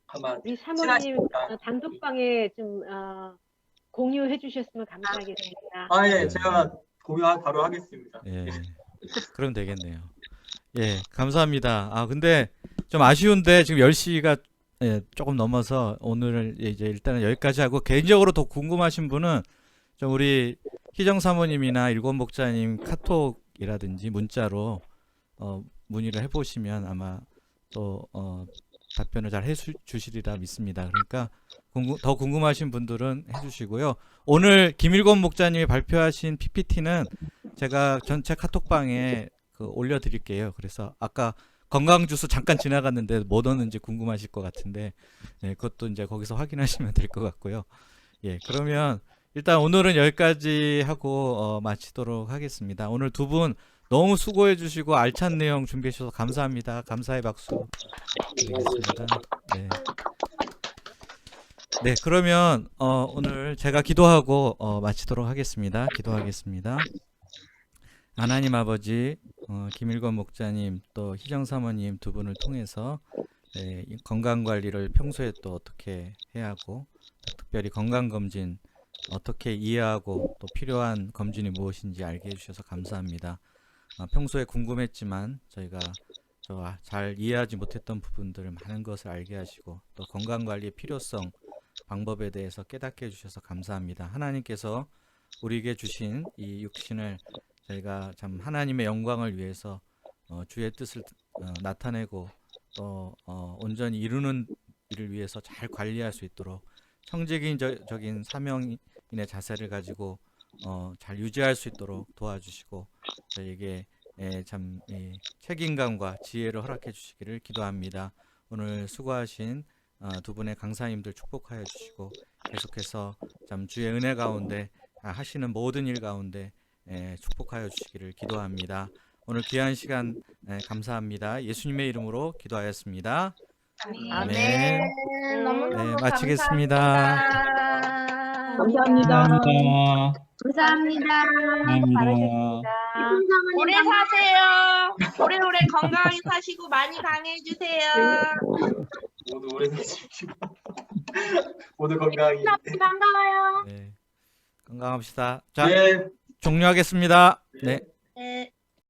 아마 우리 사모님 친하시니까. 단톡방에 좀 공유해 주셨으면 감사하겠습니다. 아, 예, 제가 공유 바로 하겠습니다. 예. 그럼 되겠네요. 예, 감사합니다. 아, 근데 좀 아쉬운데 지금 10시가 예, 조금 넘어서 오늘 이제 일단은 여기까지 하고 개인적으로 더 궁금하신 분은 좀 우리 희정 사모님이나 일권 목자님 카톡이라든지 문자로 문의를 해보시면 아마 또 답변을 잘 해주시리라 믿습니다. 그러니까 더 궁금하신 분들은 해주시고요. 오늘 김일권 목자님이 발표하신 PPT는 제가 전체 카톡방에 올려드릴게요. 그래서 아까 건강 주스 잠깐 지나갔는데 뭐 넣었는지 궁금하실 것 같은데 그것도 이제 거기서 확인하시면 될 것 같고요. 예, 그러면 일단 오늘은 여기까지 하고 마치도록 하겠습니다. 오늘 두 분 너무 수고해 주시고 알찬 내용 준비해 주셔서 감사합니다. 감사의 박수 드리겠습니다. 네. 네, 그러면 오늘 제가 기도하고 마치도록 하겠습니다. 기도하겠습니다. 하나님 아버지, 김일권 목자님 또 희정 사모님 두 분을 통해서 이 건강 관리를 평소에 또 어떻게 해야 하고 특별히 건강 검진 어떻게 이해하고 또 필요한 검진이 무엇인지 알게 해주셔서 감사합니다. 평소에 궁금했지만 저희가 잘 이해하지 못했던 부분들 많은 것을 알게 하시고 또 건강관리의 필요성 방법에 대해서 깨닫게 해주셔서 감사합니다. 하나님께서 우리에게 주신 이 육신을 저희가 참 하나님의 영광을 위해서 주의 뜻을 나타내고 또 온전히 이루는 일을 위해서 잘 관리할 수 있도록 청지기적인 사명인의 자세를 가지고 잘 유지할 수 있도록 도와주시고 저에게 참 책임감과 지혜를 허락해 주시기를 기도합니다. 오늘 수고하신 두 분의 강사님들 축복하여 주시고 계속해서 참 주의 은혜 가운데 하시는 모든 일 가운데 축복하여 주시기를 기도합니다. 오늘 귀한 시간 감사합니다. 예수님의 이름으로 기도하였습니다. 아멘. 네, 너무너무 네, 마치겠습니다. 감사합니다. 감사합니다. 감사합니다. 오래 사세요. 오래오래 건강히 사시고 많이 강해주세요. 모두 오래 사시고 모두 건강히. 반가워요. 네, 건강합시다. 자, 네. 종료하겠습니다. 네. 네.